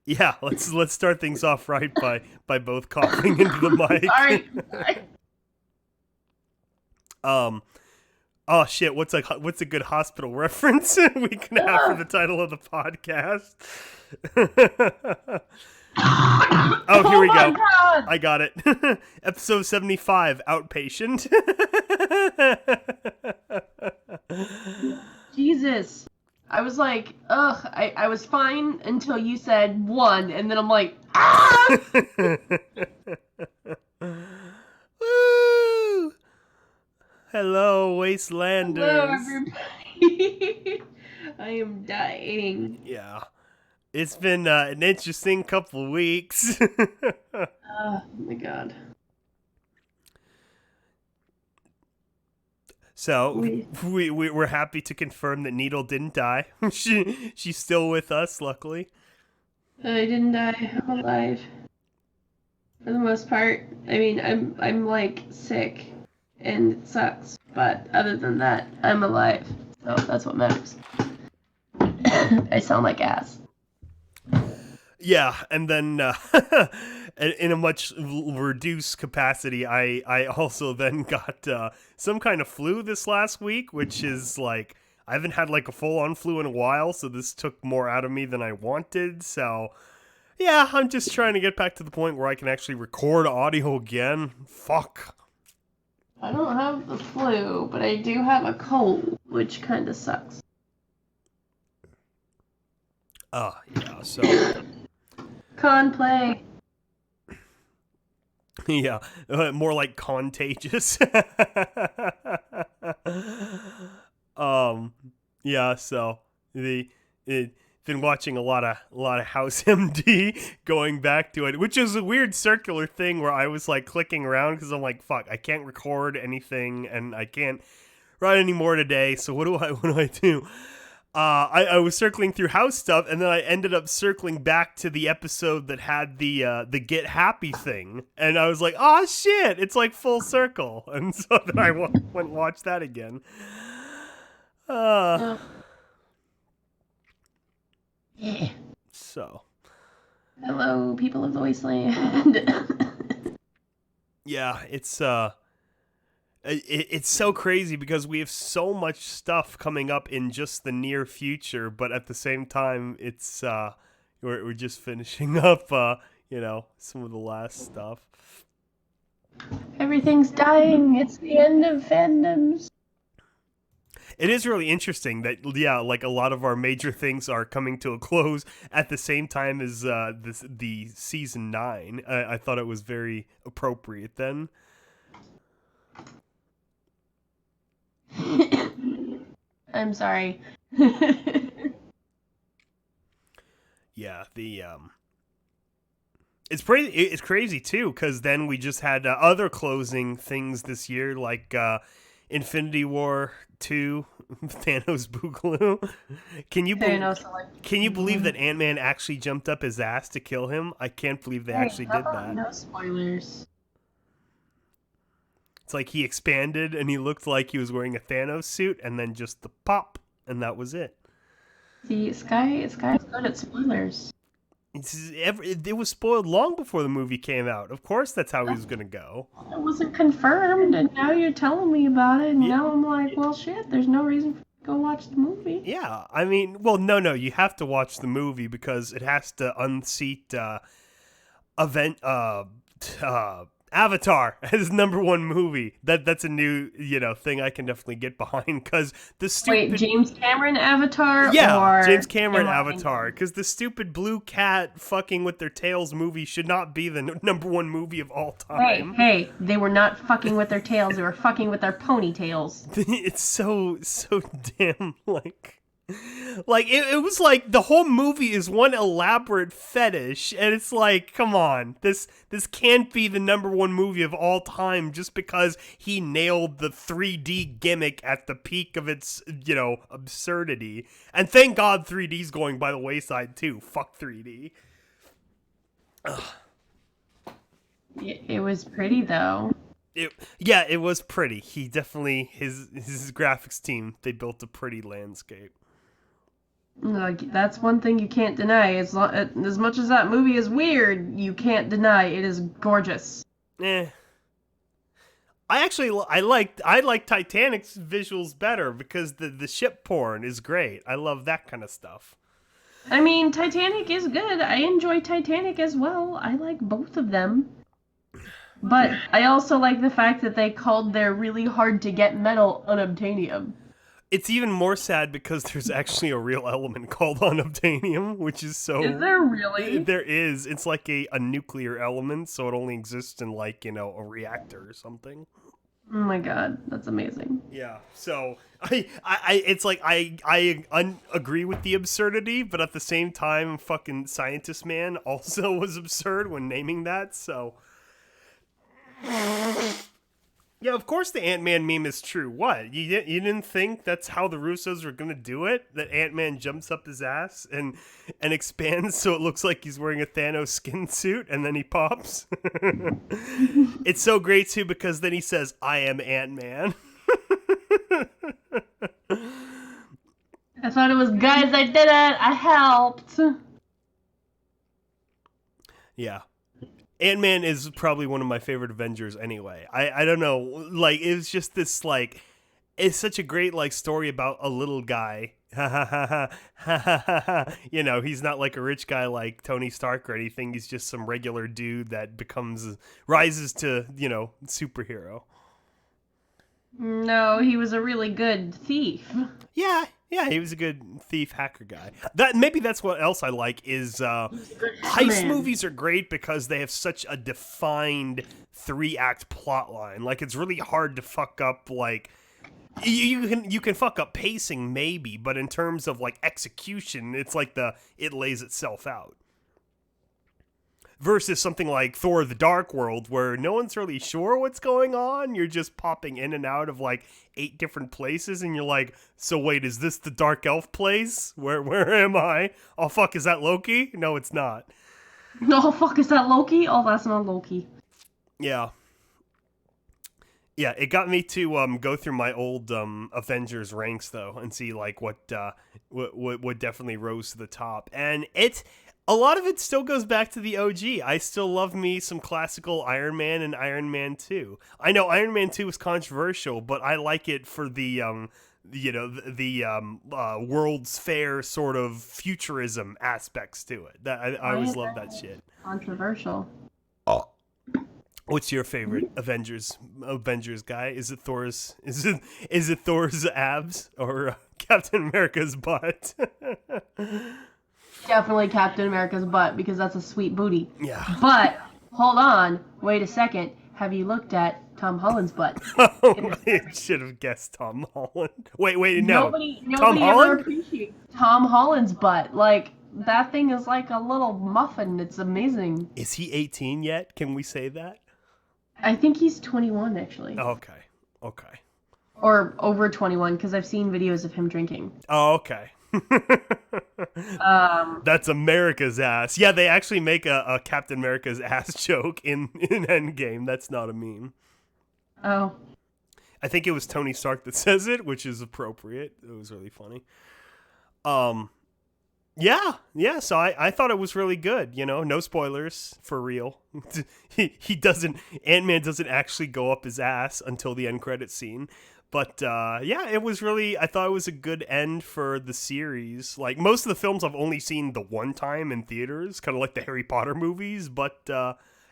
Yeah, let's start things off right by both coughing into the mic. Sorry. um oh shit, what's a good hospital reference we can have for the title of the podcast? Oh, here Oh we my go. god! I got it. Episode 75, Outpatient. Jesus. I was like, ugh, I was fine until you said one, and then I'm like, ah! Woo! Hello, Hello, Wastelanders. everybody. I am dying. Yeah. It's been an interesting couple weeks. Oh my god. So we're happy to confirm that Needle didn't die. She's still with us, luckily. I didn't die. I'm alive. For the most part. I mean, I'm like sick, and it sucks. But other than that, I'm alive. So that's what matters. I sound like ass. Yeah, and then in a much reduced capacity, I also then got some kind of flu this last week, which is like I haven't had like a full-on flu in a while, so this took more out of me than I wanted. So yeah, I'm just trying to get back to the point where I can actually record audio again. Fuck. I don't have the flu, but I do have a cold, which kind of sucks. Yeah, so Con play. yeah, more like contagious. Yeah, so been watching a lot of House MD, going back to it, which is a weird circular thing where I was like clicking around because I'm like, fuck, I can't record anything and I can't write anymore today. So what do I do? I was circling through house stuff, and then I ended up circling back to the episode that had the Get Happy thing, and I was like, oh shit, it's like full circle, and so then I went and watched that again. No. Yeah. So Hello, people of the wasteland. yeah, it's so crazy because we have so much stuff coming up in just the near future, but at the same time, it's we're just finishing up some of the last stuff. Everything's dying. It's the end of fandoms. It is really interesting that, yeah, like a lot of our major things are coming to a close at the same time as the season 9. I thought it was very appropriate then. I'm sorry. Yeah, it's crazy too, because then we just had other closing things this year, like Infinity War 2, Thanos Boogaloo. Can you believe that Ant-Man actually jumped up his ass to kill him? I can't believe they actually did that. No spoilers. It's like he expanded and he looked like he was wearing a Thanos suit, and then just the pop, and that was it. See, Sky's good at spoilers. It was spoiled long before the movie came out. Of course, that's how he was gonna go. It wasn't confirmed, and now you're telling me about it, and now I'm like, well, shit, there's no reason for me to go watch the movie. Yeah, I mean, well, no, you have to watch the movie because it has to unseat Avatar as #1 movie. That's a new thing I can definitely get behind, because the stupid James Cameron Avatar. Yeah, or James Cameron Avatar, because the stupid blue cat fucking with their tails movie should not be the #1 movie of all time. Hey, they were not fucking with their tails, they were fucking with their ponytails. It's so damn like it was like the whole movie is one elaborate fetish, and it's like, come on, this can't be the #1 movie of all time just because he nailed the 3D gimmick at the peak of its absurdity. And thank God 3D's going by the wayside too. Fuck 3D. Ugh. It was pretty though. It was pretty. He definitely his graphics team, they built a pretty landscape. Like, that's one thing you can't deny. As much as that movie is weird, you can't deny it is gorgeous. Eh. I like Titanic's visuals better because the ship porn is great. I love that kind of stuff. I mean, Titanic is good. I enjoy Titanic as well. I like both of them. But I also like the fact that they called their really hard to get metal unobtainium. It's even more sad because there's actually a real element called unobtainium, which is so. Is there really? There is. It's like a nuclear element, so it only exists in like a reactor or something. Oh my god, that's amazing. Yeah. So it's like agree with the absurdity, but at the same time, fucking scientist man also was absurd when naming that. So. Yeah, of course the Ant-Man meme is true. What? You didn't think that's how the Russos were gonna do it? That Ant-Man jumps up his ass and expands so it looks like he's wearing a Thanos skin suit and then he pops? It's so great too because then he says, "I am Ant-Man." I thought it was, guys, I did it! I helped! Yeah. Ant-Man is probably one of my favorite Avengers anyway. I don't know, like it's just this like it's such a great like story about a little guy. He's not like a rich guy like Tony Stark or anything. He's just some regular dude that rises to, superhero. No, he was a really good thief. Yeah, he was a good thief hacker guy. That's what else I like is heist movies are great because they have such a defined 3-act plot line. Like it's really hard to fuck up like you can fuck up pacing maybe, but in terms of like execution, it's like it lays itself out. Versus something like Thor: The Dark World, where no one's really sure what's going on. You're just popping in and out of like 8 different places, and you're like, so wait, is this the Dark Elf place? Where am I? Oh fuck, is that Loki? No, it's not. No, fuck, is that Loki? Oh, that's not Loki. Yeah. Yeah, it got me to go through my old Avengers ranks though, and see like what definitely rose to the top, and a lot of it still goes back to the OG. I still love me some classical Iron Man and Iron Man 2. I know Iron Man 2 was controversial, but I like it for the World's Fair sort of futurism aspects to it. I always love that shit. Controversial. What's your favorite Avengers guy? Is it Thor's? Is it Thor's abs or Captain America's butt? Definitely Captain America's butt, because that's a sweet booty. Yeah. But, hold on, wait a second. Have you looked at Tom Holland's butt? I should have guessed Tom Holland. Wait, no. Nobody Tom ever Holland? appreciates Tom Holland's butt. Like, that thing is like a little muffin. It's amazing. Is he 18 yet? Can we say that? I think he's 21, actually. Okay. Or over 21, because I've seen videos of him drinking. Oh, okay. That's America's ass. Yeah, they actually make a Captain America's ass joke in Endgame. That's not a meme. Oh. I think it was Tony Stark that says it, which is appropriate. It was really funny. Yeah. So I thought it was really good. No spoilers for real. Ant-Man doesn't actually go up his ass until the end credit scene. But it was really, I thought it was a good end for the series. Like most of the films I've only seen the one time in theaters, kind of like the Harry Potter movies. But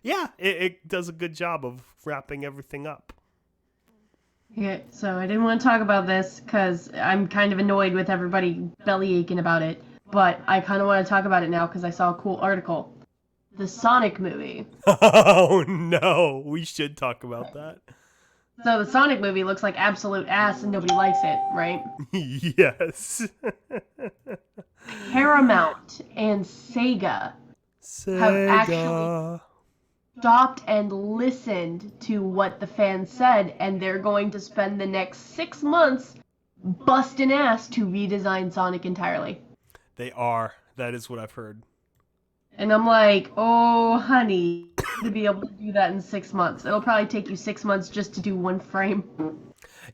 it does a good job of wrapping everything up. Yeah, so I didn't want to talk about this because I'm kind of annoyed with everybody belly aching about it. But I kind of want to talk about it now because I saw a cool article. The Sonic movie. Oh no, we should talk about that. So the Sonic movie looks like absolute ass and nobody likes it, right? Yes. Paramount and Sega have actually stopped and listened to what the fans said, and they're going to spend the next 6 months busting ass to redesign Sonic entirely. They are. That is what I've heard. And I'm like, oh, honey, to be able to do that in 6 months. It'll probably take you 6 months just to do one frame.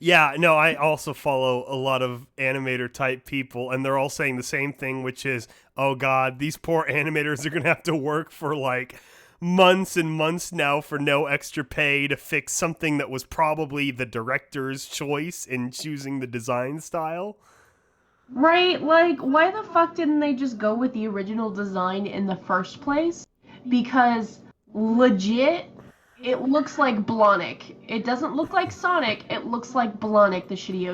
Yeah, no, I also follow a lot of animator type people, and they're all saying the same thing, which is, oh god, these poor animators are gonna have to work for like months and months now for no extra pay to fix something that was probably the director's choice in choosing the design style. Right? Like, why the fuck didn't they just go with the original design in the first place? Because legit, it looks like Blonick. It doesn't look like Sonic, it looks like Blonick the Shitty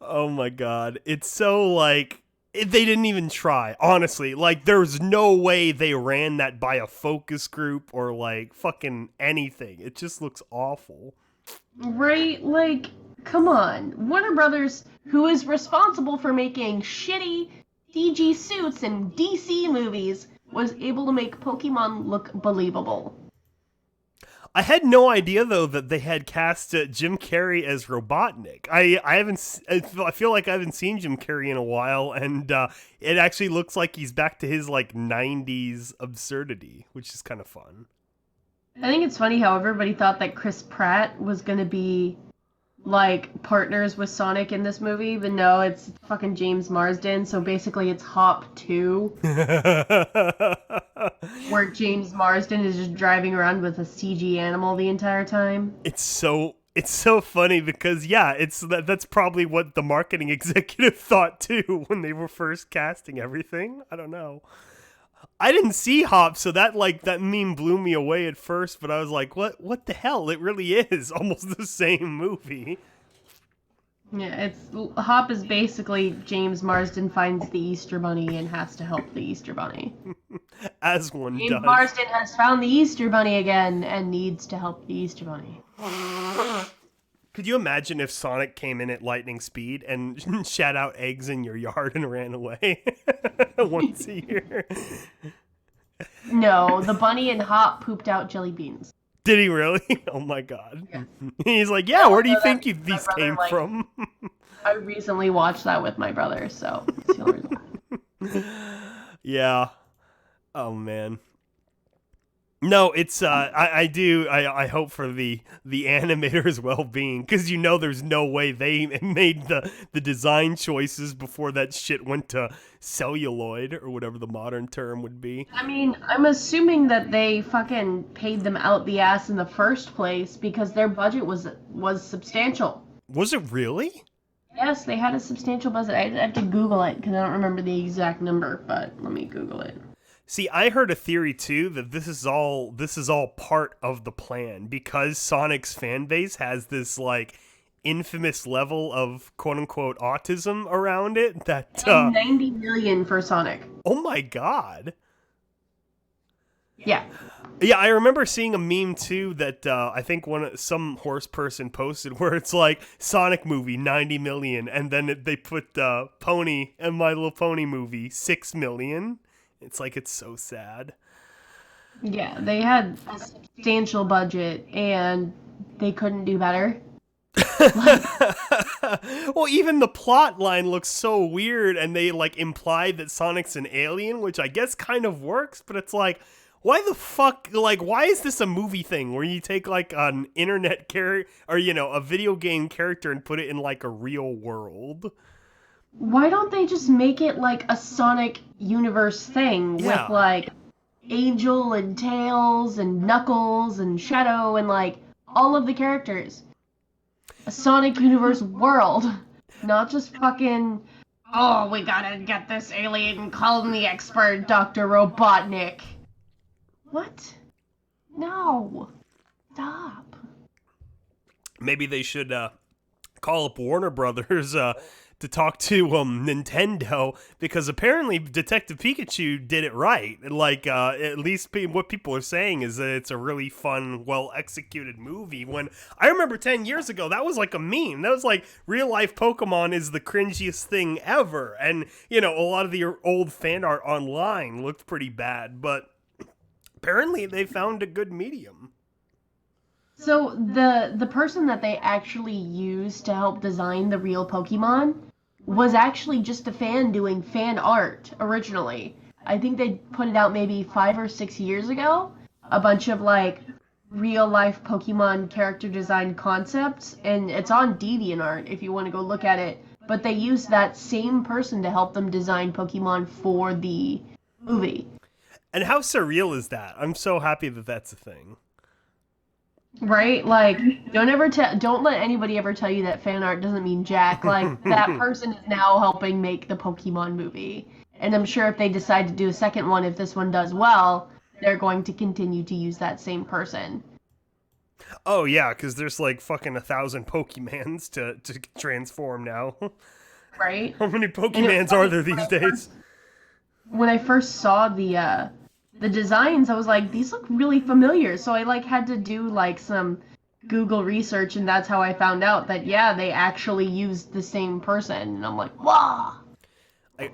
Oh my god. It's so like they didn't even try. Honestly, like there's no way they ran that by a focus group or like fucking anything. It just looks awful. Right? Like, come on. Warner Brothers, who is responsible for making shitty CG suits in DC movies, was able to make Pokemon look believable. I had no idea though that they had cast Jim Carrey as Robotnik. I haven't I feel like I haven't seen Jim Carrey in a while, and it actually looks like he's back to his like '90s absurdity, which is kind of fun. I think it's funny how everybody thought that Chris Pratt was gonna be like partners with Sonic in this movie, but no, it's fucking James Marsden. So basically, it's Hop 2, where James Marsden is just driving around with a CG animal the entire time. It's so funny because yeah, that's probably what the marketing executive thought too when they were first casting everything. I don't know. I didn't see Hop, so that meme blew me away at first, but I was like, what the hell? It really is almost the same movie. Yeah, it's Hop is basically James Marsden finds the Easter Bunny and has to help the Easter Bunny. As one James does. Marsden has found the Easter Bunny again and needs to help the Easter Bunny. Could you imagine if Sonic came in at lightning speed and shat out eggs in your yard and ran away once a year? No, the bunny and Hop pooped out jelly beans. Did he really? Oh my god. Yeah. He's like, yeah, where do you think my these brother, came like- from? I recently watched that with my brother, so it's the only reason. Yeah. Oh man. No, it's I hope for the animator's well-being, because there's no way they made the design choices before that shit went to celluloid or whatever the modern term would be. I mean, I'm assuming that they fucking paid them out the ass in the first place because their budget was substantial. Was it really? Yes, they had a substantial budget. I have to Google it because I don't remember the exact number, but let me Google it. See, I heard a theory too that this is all part of the plan, because Sonic's fan base has this like infamous level of quote unquote autism around it that And 90 million for Sonic. oh my god. Yeah. Yeah, I remember seeing a meme too that I think some horse person posted where it's like Sonic movie 90 million, and then they put Pony and My Little Pony movie 6 million. It's like, it's so sad. Yeah, they had a substantial budget and they couldn't do better. Well, even the plot line looks so weird, and they like implied that Sonic's an alien, which I guess kind of works, but it's like, why the fuck, like, why is this a movie thing where you take like an internet character or a video game character and put it in like a real world? Why don't they just make it like a Sonic universe thing Yeah. with like Angel and Tails and Knuckles and Shadow and like all of the characters? A Sonic universe world, not just fucking, oh, we gotta get this alien and call him the expert, Dr. Robotnik. What? No. Stop. Maybe they should call up Warner Brothers to talk to Nintendo, because apparently Detective Pikachu did it right. Like, at least what people are saying is that it's a really fun, well-executed movie. When I remember 10 years ago, that was like a meme. That was like, real-life Pokemon is the cringiest thing ever. And, a lot of the old fan art online looked pretty bad, but apparently they found a good medium. So the person that they actually used to help design the real Pokemon was actually just a fan doing fan art originally. I think they put it out maybe 5 or 6 years ago. A bunch of like real life Pokemon character design concepts, and it's on DeviantArt if you want to go look at it. But they use that same person to help them design Pokemon for the movie. And how surreal is that? I'm so happy that that's a thing. Right? Like, don't let anybody ever tell you that fan art doesn't mean jack. Like, that person is now helping make the Pokemon movie. And I'm sure if they decide to do a second one, if this one does well, they're going to continue to use that same person. Oh yeah, because there's like fucking 1,000 Pokemans to transform now. Right? How many Pokemans are there these days? When I first saw the designs, I was like, these look really familiar. So I like had to do like some Google research, and that's how I found out that yeah, they actually used the same person. And I'm like, wow.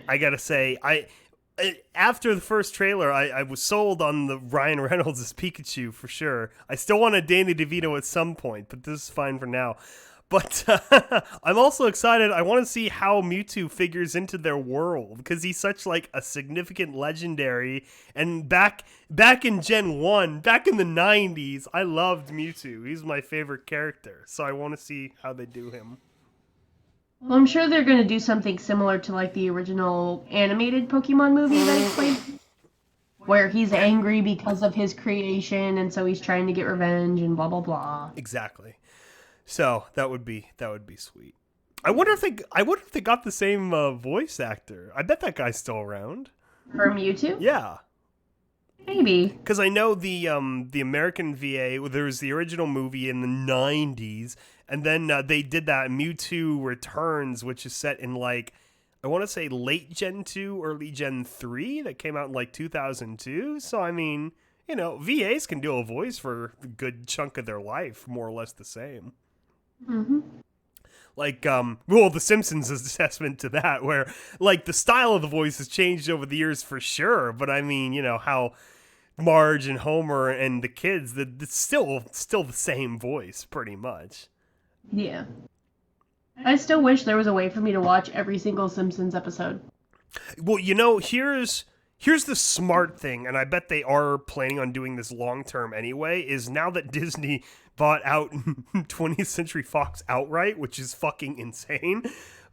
I gotta say, after the first trailer, I was sold on the Ryan Reynolds as Pikachu for sure. I still want a Danny DeVito at some point, but this is fine for now. But I'm also excited. I want to see how Mewtwo figures into their world, because he's such like a significant legendary. And back in Gen 1, back in the 90s, I loved Mewtwo. He's my favorite character. So I want to see how they do him. Well, I'm sure they're going to do something similar to like the original animated Pokemon movie that he played, where he's angry because of his creation, and so he's trying to get revenge and blah blah blah. Exactly. So that would be sweet. I wonder if they got the same voice actor. I bet that guy's still around. For Mewtwo? Yeah. Maybe. Because I know the American VA, there was the original movie in the 90s, and then they did that Mewtwo Returns, which is set in like, I want to say late Gen 2, early Gen 3, that came out in like 2002. So, I mean, you know, VAs can do a voice for a good chunk of their life, more or less the same. Mm-hmm. Like, well, The Simpsons is assessment to that, where, like, the style of the voice has changed over the years for sure, but I mean, you know, how Marge and Homer and the kids, it's still the same voice, pretty much. Yeah. I still wish there was a way for me to watch every single Simpsons episode. Well, you know, here's the smart thing, and I bet they are planning on doing this long term anyway, is now that Disney bought out 20th Century Fox outright, which is fucking insane,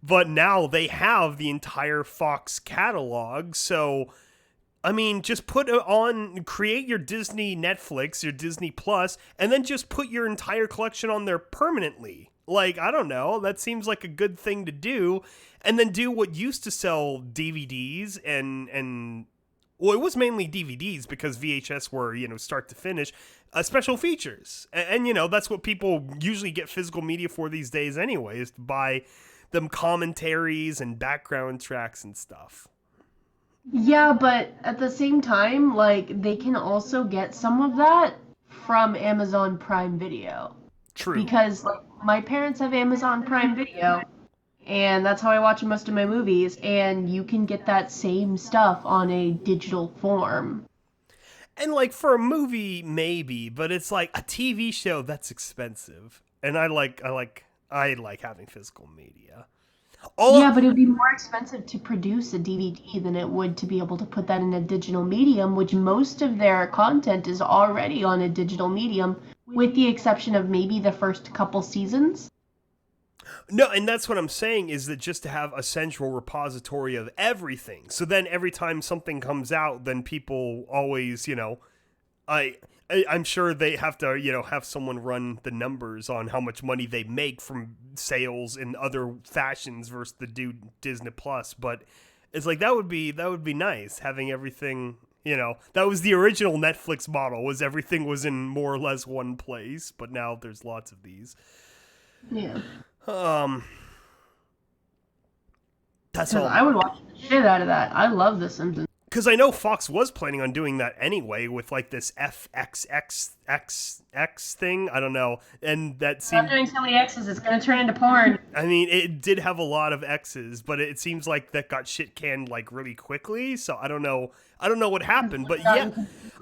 but now they have the entire Fox catalog, so I mean, just create your Disney Netflix, your Disney Plus, and then just put your entire collection on there permanently. Like, I don't know, that seems like a good thing to do, and then do what used to sell DVDs and well, it was mainly DVDs because VHS were, you know, start to finish, special features. And, you know, that's what people usually get physical media for these days anyway, is to buy them commentaries and background tracks and stuff. Yeah, but at the same time, like, they can also get some of that from Amazon Prime Video. True. Because, like, my parents have Amazon Prime Video, and that's how I watch most of my movies, and you can get that same stuff on a digital form. And, like, for a movie, maybe, but it's like a TV show that's expensive. And I like having physical media. Yeah, but it would be more expensive to produce a DVD than it would to be able to put that in a digital medium, which most of their content is already on a digital medium, with the exception of maybe the first couple seasons. No, and that's what I'm saying, is that just to have a central repository of everything. So then every time something comes out, then people always, you know, I'm sure they have to, you know, have someone run the numbers on how much money they make from sales in other fashions versus the Disney Plus. But it's like, that would be nice, having everything, you know. That was the original Netflix model, was everything was in more or less one place, but now there's lots of these. Yeah. That's all. I would watch the shit out of that. I love The Simpsons. Because I know Fox was planning on doing that anyway with like this FXXX thing. I don't know. And that seemed... Not doing so many X's, it's going to turn into porn. I mean, it did have a lot of X's, but it seems like that got shit canned like really quickly. So I don't know what happened, but yeah,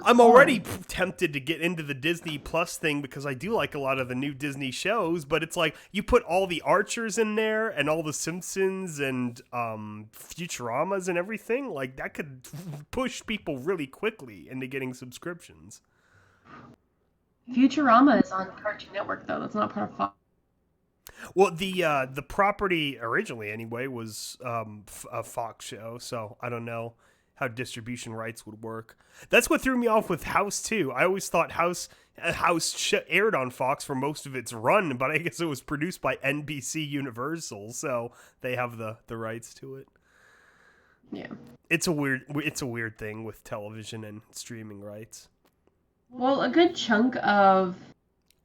I'm already tempted to get into the Disney Plus thing because I do like a lot of the new Disney shows, but it's like you put all the Archers in there and all the Simpsons and Futuramas and everything, like that could push people really quickly into getting subscriptions. Futurama is on Cartoon Network though. That's not part of Fox. Well, the property originally anyway was a Fox show, so I don't know how distribution rights would work. That's what threw me off with House too. I always thought House aired on Fox for most of its run, but I guess it was produced by NBC Universal, so they have the rights to it. Yeah. It's a weird thing with television and streaming rights. Well, a good chunk of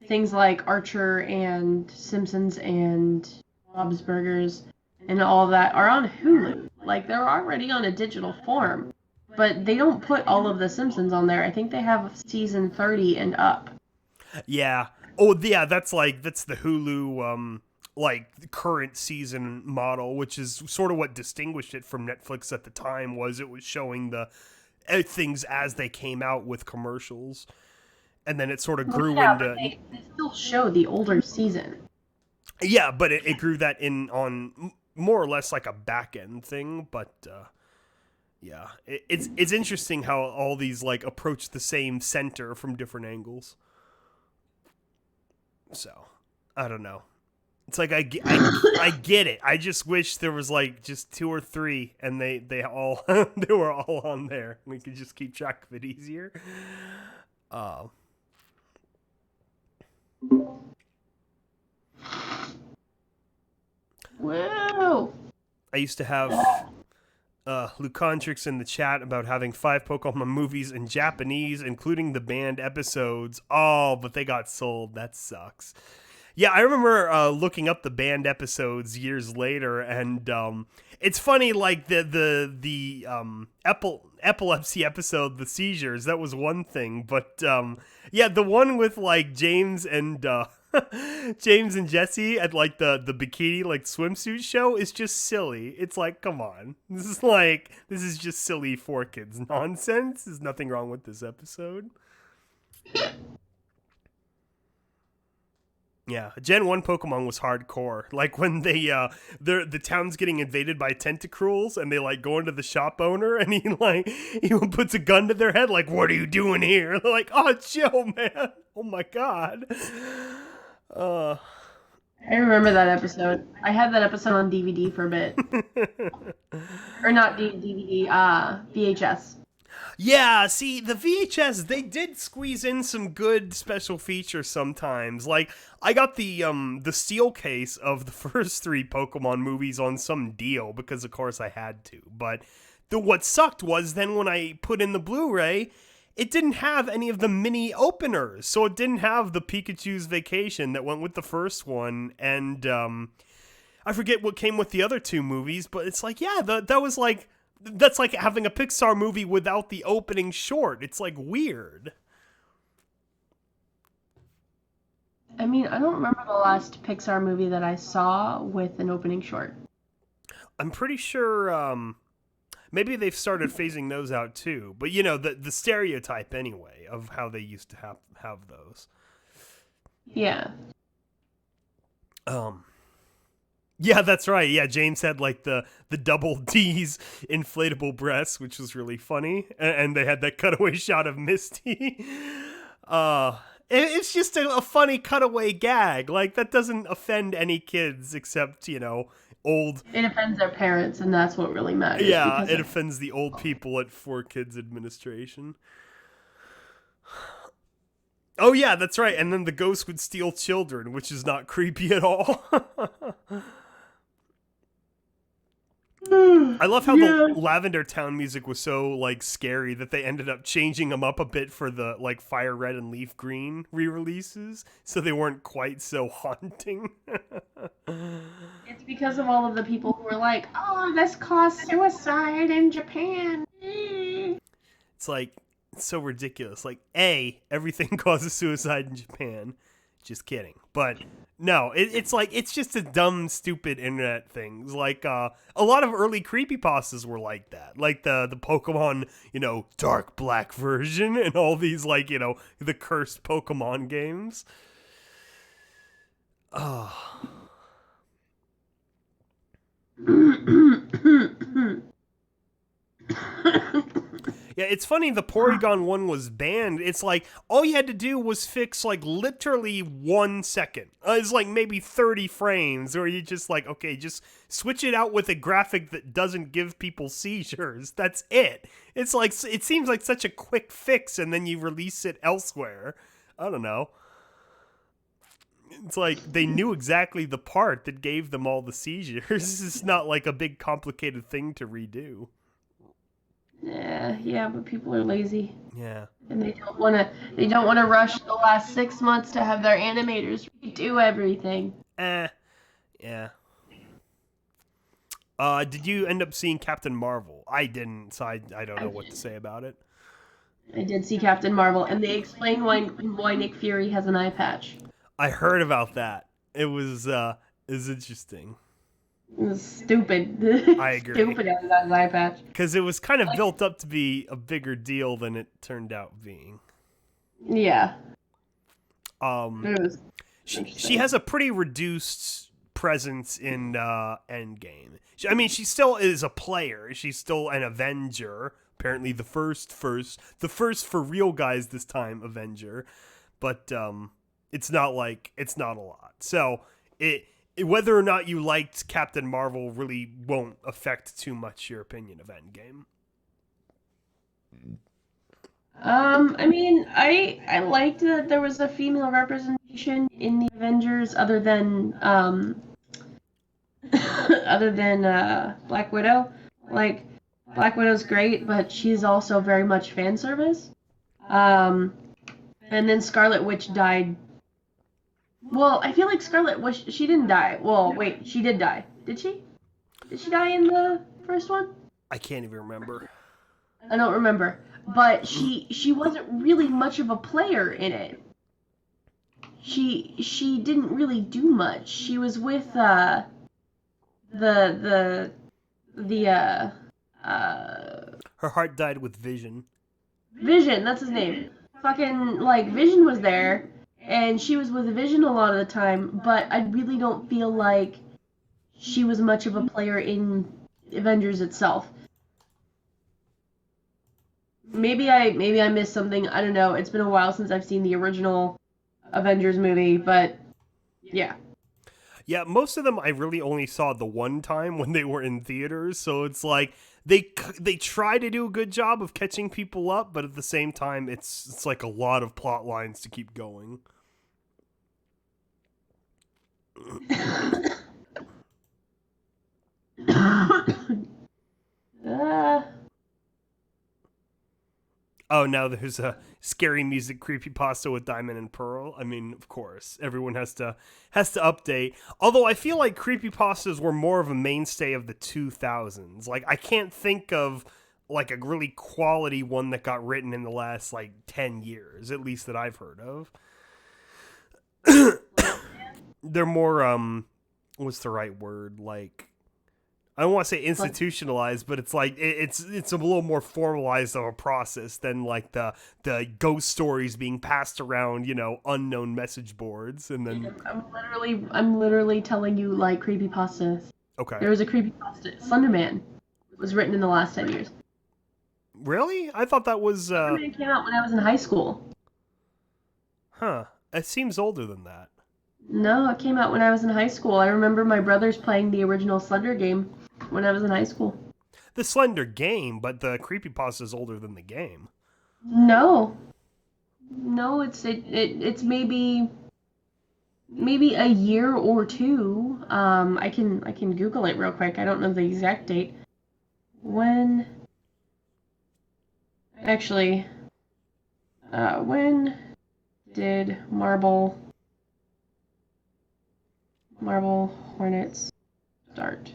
things like Archer and Simpsons and Bob's Burgers and all of that are on Hulu. Like, they're already on a digital form, but they don't put all of the Simpsons on there. I think they have season 30 and up. Yeah. Oh, yeah. That's the Hulu like current season model, which is sort of what distinguished it from Netflix at the time. Was it was showing the things as they came out with commercials, and then it sort of grew into. But they still show the older season. Yeah, but it grew that in on more or less like a back end thing, but yeah, it's interesting how all these like approach the same center from different angles. So I don't know. It's like I get it. I just wish there was like just 2 or 3, and they all they were all on there. We could just keep track of it easier. Whoa! I used to have Lucontrix in the chat about having 5 Pokemon movies in Japanese, including the banned episodes. Oh, but they got sold. That sucks. Yeah, I remember looking up the banned episodes years later, and it's funny, like the epilepsy episode, the seizures, that was one thing, but yeah, the one with like James and James and Jesse at like the bikini like swimsuit show is just silly. It's like, come on, this is just silly 4Kids nonsense. There's nothing wrong with this episode. Yeah, Gen 1 Pokemon was hardcore. Like when the town's getting invaded by tentacruels and they like go into the shop owner and he puts a gun to their head like, "What are you doing here?" They're like, "Oh, chill, man. Oh my god." I remember that episode. I had that episode on DVD for a bit. Or not DVD, VHS. Yeah, see, the VHS, they did squeeze in some good special features sometimes. Like, I got the steel case of the first 3 Pokemon movies on some deal, because of course I had to. But what sucked was then when I put in the Blu-ray, it didn't have any of the mini openers. So it didn't have the Pikachu's Vacation that went with the first one, and I forget what came with the other 2 movies, but it's like, yeah, that was like... That's like having a Pixar movie without the opening short. It's like weird. I mean, I don't remember the last Pixar movie that I saw with an opening short. I'm pretty sure maybe they've started phasing those out too. But you know, the stereotype anyway of how they used to have those. Yeah. Yeah, that's right. Yeah, James had like the double D's inflatable breasts, which was really funny, and they had that cutaway shot of Misty. It's just a funny cutaway gag. Like that doesn't offend any kids except old. It offends their parents, and that's what really matters. Yeah, it offends the old people at 4Kids administration. Oh yeah, that's right. And then the ghost would steal children, which is not creepy at all. I love how the Lavender Town music was so like scary that they ended up changing them up a bit for the like Fire Red and Leaf Green re-releases, so they weren't quite so haunting. It's because of all of the people who were like, "Oh, this caused suicide in Japan." It's like it's so ridiculous. Like, everything causes suicide in Japan. Just kidding. But no, it's like it's just a dumb, stupid internet things. Like a lot of early creepypastas were like that. Like the Pokemon, dark black version and all these like, the cursed Pokemon games. Oh. Yeah, it's funny the Porygon one was banned. It's like all you had to do was fix like literally 1 second. It's like maybe 30 frames, or you just like, okay, just switch it out with a graphic that doesn't give people seizures. That's it. It's like, it seems like such a quick fix, and then you release it elsewhere. I don't know. It's like they knew exactly the part that gave them all the seizures. It's not like a big complicated thing to redo. Yeah, but people are lazy. Yeah. And they don't wanna rush the last 6 months to have their animators redo everything. Yeah. Did you end up seeing Captain Marvel? I didn't, so I don't know what to say about it. I did see Captain Marvel, and they explain why Nick Fury has an eye patch. I heard about that. It was interesting. It was stupid. I agree. Stupid that he got his eye patch. Because it was kind of built up to be a bigger deal than it turned out being. Yeah. It was she has a pretty reduced presence in Endgame. I mean, she still is a player. She's still an Avenger. Apparently, the first for real guys this time Avenger. But it's not a lot. So whether or not you liked Captain Marvel really won't affect too much your opinion of Endgame. I mean, I liked that there was a female representation in the Avengers other than Black Widow. Like, Black Widow's great, but she's also very much fan service. And then Scarlet Witch died. Well, I feel like Scarlet Witch, she didn't die. Well, wait, she did die. Did she? Did she die in the first one? I can't even remember. I don't remember. But she wasn't really much of a player in it. She didn't really do much. She was with the her heart died with Vision. Vision, that's his name. Fucking, like, Vision was there, and she was with Vision a lot of the time, but I really don't feel like she was much of a player in Avengers itself. Maybe I missed something. I don't know. It's been a while since I've seen the original Avengers movie, but yeah. Yeah, most of them I really only saw the one time when they were in theaters, so it's like they try to do a good job of catching people up, but at the same time it's like a lot of plot lines to keep going. Oh, now there's a scary music creepypasta with Diamond and Pearl. I mean, of course, everyone has to update. Although I feel like creepypastas were more of a mainstay of the 2000s. Like, I can't think of like a really quality one that got written in the last like 10 years, at least that I've heard of. They're more what's the right word? Like, I don't want to say institutionalized, but it's like it's a little more formalized of a process than like the ghost stories being passed around, unknown message boards, and then I'm literally telling you like creepypastas. Okay. There was a creepypasta. Slenderman was written in the last 10 years. Really? I thought that was Slenderman came out when I was in high school. Huh. It seems older than that. No, it came out when I was in high school. I remember my brothers playing the original Slender game when I was in high school. The Slender game, but the creepypasta is older than the game. No, it's maybe a year or two. I can Google it real quick. I don't know the exact date. When did Marble Hornets start?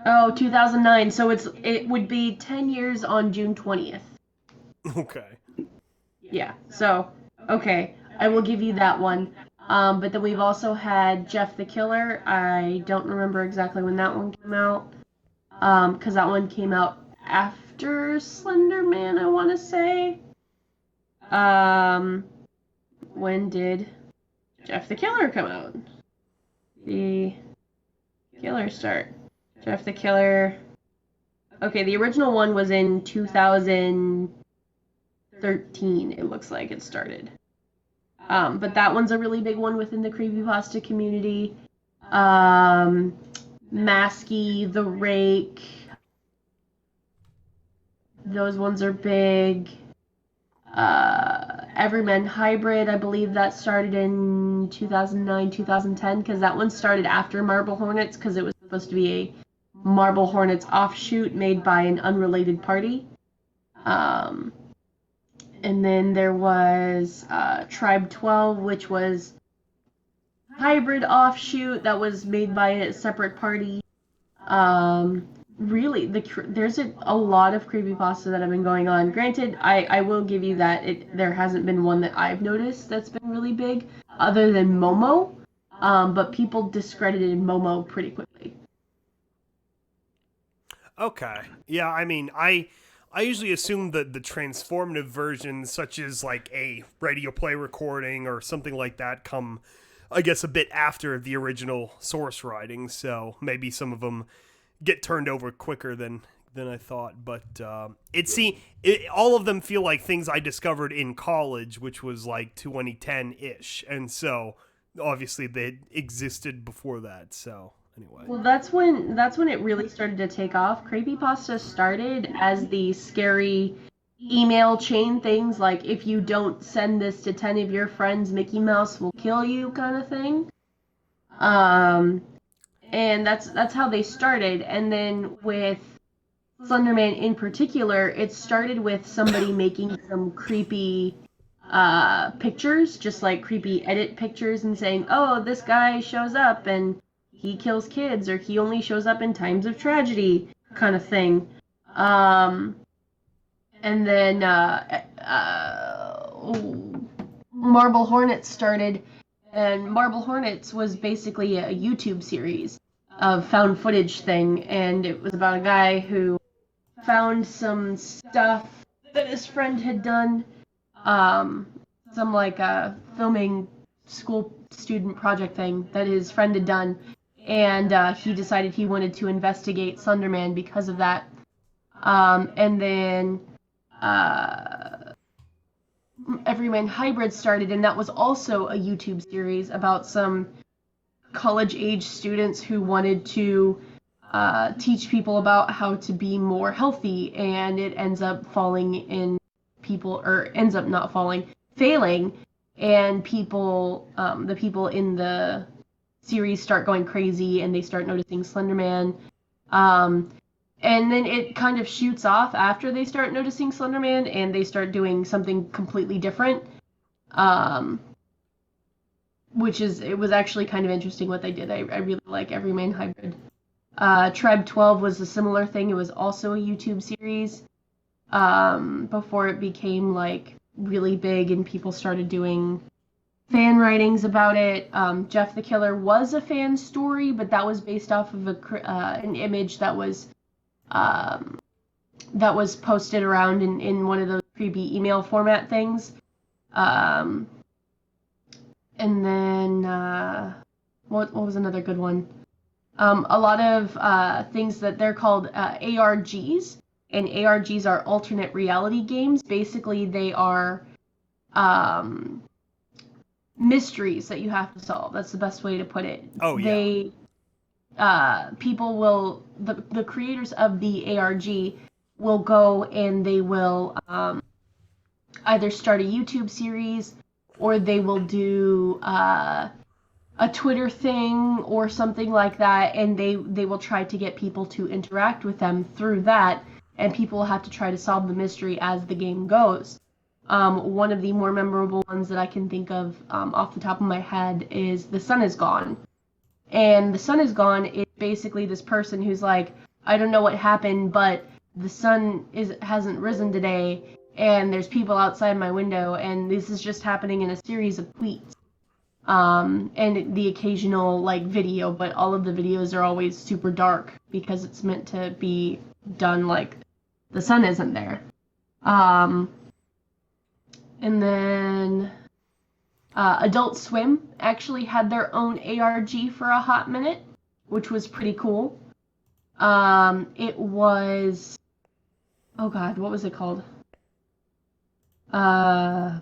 Oh, 2009. So it would be 10 years on June 20th. Okay. Yeah. So, okay, I will give you that one. But then we've also had Jeff the Killer. I don't remember exactly when that one came out. Because that one came out after Slender Man, I want to say. When did Jeff the Killer come out? The Killer start. Jeff the Killer. Okay, the original one was in 2013, it looks like it started. But that one's a really big one within the creepypasta community. Maskey, The Rake, those ones are big. Everyman Hybrid, I believe that started in 2009, 2010, because that one started after Marble Hornets, because it was supposed to be a Marble Hornets offshoot made by an unrelated party. And then there was Tribe 12, which was hybrid offshoot that was made by a separate party. Really, there's a lot of creepypasta that have been going on. Granted, I will give you that there hasn't been one that I've noticed that's been really big, other than Momo. But people discredited Momo pretty quickly. Okay. Yeah, I mean, I usually assume that the transformative versions, such as like a radio play recording or something like that, come, I guess, a bit after the original source writing. So maybe some of them get turned over quicker than I thought. But all of them feel like things I discovered in college, which was like 2010-ish, and so obviously they existed before that. So anyway. Well, that's when it really started to take off. Creepypasta started as the scary email chain things, like if you don't send this to 10 of your friends, Mickey Mouse will kill you kind of thing. And that's how they started. And then with Slenderman in particular, it started with somebody making some creepy pictures, just like creepy edit pictures, and saying, oh, this guy shows up and he kills kids, or he only shows up in times of tragedy, kind of thing. And then Marble Hornets started, and Marble Hornets was basically a YouTube series of found footage thing, and it was about a guy who found some stuff that his friend had done, some like filming school student project thing that his friend had done, and he decided he wanted to investigate Slenderman because of that. And then Everyman Hybrid started, and that was also a YouTube series about some college-age students who wanted to teach people about how to be more healthy, and it ends up failing, and people, the people in the series start going crazy, and they start noticing Slenderman. And then it kind of shoots off after they start noticing Slenderman, and they start doing something completely different. It was actually kind of interesting what they did. I really like Everyman Hybrid. Tribe 12 was a similar thing. It was also a YouTube series before it became like really big and people started doing fan writings about it. Jeff the Killer was a fan story, but that was based off of an image that was posted around in one of those creepy email format things. And then what was another good one? A lot of things that they're called ARGs, and ARGs are alternate reality games. Basically, they are mysteries that you have to solve. That's the best way to put it. Oh, yeah. The creators of the ARG will go and they will either start a YouTube series, or they will do a Twitter thing or something like that, and they will try to get people to interact with them through that, and people will have to try to solve the mystery as the game goes. One of the more memorable ones that I can think of off the top of my head is The Sun Is Gone. And The Sun Is Gone is basically this person who's like, I don't know what happened, but the sun hasn't risen today, and there's people outside my window, and this is just happening in a series of tweets. And the occasional like video, but all of the videos are always super dark because it's meant to be done like the sun isn't there. And then Adult Swim actually had their own ARG for a hot minute, which was pretty cool. It was, oh God, what was it called? Uh,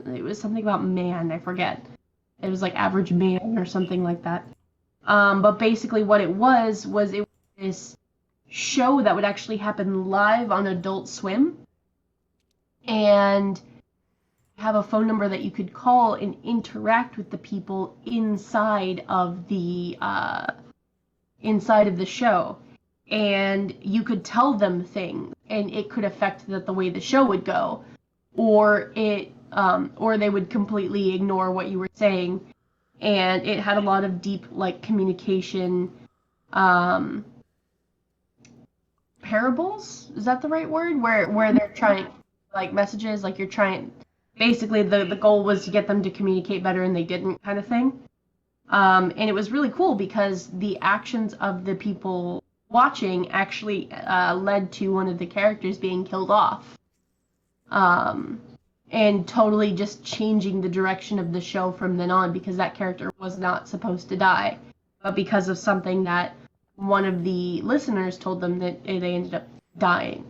it was something about man, I forget. It was like Average Man or something like that. But basically what it was this show that would actually happen live on Adult Swim, and have a phone number that you could call and interact with the people inside of the show, and you could tell them things, and it could affect the way the show would go, or or they would completely ignore what you were saying. And it had a lot of deep like communication parables, is that the right word, where they're trying like messages, like you're trying, basically the goal was to get them to communicate better and they didn't, kind of thing. And it was really cool because the actions of the people watching actually led to one of the characters being killed off, and totally just changing the direction of the show from then on, because that character was not supposed to die, but because of something that one of the listeners told them, that they ended up dying.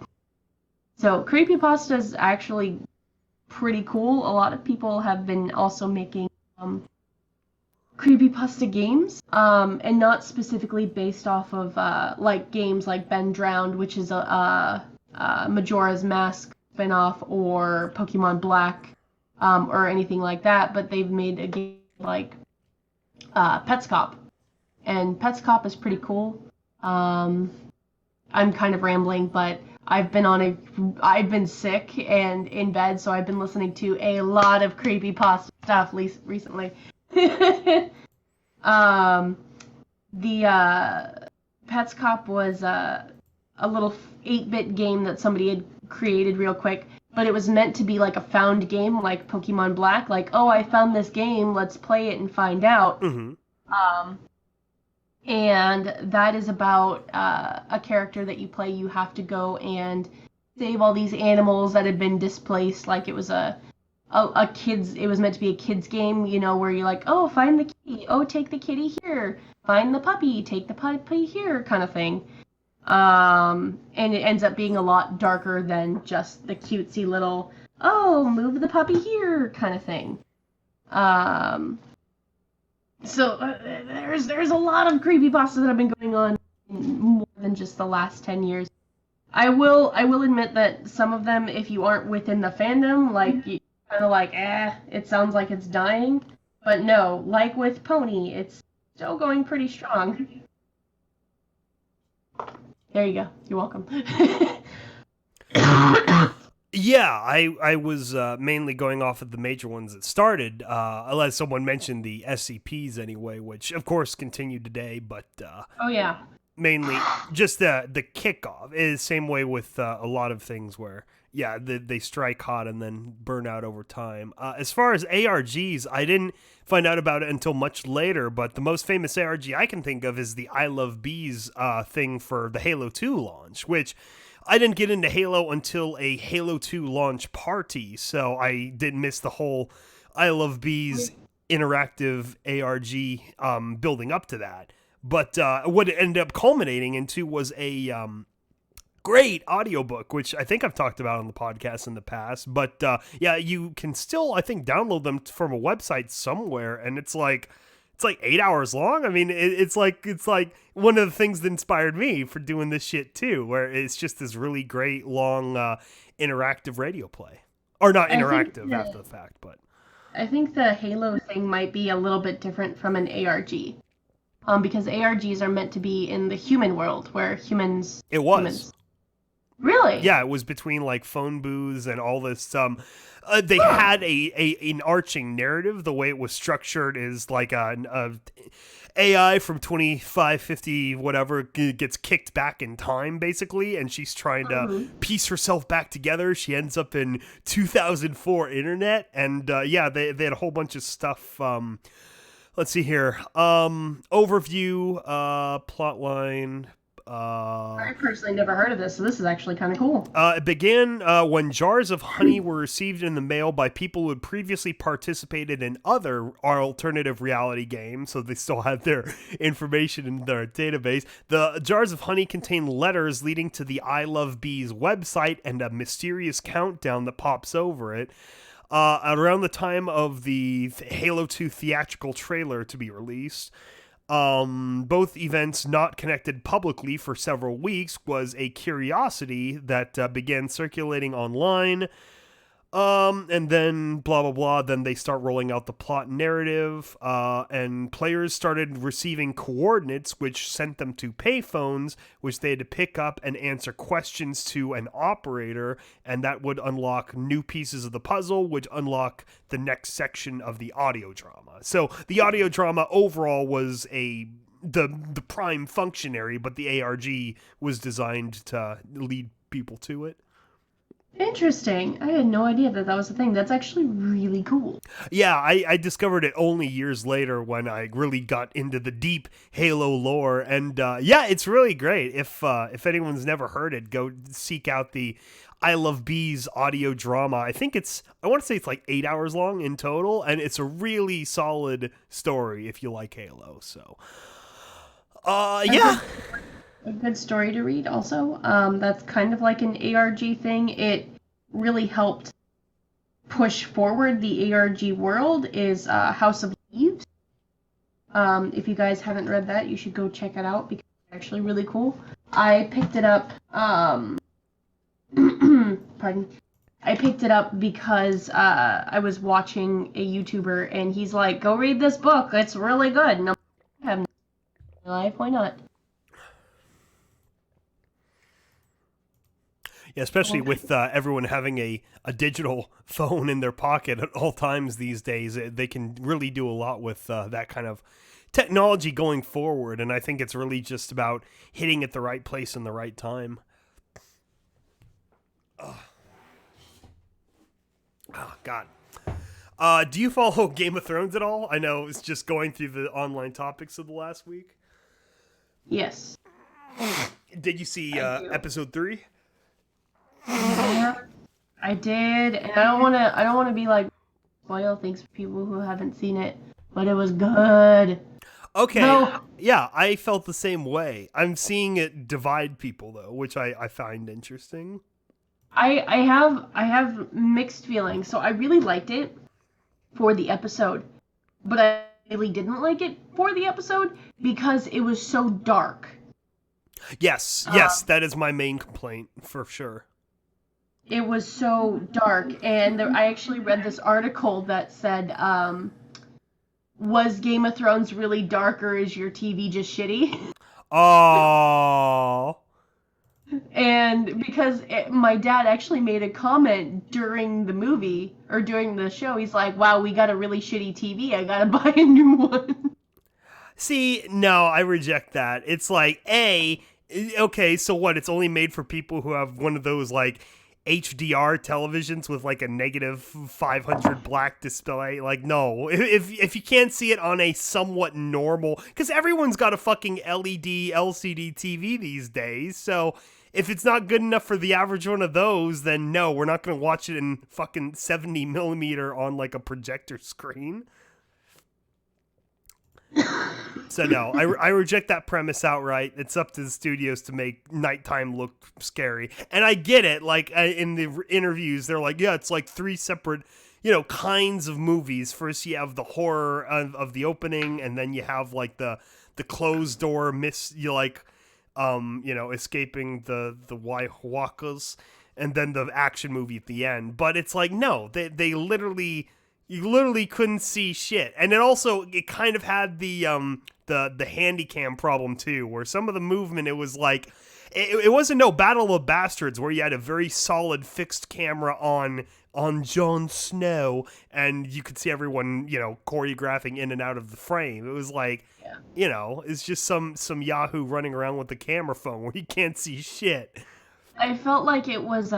So creepypasta is actually pretty cool. A lot of people have been also making creepypasta games, and not specifically based off of like games like Ben Drowned, which is a Majora's Mask spin-off, or Pokemon Black, or anything like that, but they've made a game like Pets Cop, and Pets Cop is pretty cool. I'm kind of rambling, but I've been sick and in bed, so I've been listening to a lot of creepypasta stuff recently. The Pets Cop was a little 8-bit game that somebody had created real quick, but it was meant to be like a found game, like Pokemon Black, like, oh, I found this game, let's play it and find out. Mm-hmm. And that is about a character that you play. You have to go and save all these animals that had been displaced. Like it was it was meant to be a kid's game, you know, where you're like, oh, find the kitty, oh, take the kitty here, find the puppy, take the puppy here, kind of thing. And it ends up being a lot darker than just the cutesy little, oh, move the puppy here kind of thing. So there's a lot of creepypastas that have been going on more than just the last 10 years. I will admit that some of them, if you aren't within the fandom, like, you kind of like, it sounds like it's dying. But no, like with Pony, it's still going pretty strong. There you go. You're welcome. Yeah, I was mainly going off of the major ones that started, unless someone mentioned the SCPs anyway, which of course continue today, but oh yeah, mainly just the kickoff is the same way with a lot of things where, yeah, they strike hot and then burn out over time. As far as ARGs, I didn't find out about it until much later, but the most famous ARG I can think of is the I Love Bees thing for the Halo 2 launch, which I didn't get into Halo until a Halo 2 launch party, so I didn't miss the whole I Love Bees interactive ARG building up to that. But what it ended up culminating into was a great audiobook, which I think I've talked about on the podcast in the past. But yeah, you can still, I think, download them from a website somewhere, and it's like 8 hours long. I mean, it's like one of the things that inspired me for doing this shit too, where it's just this really great long interactive radio play, or not interactive after the fact, but I think the Halo thing might be a little bit different from an ARG, because ARGs are meant to be in the human world where humans. It was. Humans. Really? Yeah, it was between like phone booths and all this. They had an arching narrative. The way it was structured is like a AI from 2550 whatever gets kicked back in time basically, and she's trying to piece herself back together. She ends up in 2004 internet, and yeah, they had a whole bunch of stuff. Let's see here. Overview, plotline. I personally never heard of this, so this is actually kind of cool. It began when jars of honey were received in the mail by people who had previously participated in other alternative reality games, so they still had their information in their database. The jars of honey contain letters leading to the I Love Bees website and a mysterious countdown that pops over it. Around the time of the Halo 2 theatrical trailer to be released, both events not connected publicly for several weeks was a curiosity that began circulating online. And then blah, blah, blah. Then they start rolling out the plot narrative, and players started receiving coordinates, which sent them to payphones, which they had to pick up and answer questions to an operator, and that would unlock new pieces of the puzzle, which unlock the next section of the audio drama. So the audio drama overall was the prime functionary, but the ARG was designed to lead people to it. Interesting. I had no idea that was a thing. That's actually really cool. Yeah, I discovered it only years later when I really got into the deep Halo lore, and yeah, it's really great. If anyone's never heard it, go seek out the I Love Bees audio drama. I want to say it's like 8 hours long in total, and it's a really solid story if you like Halo. So, yeah. A good story to read also. That's kind of like an ARG thing. It really helped push forward the ARG world is House of Leaves. If you guys haven't read that, you should go check it out because it's actually really cool. I picked it up pardon. I picked it up because I was watching a YouTuber and he's like, go read this book, it's really good. And I'm like, I have no life, why not? Yeah, especially with everyone having a digital phone in their pocket at all times these days, they can really do a lot with that kind of technology going forward. And I think it's really just about hitting at the right place in the right time. Oh God. Do you follow Game of Thrones at all? I know it's just going through the online topics of the last week. Yes. Did you see episode 3? I did, and I don't want to be like spoil things for people who haven't seen it, but it was good. Okay, no. Yeah, I felt the same way. I'm seeing it divide people though, which I find interesting. I have mixed feelings. So I really liked it for the episode, but I really didn't like it for the episode because it was so dark. Yes, that is my main complaint for sure. It was so dark, and I actually read this article that said, was Game of Thrones really dark, or is your TV just shitty? Oh. And because my dad actually made a comment during the movie, or during the show, he's like, wow, we got a really shitty TV, I gotta buy a new one. See, no, I reject that. It's like, okay, so what, it's only made for people who have one of those, like, HDR televisions with like a negative 500 black display. Like, no, if you can't see it on a somewhat normal, because everyone's got a fucking LED LCD TV these days, so if it's not good enough for the average one of those, then no, we're not going to watch it in fucking 70 millimeter on like a projector screen. So no, I reject that premise outright. It's up to the studios to make nighttime look scary. And I get it. Like in the interviews, they're like, yeah, it's like 3 separate, kinds of movies. First you have the horror of the opening, and then you have like the closed door escaping the Waiwakas, and then the action movie at the end. But it's like, no, they literally... You literally couldn't see shit. And it kind of had the handycam problem too, where some of the movement, it was like, it wasn't no Battle of Bastards where you had a very solid fixed camera on Jon Snow and you could see everyone, choreographing in and out of the frame. It was like, it's just some Yahoo running around with a camera phone where you can't see shit. I felt like it was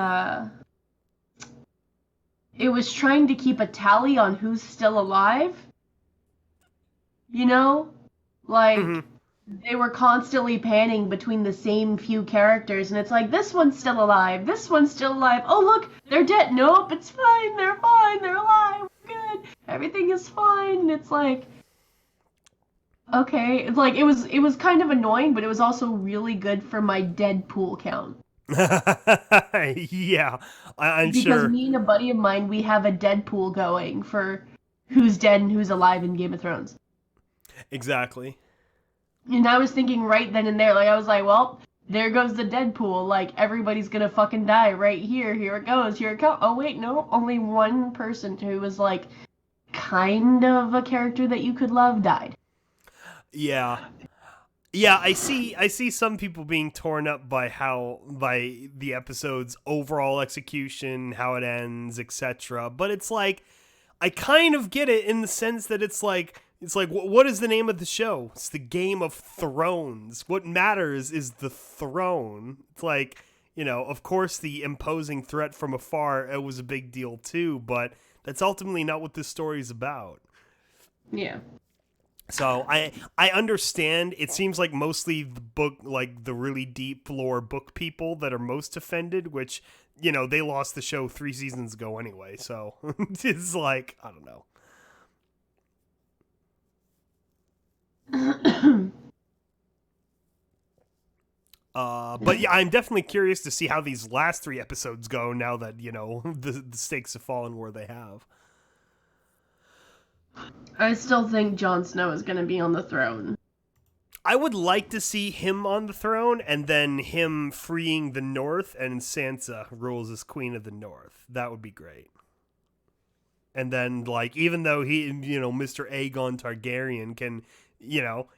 trying to keep a tally on who's still alive. Like, they were constantly panning between the same few characters, and it's like, this one's still alive, this one's still alive. Oh, look, they're dead. Nope, it's fine, they're alive, we're good, everything is fine. And it's like, okay, it's like, it was kind of annoying, but it was also really good for my Deadpool count. Yeah, I'm Because sure. me and a buddy of mine, we have a Deadpool going for who's dead and who's alive in Game of Thrones. Exactly. And I was thinking right then and there, like, I was like, well, there goes the Deadpool. Like, everybody's gonna fucking die right here. Here it goes. Here it goes. Oh, wait, no. Only one person who was, like, kind of a character that you could love died. Yeah. Yeah, I see some people being torn up by the episode's overall execution, how it ends, etc. But it's like I kind of get it in the sense that it's like what is the name of the show? It's the Game of Thrones. What matters is the throne. It's like, of course the imposing threat from afar, it was a big deal too, but that's ultimately not what this story is about. Yeah. So I understand. It seems like mostly the book, like the really deep lore book people that are most offended, which, they lost the show 3 seasons ago anyway. So it's like, I don't know. But yeah, I'm definitely curious to see how these last 3 episodes go now that, the stakes have fallen where they have. I still think Jon Snow is gonna be on the throne. I would like to see him on the throne and then him freeing the North and Sansa rules as Queen of the North. That would be great. And then, like, even though he, Mr. Aegon Targaryen can,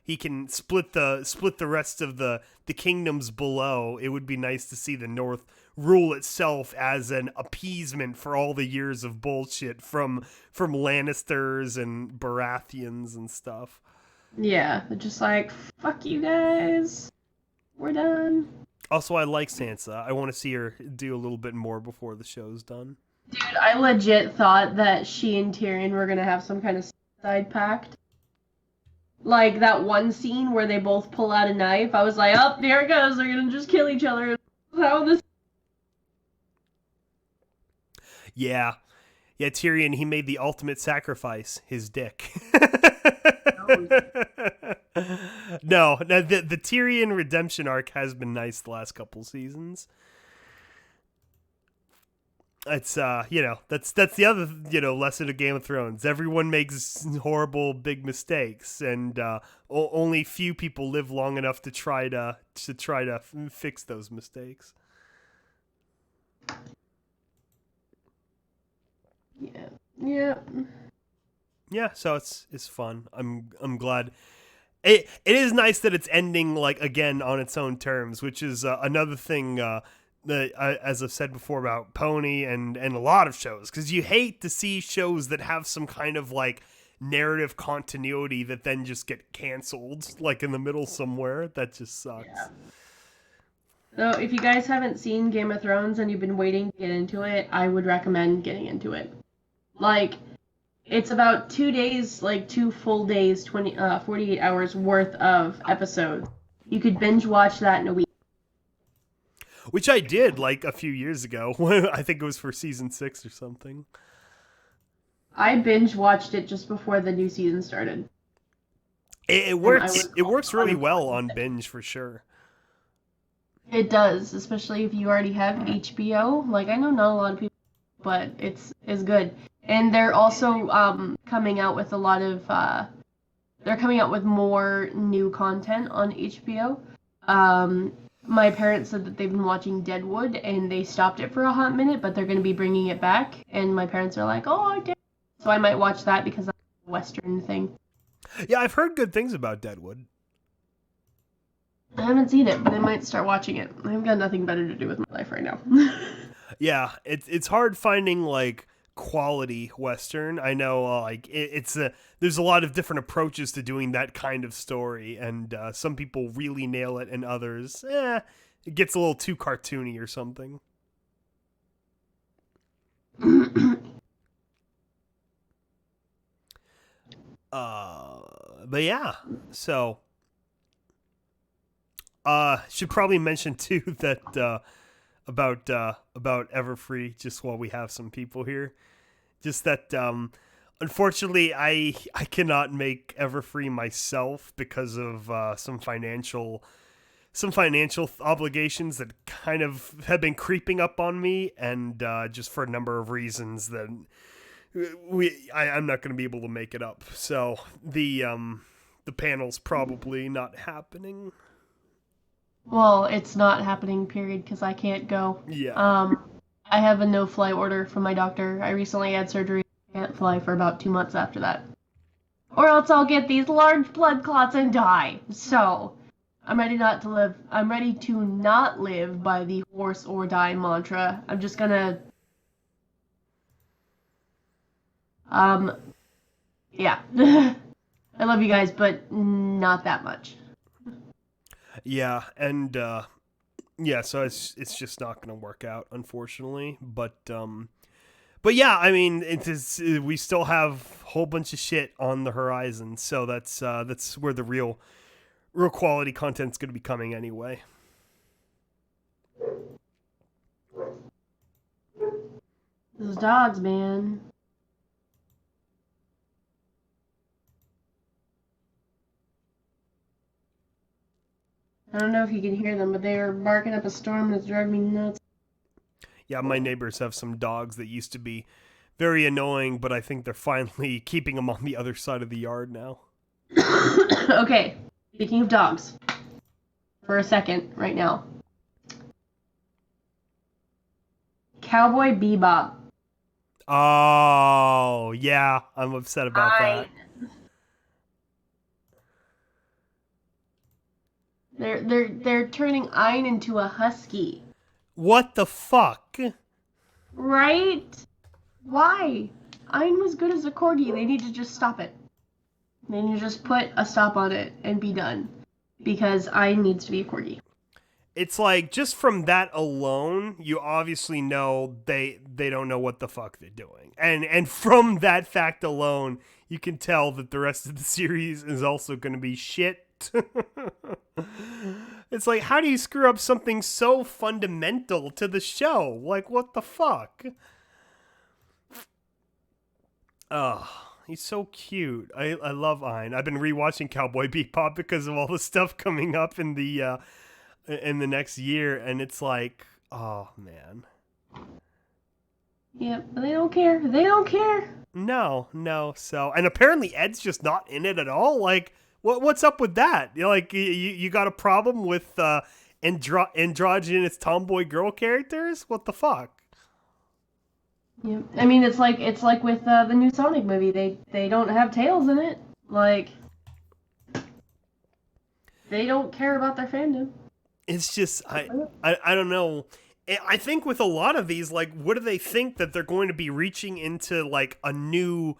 he can split the rest of the kingdoms below, it would be nice to see the North rule itself as an appeasement for all the years of bullshit from Lannisters and Baratheons and stuff. Yeah, they're just like, fuck you guys. We're done. Also, I like Sansa. I want to see her do a little bit more before the show's done. Dude, I legit thought that she and Tyrion were gonna have some kind of suicide pact. Like that one scene where they both pull out a knife. I was like, oh, there it goes. They're gonna just kill each other. How this? Yeah. Yeah, Tyrion, he made the ultimate sacrifice, his dick. No, the Tyrion redemption arc has been nice the last couple seasons. It's that's the other lesson of Game of Thrones. Everyone makes horrible big mistakes, and only few people live long enough to try to fix those mistakes. Yeah, so it's fun. I'm glad. It is nice that it's ending like again on its own terms, which is another thing that as I've said before about Pony and a lot of shows, because you hate to see shows that have some kind of like narrative continuity that then just get canceled like in the middle somewhere. That just sucks. Yeah. So if you guys haven't seen Game of Thrones and you've been waiting to get into it, I would recommend getting into it. Like, it's about 2 days, like 2 full days, 48 hours worth of episodes. You could binge watch that in a week. Which I did like a few years ago. I think it was for season 6 or something. I binge watched it just before the new season started. It works. It works really well on binge for sure. It does, especially if you already have HBO. Like, I know not a lot of people, but it's good. And they're also coming out with a lot of they're coming out with more new content on HBO. My parents said that they've been watching Deadwood and they stopped it for a hot minute, but they're going to be bringing it back. And my parents are like, "Oh, Deadwood." So I might watch that because that's a Western thing. Yeah, I've heard good things about Deadwood. I haven't seen it, but I might start watching it. I've got nothing better to do with my life right now. Yeah, it's hard finding like quality Western. I know like there's a lot of different approaches to doing that kind of story, and some people really nail it, and others, it gets a little too cartoony or something. But yeah, so Should probably mention too that about Everfree, just while we have some people here, just that unfortunately I cannot make Everfree myself because of some financial obligations that kind of have been creeping up on me, and just for a number of reasons that I'm not going to be able to make it up. So the panel's probably not happening. Well, it's not happening, period, because I can't go. Yeah. I have a no-fly order from my doctor. I recently had surgery. I can't fly for about 2 months after that. Or else I'll get these large blood clots and die. So, I'm ready not to live. I'm ready to not live by the horse or die mantra. I'm just gonna... yeah. I love you guys, but not that much. Yeah, and yeah, so it's just not going to work out, unfortunately. But yeah, I mean, we still have a whole bunch of shit on the horizon, so that's where the real quality content's going to be coming anyway. Those dogs, man. I don't know if you can hear them, but they are barking up a storm that's driving me nuts. Yeah, my neighbors have some dogs that used to be very annoying, but I think they're finally keeping them on the other side of the yard now. Okay, speaking of dogs, for a second right now. Cowboy Bebop. Oh, yeah, I'm upset about that. They're turning Ein into a husky. What the fuck? Right? Why? Ein was good as a corgi. They need to just stop it. They need to just put a stop on it and be done. Because Ein needs to be a corgi. It's like, just from that alone, you obviously know they don't know what the fuck they're doing. And from that fact alone, you can tell that the rest of the series is also going to be shit. It's like, how do you screw up something so fundamental to the show? Like, what the fuck? Oh, he's so cute. I love Ein. I've been rewatching Cowboy Bebop because of all the stuff coming up in the next year, and it's like, oh man. Yep, but they don't care. They don't care. No. So, and apparently Ed's just not in it at all. Like, what's up with that? You got a problem with androgynous tomboy girl characters? What the fuck? Yep. I mean, it's like with the new Sonic movie. They don't have tails in it. Like, they don't care about their fandom. It's just, I don't know. I think with a lot of these, like, what do they think that they're going to be reaching into, like, a new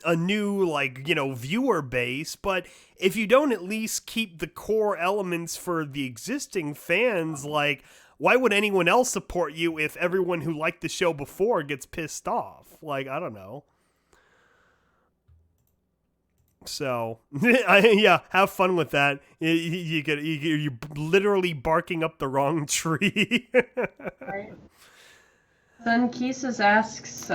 like, you know, viewer base? But if you don't at least keep the core elements for the existing fans, like, why would anyone else support you if everyone who liked the show before gets pissed off? Like, I don't know. So, yeah, have fun with that. You're literally barking up the wrong tree. Right. Then Kisus asks,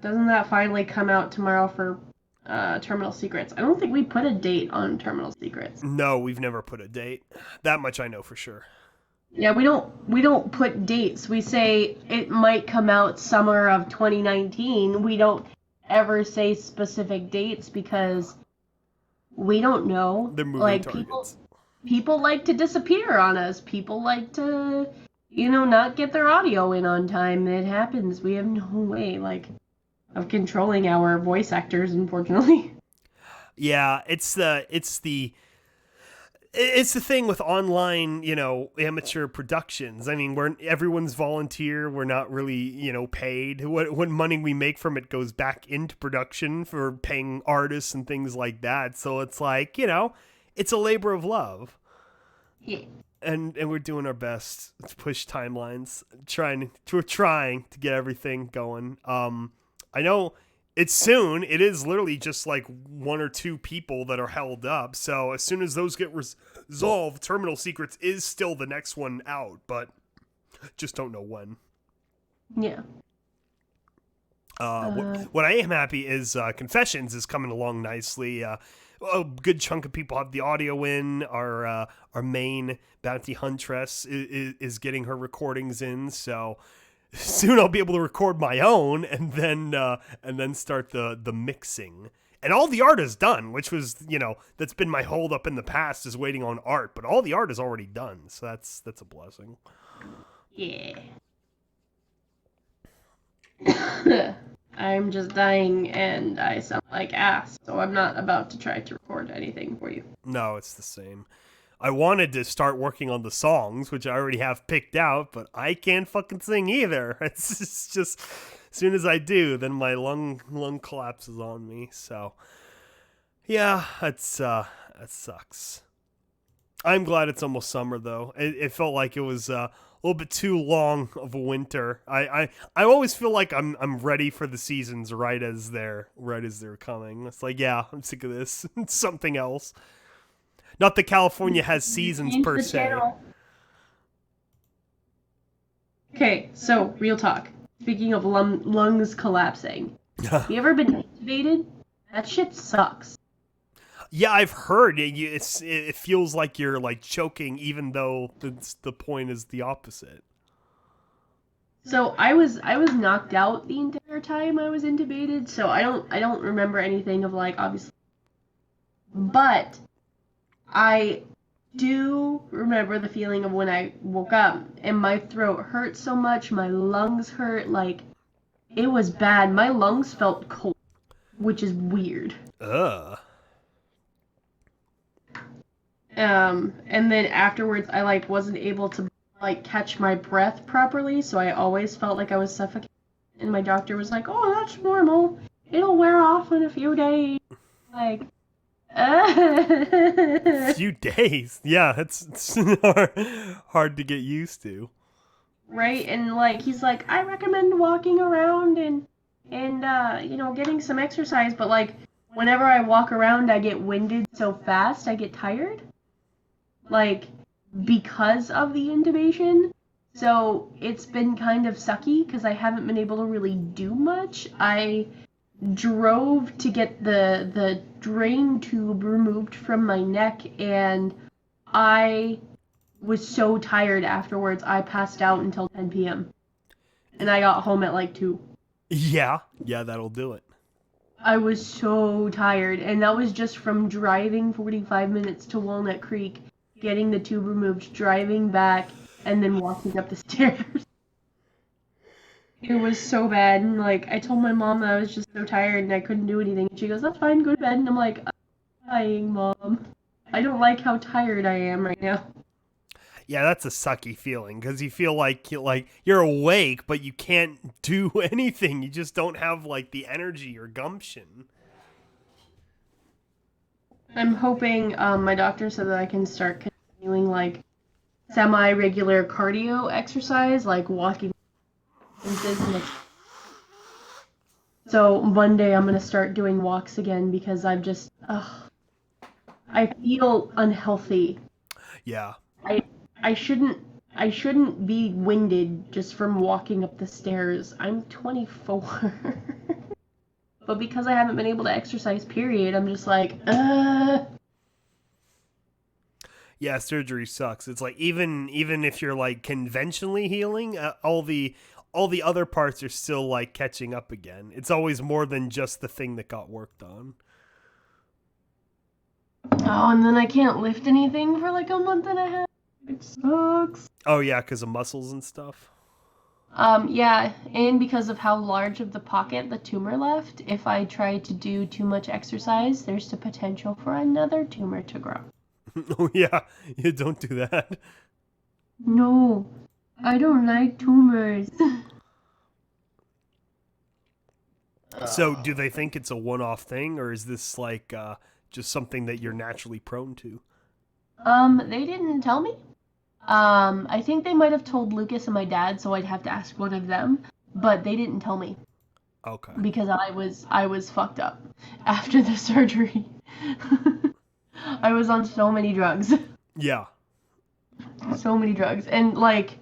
doesn't that finally come out tomorrow for Terminal Secrets? I don't think we put a date on Terminal Secrets. No, we've never put a date. That much I know for sure. Yeah, we don't put dates. We say it might come out summer of 2019. We don't ever say specific dates because we don't know. They're moving like targets. people like to disappear on us. People like to, not get their audio in on time. It happens. We have no way of controlling our voice actors, unfortunately. Yeah, it's the thing with online, amateur productions. I mean, everyone's volunteer. We're not really, paid. What money we make from it goes back into production for paying artists and things like that. So it's like, it's a labor of love. Yeah. And we're doing our best to push timelines, trying to get everything going. I know It's soon. It is literally just like 1 or 2 people that are held up. So as soon as those get resolved, Terminal Secrets is still the next one out, but just don't know when. Yeah. What I am happy is Confessions is coming along nicely. A good chunk of people have the audio in. Our main bounty huntress is getting her recordings in, so soon I'll be able to record my own and then start the mixing. And all the art is done, which was, that's been my hold up in the past, is waiting on art, but all the art is already done, so that's a blessing. Yeah. I'm just dying and I sound like ass, so I'm not about to try to record anything for you. No, it's the same. I wanted to start working on the songs, which I already have picked out, but I can't fucking sing either. It's just, as soon as I do, then my lung collapses on me. So, yeah, that sucks. I'm glad it's almost summer, though. It felt like it was a little bit too long of a winter. I always feel like I'm ready for the seasons right as they're coming. It's like, yeah, I'm sick of this. It's something else. Not that California has seasons per se. Channel. Okay, so real talk. Speaking of lungs collapsing, have you ever been intubated? That shit sucks. Yeah, I've heard it feels like you're like choking, even though the point is the opposite. So I was knocked out the entire time I was intubated, so I don't remember anything of like obviously, but I do remember the feeling of when I woke up and my throat hurt so much, my lungs hurt, like it was bad. My lungs felt cold, which is weird. Ugh. And then afterwards I like wasn't able to like catch my breath properly, so I always felt like I was suffocating. And my doctor was like, "Oh, that's normal. It'll wear off in a few days." Like, A few days. Yeah, it's hard to get used to. right? And like he's like, "I recommend walking around and getting some exercise, but like whenever I walk around I get winded so fast, I get tired." Like because of the intubation. So it's been kind of sucky because I haven't been able to really do much. I drove to get the drain tube removed from my neck, and I was so tired afterwards I passed out until 10 p.m. And I got home at like 2. Yeah, that'll do it. I was so tired, and that was just from driving 45 minutes to Walnut Creek, getting the tube removed, driving back, and then walking up the stairs. It was so bad, and like I told my mom that I was just so tired and I couldn't do anything. And she goes, "That's fine, go to bed." And I'm like, "I'm dying, Mom. I don't like how tired I am right now." Yeah, that's a sucky feeling because you feel like you're awake, but you can't do anything. You just don't have like the energy or gumption. I'm hoping my doctor said that I can start continuing like semi-regular cardio exercise, like walking. So one day I'm gonna start doing walks again because I'm just, I feel unhealthy. Yeah. I shouldn't be winded just from walking up the stairs. I'm 24. But because I haven't been able to exercise, period, I'm just like, Yeah, surgery sucks. It's like even if you're like conventionally healing, all the other parts are still like catching up again. It's always more than just the thing that got worked on. Oh, and then I can't lift anything for like a month and a half. It sucks. Oh yeah, because of muscles and stuff. Yeah, and because of how large of the pocket the tumor left, if I try to do too much exercise, there's the potential for another tumor to grow. Oh yeah, you don't do that. No, I don't like tumors. So, do they think it's a one-off thing, or is this like just something that you're naturally prone to? They didn't tell me. I think they might have told Lucas and my dad, so I'd have to ask one of them, but they didn't tell me. Okay. because I was fucked up after the surgery. I was on so many drugs. Yeah. So many drugs. And like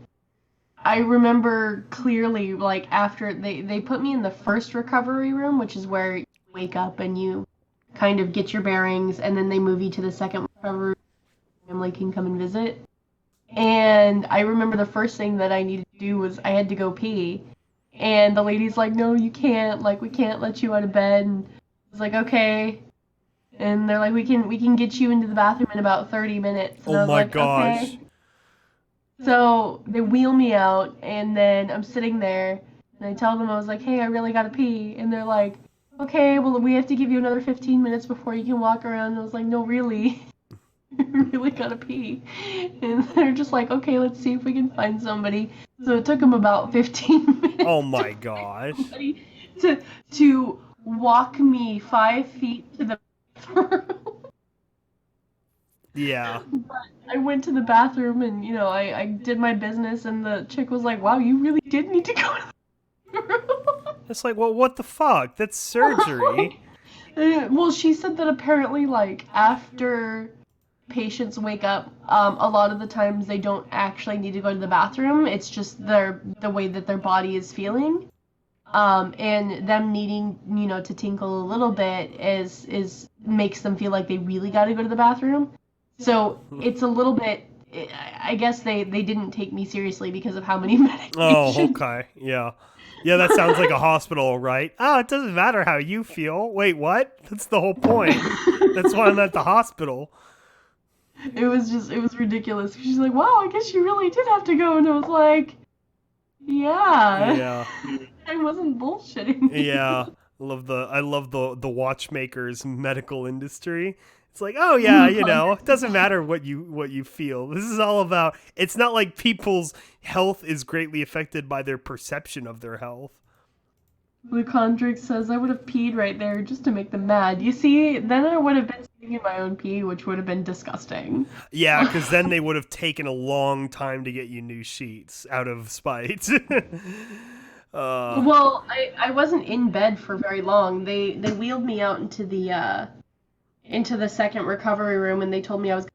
I remember clearly like after they put me in the first recovery room, which is where you wake up and you kind of get your bearings, and then they move you to the second recovery room, family can come and visit. And I remember the first thing that I needed to do was I had to go pee. And the lady's like, "No, you can't. Like, we can't let you out of bed." And I was like, "Okay." And they're like, "We can get you into the bathroom in about 30 minutes." And Oh I was my like, gosh. "Okay." So they wheel me out, and then I'm sitting there, and I tell them I was like, "Hey, I really gotta pee." And they're like, "Okay, well, we have to give you another 15 minutes before you can walk around." And I was like, "No, really." Really gotta pee. And they're just like, "Okay, let's see if we can find somebody." So it took them about 15 minutes Oh to my find gosh. somebody to walk me 5 feet to the bathroom. Yeah. I went to the bathroom and, I did my business, and the chick was like, "Wow, you really did need to go to the bathroom." It's like, well, what the fuck? That's surgery. Well, she said that apparently, like, after patients wake up, a lot of the times they don't actually need to go to the bathroom. It's just the way that their body is feeling. And them needing, to tinkle a little bit is makes them feel like they really got to go to the bathroom. So it's a little bit. I guess they didn't take me seriously because of how many Oh, medications. okay. Yeah. Yeah, that sounds like a hospital, right? Oh, it doesn't matter how you feel. Wait, what? That's the whole point. That's why I'm at the hospital. It was ridiculous. She's like, "Wow, I guess you really did have to go," and I was like, "Yeah." Yeah. I wasn't bullshitting. Yeah. I love the watchmakers medical industry. It's like, oh yeah, it doesn't matter what you feel. This is all about, it's not like people's health is greatly affected by their perception of their health. The Condrick says, "I would have peed right there just to make them mad." You see, then I would have been sitting in my own pee, which would have been disgusting. Yeah, because then they would have taken a long time to get you new sheets out of spite. Well, I wasn't in bed for very long. They wheeled me out into the second recovery room, and they told me I was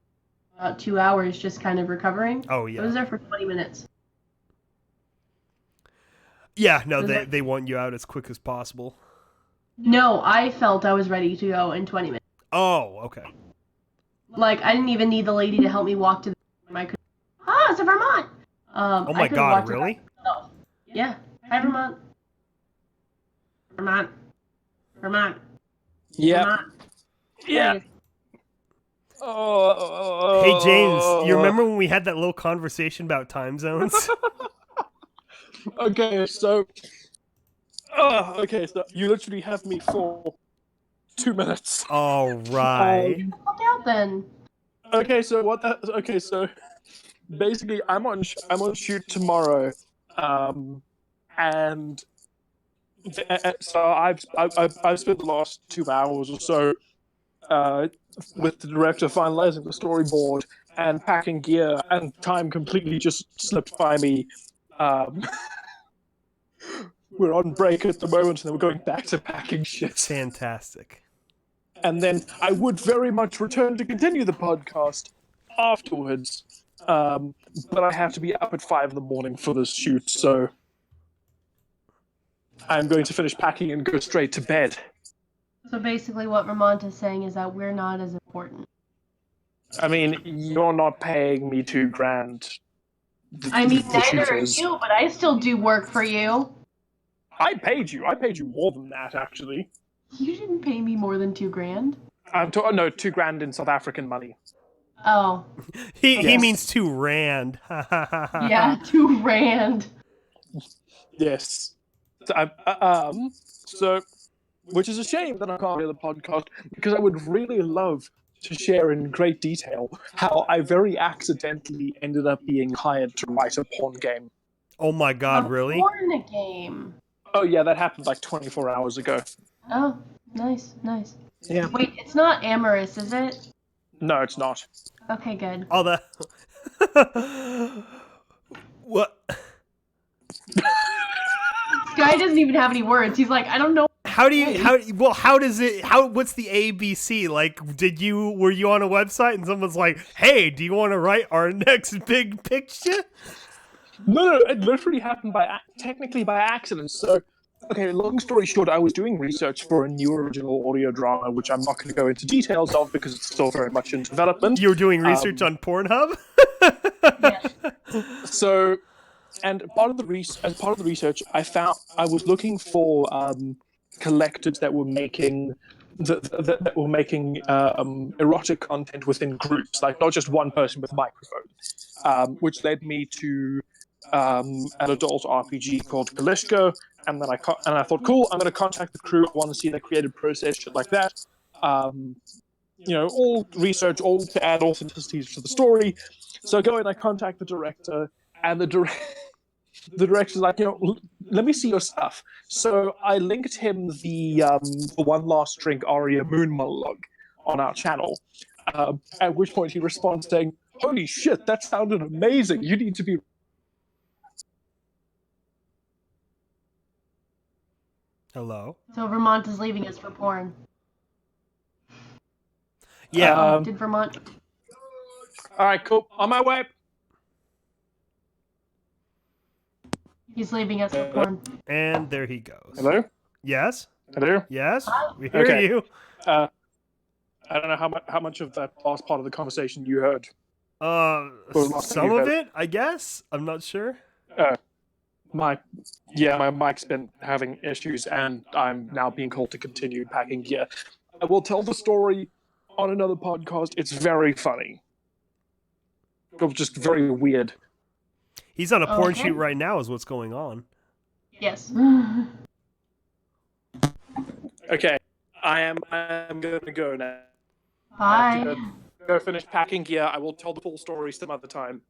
about 2 hours just kind of recovering. Oh I yeah. was there for 20 minutes. Yeah, no, Was that- they want you out as quick as possible. No, I felt I was ready to go in 20 minutes. Oh, okay. Like, I didn't even need the lady to help me walk to the room. I could. Ah, it's a Vermont. Oh I my could have god, walked really? myself. Yeah. Hi, Vermont. Vermont. Vermont. Yeah. Vermont. Yeah. Oh. Hey James, you remember when we had that little conversation about time zones? Okay, so. Okay, so you literally have me for 2 minutes. All right. Look out then. Okay, so what? Okay, so basically, I'm on shoot tomorrow, and so I've spent the last 2 hours or so with the director finalizing the storyboard and packing gear, and time completely just slipped by me. Um, we're on break at the moment, and then we're going back to packing shit. Fantastic. And then I would very much return to continue the podcast afterwards, but I have to be up at 5 in the morning for this shoot, so I'm going to finish packing and go straight to bed. So basically, what Vermont is saying is that we're not as important. I mean, you're not paying me $2,000. I mean, The neither are shooters. you, but I still do work for you. I paid you. I paid you more than that, actually. You didn't pay me more than $2,000. No, $2,000 in South African money. Oh, He Yes. means 2 rand. yeah, $2,000. Yes. So, which is a shame that I can't do the podcast, because I would really love to share in great detail how I very accidentally ended up being hired to write a porn game. Oh my god, really? Porn game. Oh yeah, that happened like 24 hours ago. Oh, nice, nice. Yeah. Wait, it's not amorous, is it? No, it's not. Okay, good. All the what? It's guy doesn't even have any words. He's like, I don't know. What's the ABC? Like, were you on a website and someone's like, hey, do you want to write our next big picture? No, it literally happened technically by accident. So, okay, long story short, I was doing research for a new original audio drama, which I'm not going to go into details of because it's still very much in development. You were doing research on Pornhub? So, and part of the research, I was looking for collectors that were making erotic content within groups, like not just one person with a microphone, which led me to an adult RPG called Kalishko, and then I thought, cool, I'm going to contact the crew. I want to see their creative process, shit like that. All research, all to add authenticity to the story. So I go and I contact the director, and the director's like, let me see your stuff. So I linked him the One Last Drink Aria Moon monologue on our channel, at which point he responds saying, holy shit, that sounded amazing. You need to be... Hello? So Vermont is leaving us for porn. Yeah. Did Vermont... All right, cool. On my way. He's leaving us for porn. And there he goes. Hello? Yes? Hello? Yes? We hear Okay. you. I don't know how much of that last part of the conversation you heard. Some of it, I guess. I'm not sure. My mic's been having issues, and I'm now being called to continue packing gear. I will tell the story on another podcast. It's very funny. It's just very weird. He's on a porn Okay. shoot right now is what's going on. Yes. Okay, I'm gonna go now. Bye. I have to go finish packing gear. I will tell the full story some other time.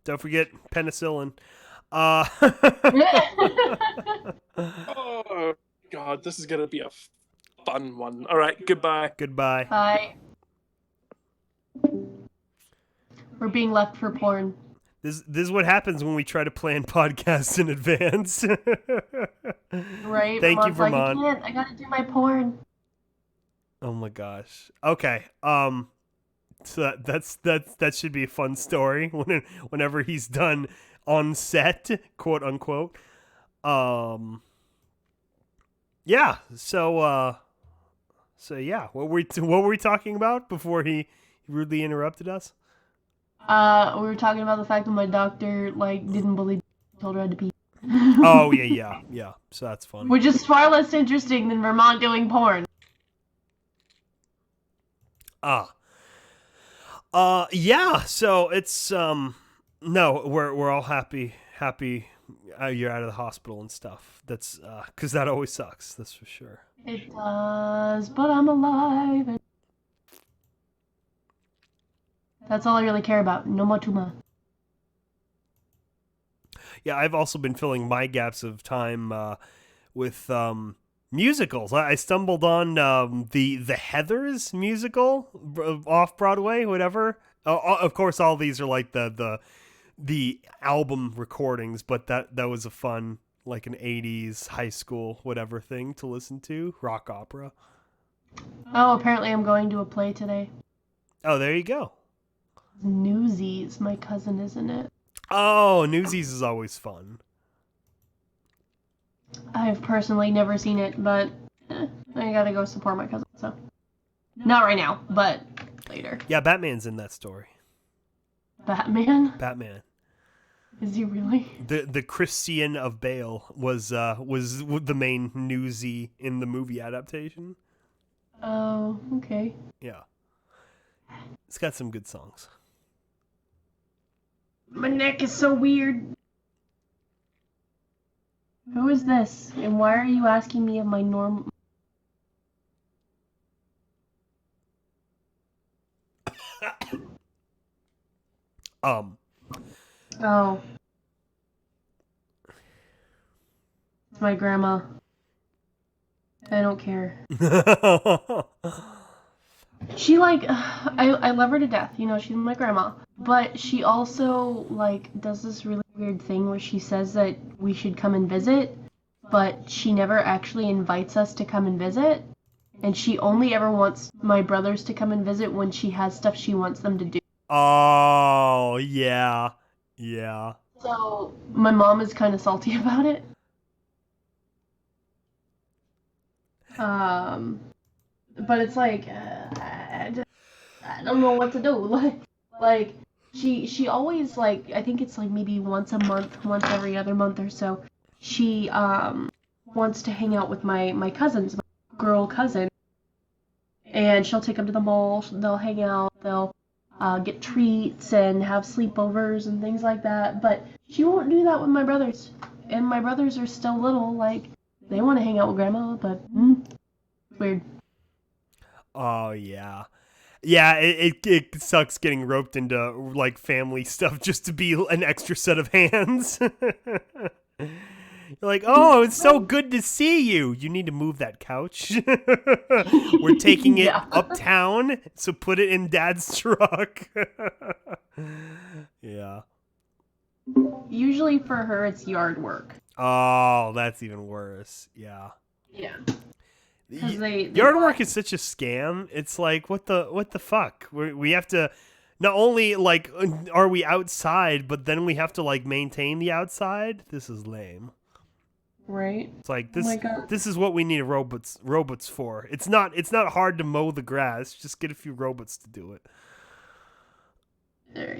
Don't forget penicillin. Oh god, this is gonna be a fun one. All right, goodbye. Goodbye. Bye. We're being left for porn. This is what happens when we try to plan podcasts in advance. Right? Thank you, Vermont's Vermont. Like, I gotta do my porn. Oh my gosh. Okay. So that should be a fun story whenever he's done on set, quote unquote. Yeah. So yeah. What were we talking about before he rudely interrupted us? We were talking about the fact that my doctor didn't believe I told her I had to pee. Oh yeah. So that's fun. Which is far less interesting than Vermont doing porn. Yeah. So it's no, we're all happy you're out of the hospital and stuff. That's because that always sucks. That's for sure. It does, but I'm alive. And that's all I really care about. No more tuma. Yeah, I've also been filling my gaps of time with musicals. I stumbled on the Heathers musical off Broadway, whatever. Of course, all these are like the album recordings, but that was a fun like an 80s high school whatever thing to listen to, rock opera. Oh, apparently I'm going to a play today. Oh, there you go. Newsies. My cousin is in it. Oh, Newsies is always fun. I've personally never seen it, but I gotta go support my cousin, so. Not right now, but later. Yeah, Batman's in that story. Batman? Batman. Is he really? The Christian of Bale was the main newsie in the movie adaptation. Oh, okay. Yeah. It's got some good songs. My neck is so weird. Who is this? And why are you asking me of my normal... Oh. It's my grandma. I don't care. She I love her to death, she's my grandma. But she also does this really weird thing where she says that we should come and visit. but she never actually invites us to come and visit. And she only ever wants my brothers to come and visit when she has stuff she wants them to do. Oh, yeah. Yeah. So my mom is kind of salty about it. But it's like, I don't know what to do. Like she always, like, I think it's like maybe once a month, once every other month or so, she wants to hang out with my cousins, my girl cousin, and she'll take them to the mall. They'll hang out. They'll get treats and have sleepovers and things like that. But she won't do that with my brothers. And my brothers are still little. Like, they want to hang out with grandma, but weird. Oh, yeah. Yeah, it sucks getting roped into, like, family stuff just to be an extra set of hands. You're like, oh, it's so good to see you. You need to move that couch. We're taking it Yeah. uptown, so put it in Dad's truck. Yeah. Usually for her, it's yard work. Oh, that's even worse. Yeah. Yeah. Because they Yard work is such a scam. It's like, what the fuck? We have to, not only, like, are we outside, but then we have to, like, maintain the outside? This is lame. Right. It's like, Oh my God. this is what we need robots for. It's not hard to mow the grass. Just get a few robots to do it.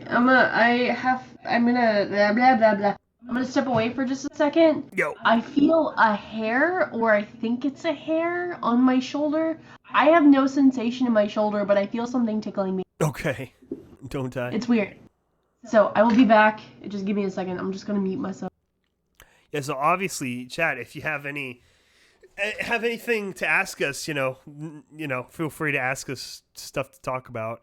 I'm gonna blah blah blah blah. I'm gonna step away for just a second. Yo. I feel a hair, or I think it's a hair, on my shoulder. I have no sensation in my shoulder, but I feel something tickling me. Okay. Don't I? It's weird. So I will be back. Just give me a second. I'm just gonna mute myself. Yeah, so obviously, chat, if you have anything to ask us, feel free to ask us stuff to talk about.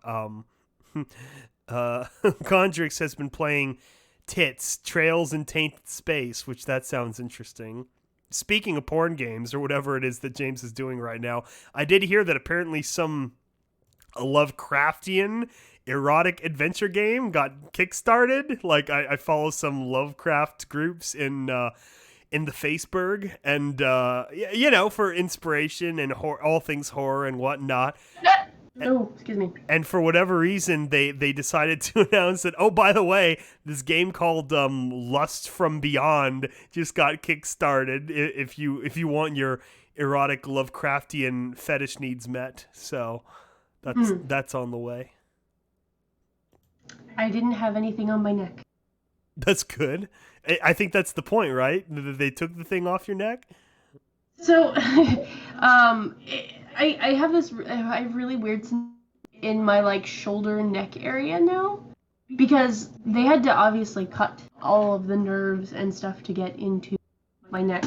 Condrix has been playing Tits, Trails in Tainted Space, which that sounds interesting. Speaking of porn games, or whatever it is that James is doing right now, I did hear that apparently a Lovecraftian erotic adventure game got kickstarted. Like, I follow some Lovecraft groups in the Faceberg, and for inspiration and all things horror and whatnot. Oh, excuse me. And for whatever reason, they decided to announce that, oh, by the way, this game called Lust from Beyond just got kickstarted if you want your erotic Lovecraftian fetish needs met. So that's on the way. I didn't have anything on my neck. That's good. I think that's the point, right? They took the thing off your neck? So, I have really weird in my, like, shoulder and neck area now, because they had to obviously cut all of the nerves and stuff to get into my neck.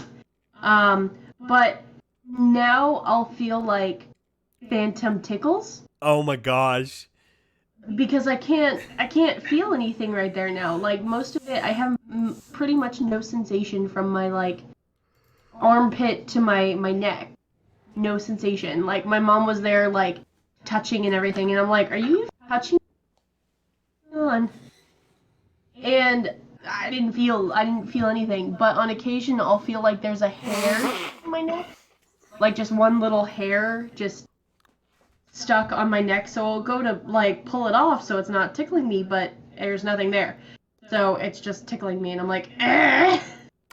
But now I'll feel like phantom tickles. Oh my gosh. Because I can't feel anything right there now. Like, most of it, I have pretty much no sensation from my, like, armpit to my neck. No sensation. Like, my mom was there, like, touching and everything, and I'm like, are you touching on? And I didn't feel anything, but on occasion I'll feel like there's a hair in my neck. Like, just one little hair just stuck on my neck, so I'll go to, like, pull it off so it's not tickling me, but there's nothing there. So it's just tickling me, and I'm like, eh.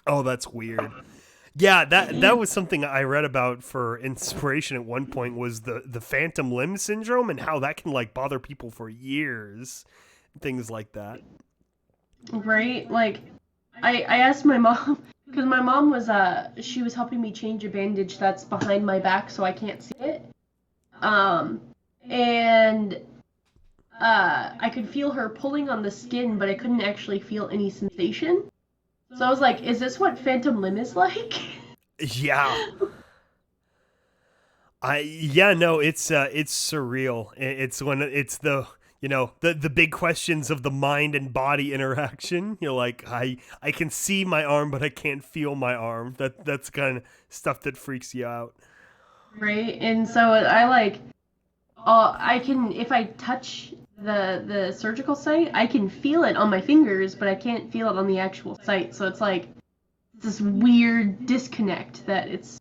Oh, that's weird. Yeah, that was something I read about for inspiration at one point, was the phantom limb syndrome and how that can, like, bother people for years. Things like that. Right? Like, I asked my mom, because my mom was, she was helping me change a bandage that's behind my back so I can't see it. And I could feel her pulling on the skin, but I couldn't actually feel any sensation. So I was like, is this what phantom limb is like? Yeah. It's surreal. It's when it's the big questions of the mind and body interaction. You're like, I can see my arm, but I can't feel my arm. That's kind of stuff that freaks you out. Right? And so I can, if I touch the surgical site, I can feel it on my fingers, but I can't feel it on the actual site. So it's like this weird disconnect that it's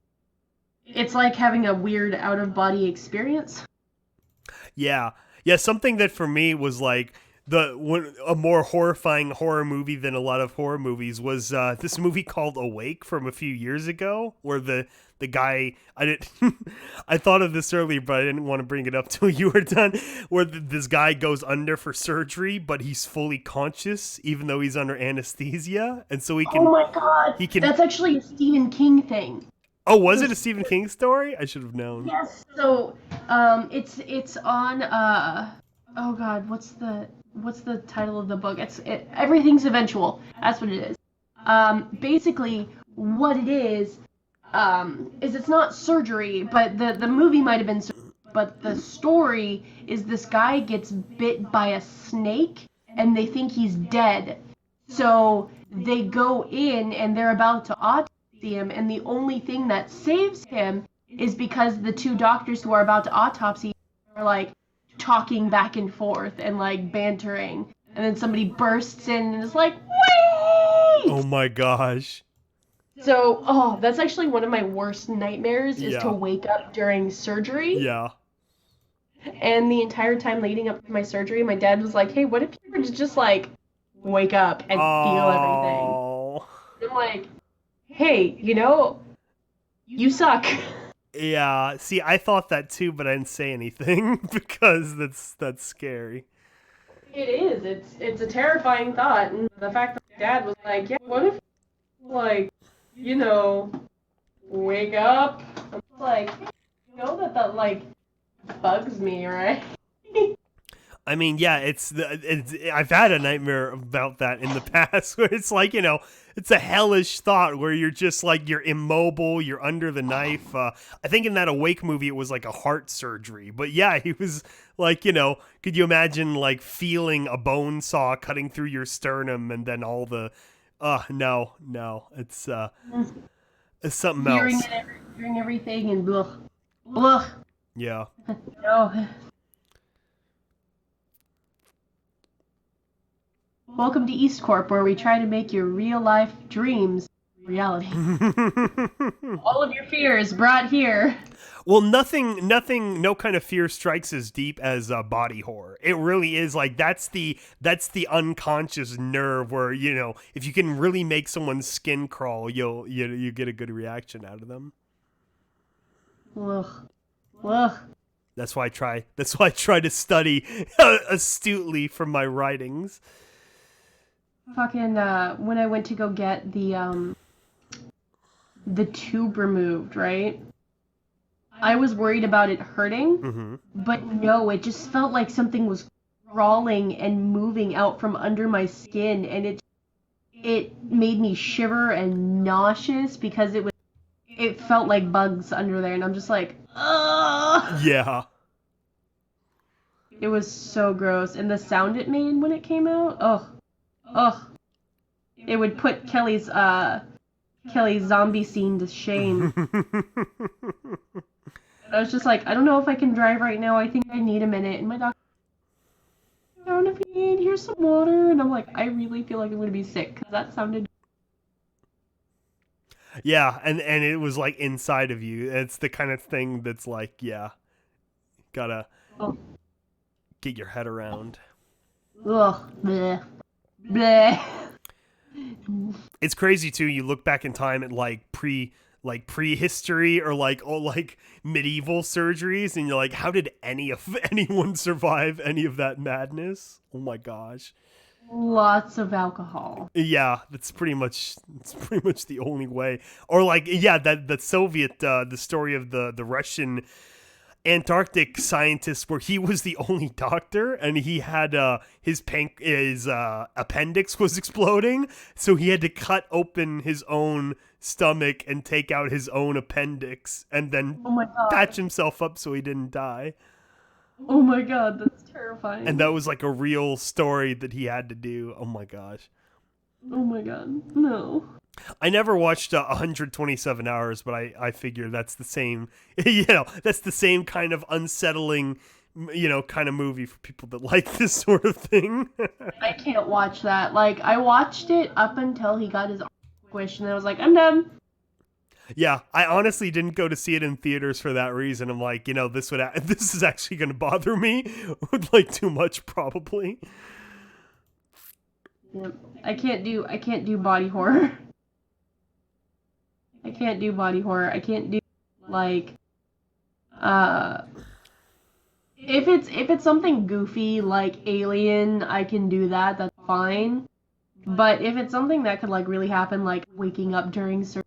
like having a weird out of body experience. Yeah. Yeah, something that for me was like a more horrifying horror movie than a lot of horror movies was this movie called Awake from a few years ago, where the guy I thought of this earlier, but I didn't want to bring it up till you were done. Where this guy goes under for surgery, but he's fully conscious, even though he's under anesthesia, and so he can. Oh my god! He can. That's actually a Stephen King thing. Oh, was it a Stephen King story? I should have known. Yes. So, it's on oh god, what's the title of the book? Everything's Eventual. That's what it is. Basically, what it is it's not surgery, but the movie might have been surgery, but the story is this guy gets bit by a snake, and they think he's dead. So they go in, and they're about to autopsy him, and the only thing that saves him is because the two doctors who are about to autopsy him are like talking back and forth and like bantering, and then somebody bursts in and is like, wait! Oh my gosh. So, that's actually one of my worst nightmares is Yeah. to wake up during surgery. Yeah. And the entire time leading up to my surgery, my dad was like, hey, what if you were to just like wake up and feel everything? Oh. I'm like, hey, you suck. Yeah. See, I thought that too, but I didn't say anything because that's scary. It is. It's a terrifying thought, and the fact that my dad was like, yeah, what if, like, wake up? I'm like, that like bugs me, right? I mean, yeah, I've had a nightmare about that in the past where it's like, it's a hellish thought where you're just like, you're immobile, you're under the knife. I think in that Awake movie, it was like a heart surgery. But yeah, he was like, could you imagine like feeling a bone saw cutting through your sternum and then all the, no, it's something else. Hearing everything and blah. Yeah. No. Welcome to EAST Corp, where we try to make your real-life dreams reality. All of your fears brought here. Well, nothing, no kind of fear strikes as deep as body horror. It really is like that's the unconscious nerve where if you can really make someone's skin crawl, you get a good reaction out of them. Ugh. That's why I try to study astutely from my writings. Fucking when I went to go get the tube removed, right? I was worried about it hurting, but no, it just felt like something was crawling and moving out from under my skin, and it made me shiver and nauseous because it felt like bugs under there, and I'm just like, ugh! Yeah. It was so gross, and the sound it made when it came out, ugh. It would put Kelly's zombie scene to shame. I was just like, I don't know if I can drive right now. I think I need a minute. And my doctor, down if you need, here's some water. And I'm like, I really feel like I'm gonna be sick because that sounded. Yeah, and it was like inside of you. It's the kind of thing that's like, yeah, gotta get your head around. Ugh, bleh, bleh. It's crazy too. You look back in time at prehistory or like medieval surgeries, and you're like, how did anyone survive any of that madness? Oh my gosh. Lots of alcohol. Yeah, that's pretty much the only way. Or like, yeah, that Soviet the story of the Russian Antarctic scientist where he was the only doctor and he had his appendix was exploding, so he had to cut open his own stomach and take out his own appendix and then patch himself up so he didn't die. Oh my god, that's terrifying. And that was like a real story that he had to do. Oh my gosh. Oh my god, no. I never watched 127 Hours, but I figure that's the same, that's the same kind of unsettling, kind of movie for people that like this sort of thing. I can't watch that. Like, I watched it up until he got his arm squish, and then I was like, I'm done. Yeah, I honestly didn't go to see it in theaters for that reason. I'm like, this this is actually going to bother me like too much probably. Yep. I can't do body horror. I can't do body horror. I can't do like if it's something goofy like Alien, I can do that. That's fine. But if it's something that could like really happen, like waking up during surgery,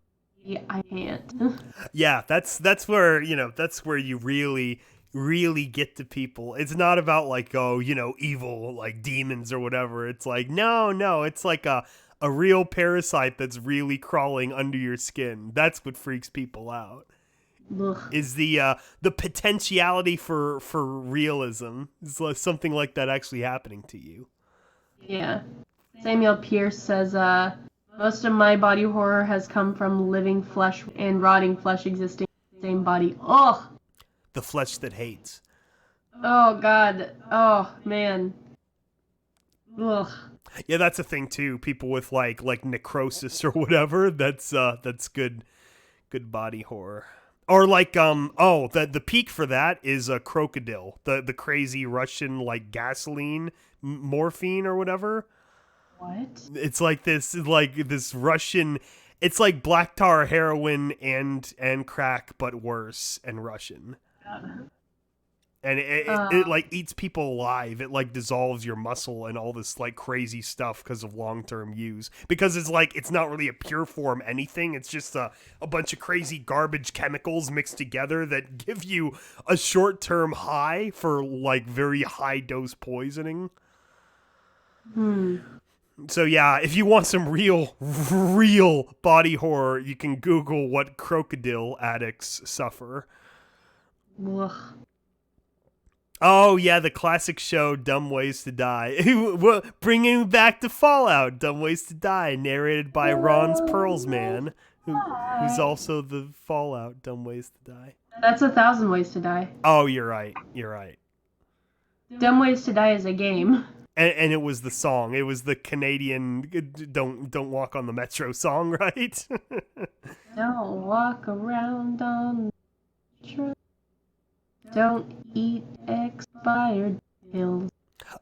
I can't. Yeah, that's where, that's where you really get to people. It's not about like, evil like demons or whatever. It's like, no, it's like a real parasite that's really crawling under your skin. That's what freaks people out. Ugh. Is the potentiality for realism. Is something like that actually happening to you. Yeah. Samuel Pierce says, most of my body horror has come from living flesh and rotting flesh existing in the same body. Ugh! The flesh that hates. Oh, God. Oh, man. Ugh. Yeah, that's a thing too. People with like necrosis or whatever. That's good body horror. Or like the peak for that is a crocodile. The crazy Russian like gasoline morphine or whatever. What? It's like this Russian. It's like black tar heroin and crack, but worse and Russian. And it like eats people alive. It like dissolves your muscle and all this like crazy stuff because of long-term use. Because it's not really a pure form anything. It's just a bunch of crazy garbage chemicals mixed together that give you a short-term high for like very high dose poisoning. So yeah, if you want some real body horror, you can Google what crocodile addicts suffer. Ugh. Oh yeah, the classic show Dumb Ways to Die. Bringing back to Fallout, Dumb Ways to Die, narrated by Ron Perlsman, who's also the Fallout Dumb Ways to Die. That's 1,000 Ways to Die. Oh, you're right. Dumb Ways to Die is a game. And it was the song. It was the Canadian "Don't Walk on the Metro" song, right? Don't walk around on the truck. Don't eat expired pills.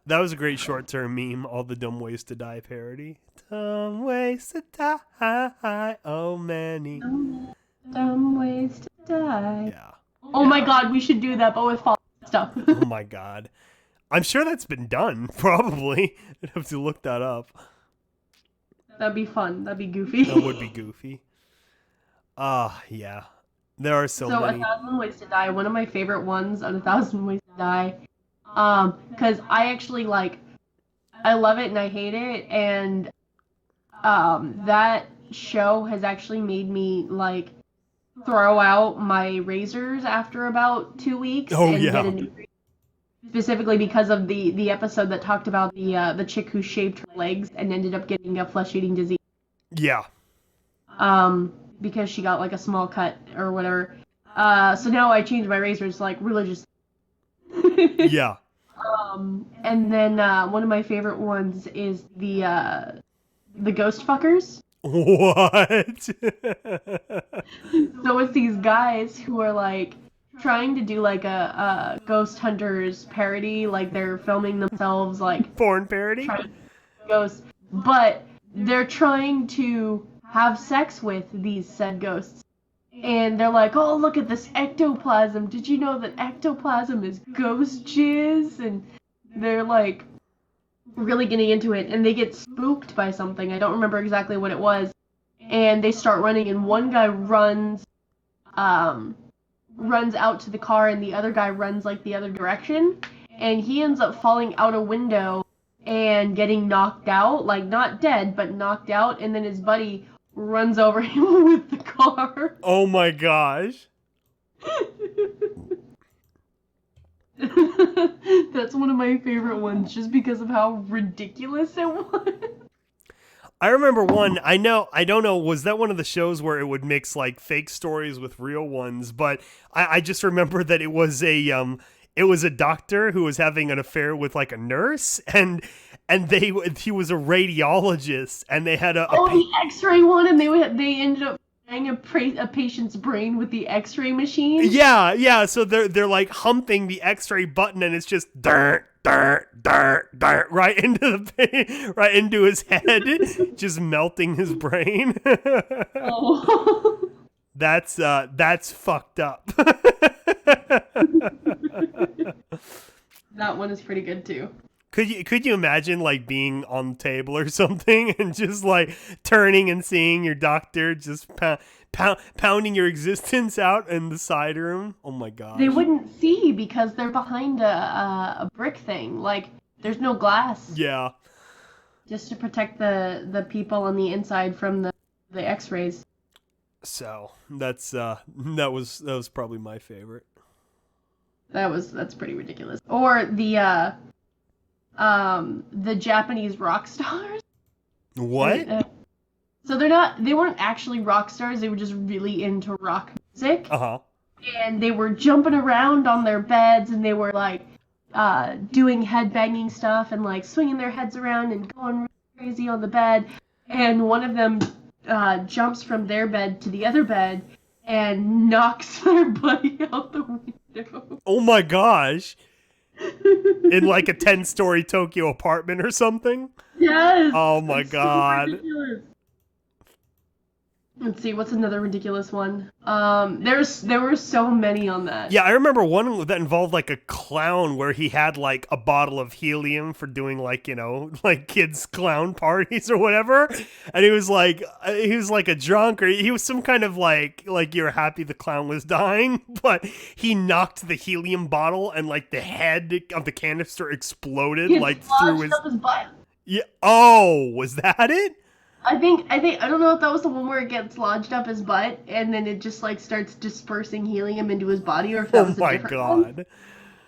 That was a great short-term meme. All the Dumb Ways to Die parody. Dumb ways to die. Oh, many. Dumb ways to die. Yeah. Oh my God, we should do that, but with fall stuff. Oh my God. I'm sure that's been done, probably. I'd have to look that up. That'd be fun. That'd be goofy. That would be goofy. Yeah. There are so many. 1,000 Ways to Die, one of my favorite ones on 1,000 Ways to Die. Because I actually, I love it and I hate it, and, that show has actually made me, throw out my razors after about 2 weeks. Oh, and yeah. Get a new razor. Specifically because of the episode that talked about the chick who shaved her legs and ended up getting a flesh-eating disease. Yeah. Because she got a small cut or whatever. So now I change my razors religiously. Yeah. And then one of my favorite ones is the ghost fuckers. What? So it's these guys who are trying to do a ghost hunters parody, they're filming themselves Porn parody? trying to ghosts, but they're trying to have sex with these said ghosts. And they're like, oh, look at this ectoplasm. Did you know that ectoplasm is ghost jizz? And they're really getting into it. And they get spooked by something. I don't remember exactly what it was. And they start running. And one guy runs out to the car. And the other guy runs the other direction. And he ends up falling out a window and getting knocked out. Not dead, but knocked out. And then his buddy runs over him with the car. Oh my gosh. That's one of my favorite ones just because of how ridiculous it was. I remember one, I don't know, was that one of the shows where it would mix fake stories with real ones, but I just remember that it was a doctor who was having an affair with a nurse, and and he was a radiologist, and they had the X-ray one, and they ended up buying a patient's brain with the X-ray machine. Yeah. So they're like humping the X-ray button, and it's just dirt, right into his head, just melting his brain. Oh. That's fucked up. That one is pretty good too. Could you imagine like being on the table or something and just like turning and seeing your doctor just pounding your existence out in the side room? Oh my god. They wouldn't see because they're behind a brick thing. Like there's no glass. Yeah. Just to protect the people on the inside from the X-rays. So that was probably my favorite. That's pretty ridiculous. Or the Japanese rock stars. What? So they weren't actually rock stars, they were just really into rock music. Uh-huh. And they were jumping around on their beds, and they were like doing headbanging stuff and like swinging their heads around and going really crazy on the bed. And one of them jumps from their bed to the other bed and knocks their buddy out the window. Oh my gosh. In like a 10-story Tokyo apartment or something? Yes. Oh my god. So ridiculous. Let's see, what's another ridiculous one? There were so many on that. Yeah, I remember one that involved like a clown where he had like a bottle of helium for doing like, like kids' clown parties or whatever. And he was like a drunk, or he was some kind of like you're happy the clown was dying, but he knocked the helium bottle and like the head of the canister exploded like through his butt. Yeah. Oh, was that it? I don't know if that was the one where it gets lodged up his butt and then it just like starts dispersing helium into his body, or if that was a different one.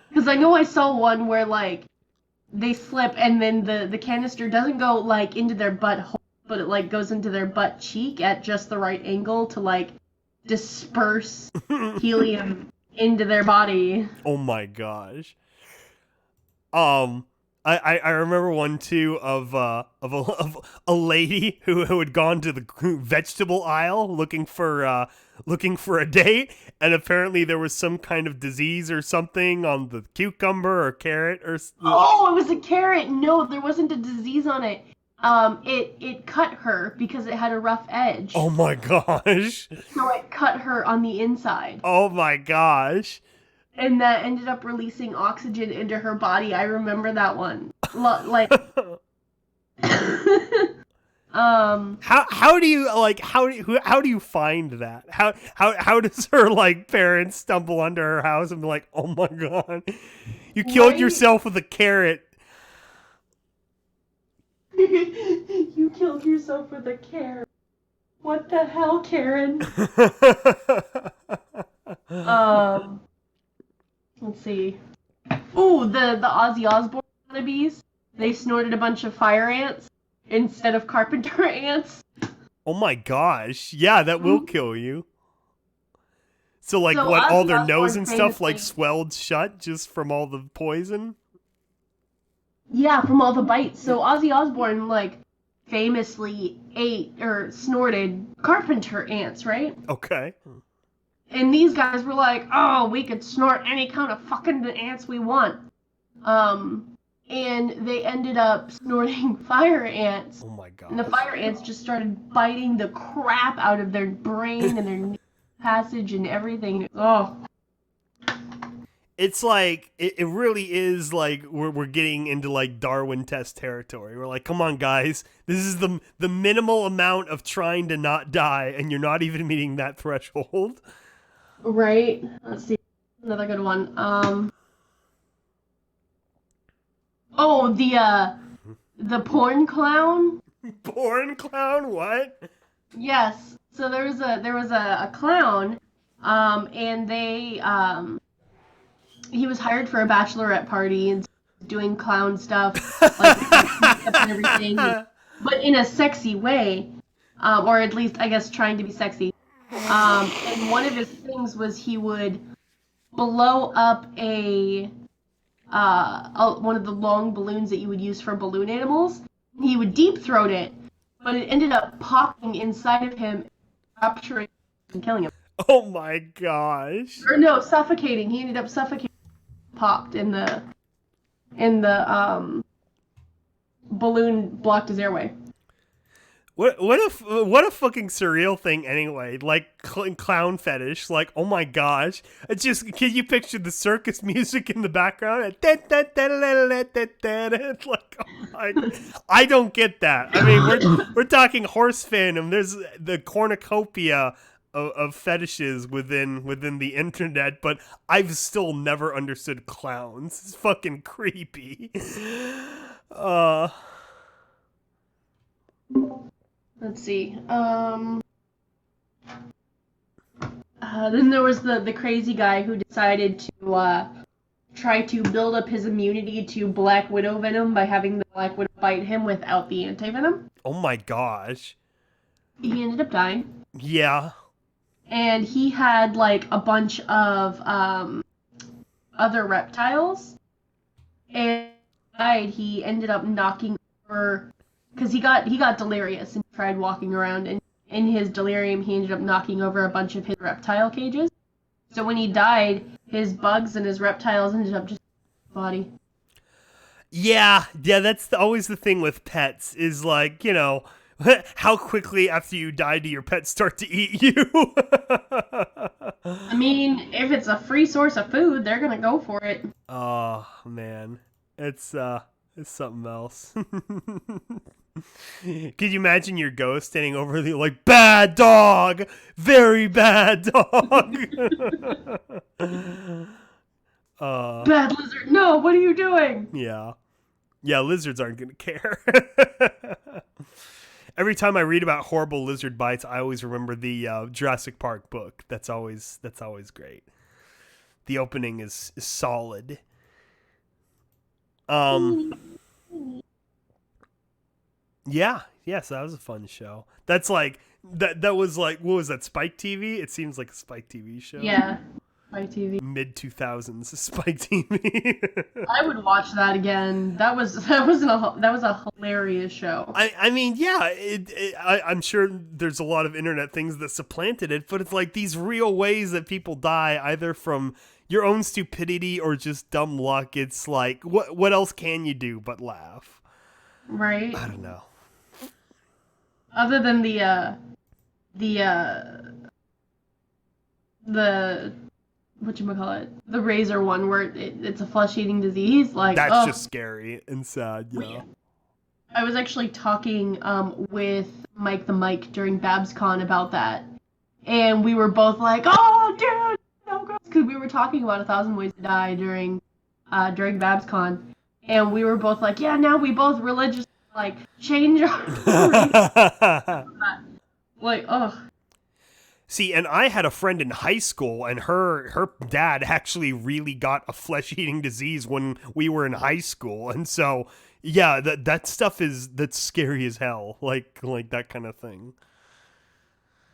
Because I know I saw one where like they slip and then the canister doesn't go like into their butt hole, but it like goes into their butt cheek at just the right angle to like disperse helium into their body. Oh my gosh. I remember one too of a lady who had gone to the vegetable aisle looking for a date, and apparently there was some kind of disease or something on the cucumber or carrot or. Oh, it was a carrot. No, there wasn't a disease on it. It cut her because it had a rough edge. Oh my gosh. So it cut her on the inside. Oh my gosh. And that ended up releasing oxygen into her body. I remember that one. Like, how do you find that? How does her like parents stumble under her house and be like, oh my god, you killed yourself with a carrot? You killed yourself with a carrot. What the hell, Karen? Let's see. Ooh, the Ozzy Osbourne wannabes. They snorted a bunch of fire ants instead of carpenter ants. Oh my gosh. Yeah, that will kill you. So what, Ozzy all their Osbourne nose and stuff like famously- swelled shut just from all the poison? Yeah, from all the bites. So Ozzy Osbourne, like, famously ate or snorted carpenter ants, right? Okay. And these guys were like, oh, we could snort any kind of fucking ants we want. And they ended up snorting fire ants. Oh my god. And the fire ants just started biting the crap out of their brain and their passage and everything. Oh. It's like, it really is like we're getting into like Darwin test territory. We're like, come on guys, this is the minimal amount of trying to not die, and you're not even meeting that threshold. Right. Let's see. Another good one. Oh, the porn clown. Porn clown? What? Yes. So there was a clown, and they he was hired for a bachelorette party and doing clown stuff, like makeup and everything, but in a sexy way, or at least I guess trying to be sexy. And one of his things was he would blow up a one of the long balloons that you would use for balloon animals. He would deep throat it, but it ended up popping inside of him, rupturing and killing him. Oh my gosh. Or no, suffocating. He ended up suffocating. Popped in the balloon blocked his airway. What a fucking surreal thing anyway. Like clown fetish. Like, oh my gosh. It's just, can you picture the circus music in the background? It's like, oh my, I don't get that. I mean, we're talking horse fandom. There's the cornucopia of fetishes within the internet, but I've still never understood clowns. It's fucking creepy. Let's see. Then there was the crazy guy who decided to try to build up his immunity to Black Widow venom by having the Black Widow bite him without the anti-venom. Oh my gosh. He ended up dying. Yeah. And he had like a bunch of other reptiles. And died. He ended up knocking over, because he got delirious and tried walking around, and in his delirium he ended up knocking over a bunch of his reptile cages. So when he died, his bugs and his reptiles ended up just in his body. Yeah, that's always the thing with pets, is like, you know, how quickly after you die do your pets start to eat you? I mean, if it's a free source of food, they're gonna go for it. Oh man, it's something else. Could you imagine your ghost standing over you like, bad dog, very bad dog? Bad lizard, no, what are you doing? Yeah, lizards aren't gonna care. Every time I read about horrible lizard bites, I always remember the Jurassic Park book. That's always great. The opening is solid. Yeah, so that was a fun show. That's like that was like, what was that, Spike TV? It seems like a Spike TV show. Yeah, Spike TV. Mid 2000s Spike TV. I would watch that again. That was a hilarious show. I mean, yeah, I'm sure there's a lot of internet things that supplanted it, but it's like these real ways that people die, either from your own stupidity or just dumb luck. It's like, what else can you do but laugh? Right. I don't know. Other than the whatchamacallit, the razor one where it's a flesh-eating disease, like, that's just scary and sad. Yeah. I was actually talking with Mike the Mike during BabsCon about that, and we were both like, oh dude, no, gross, because we were talking about 1,000 Ways to Die during BabsCon, and we were both like, yeah, now we both religiously like change our like, ugh. See, and I had a friend in high school, and her dad actually really got a flesh-eating disease when we were in high school, and so yeah, that stuff that's scary as hell, like that kind of thing.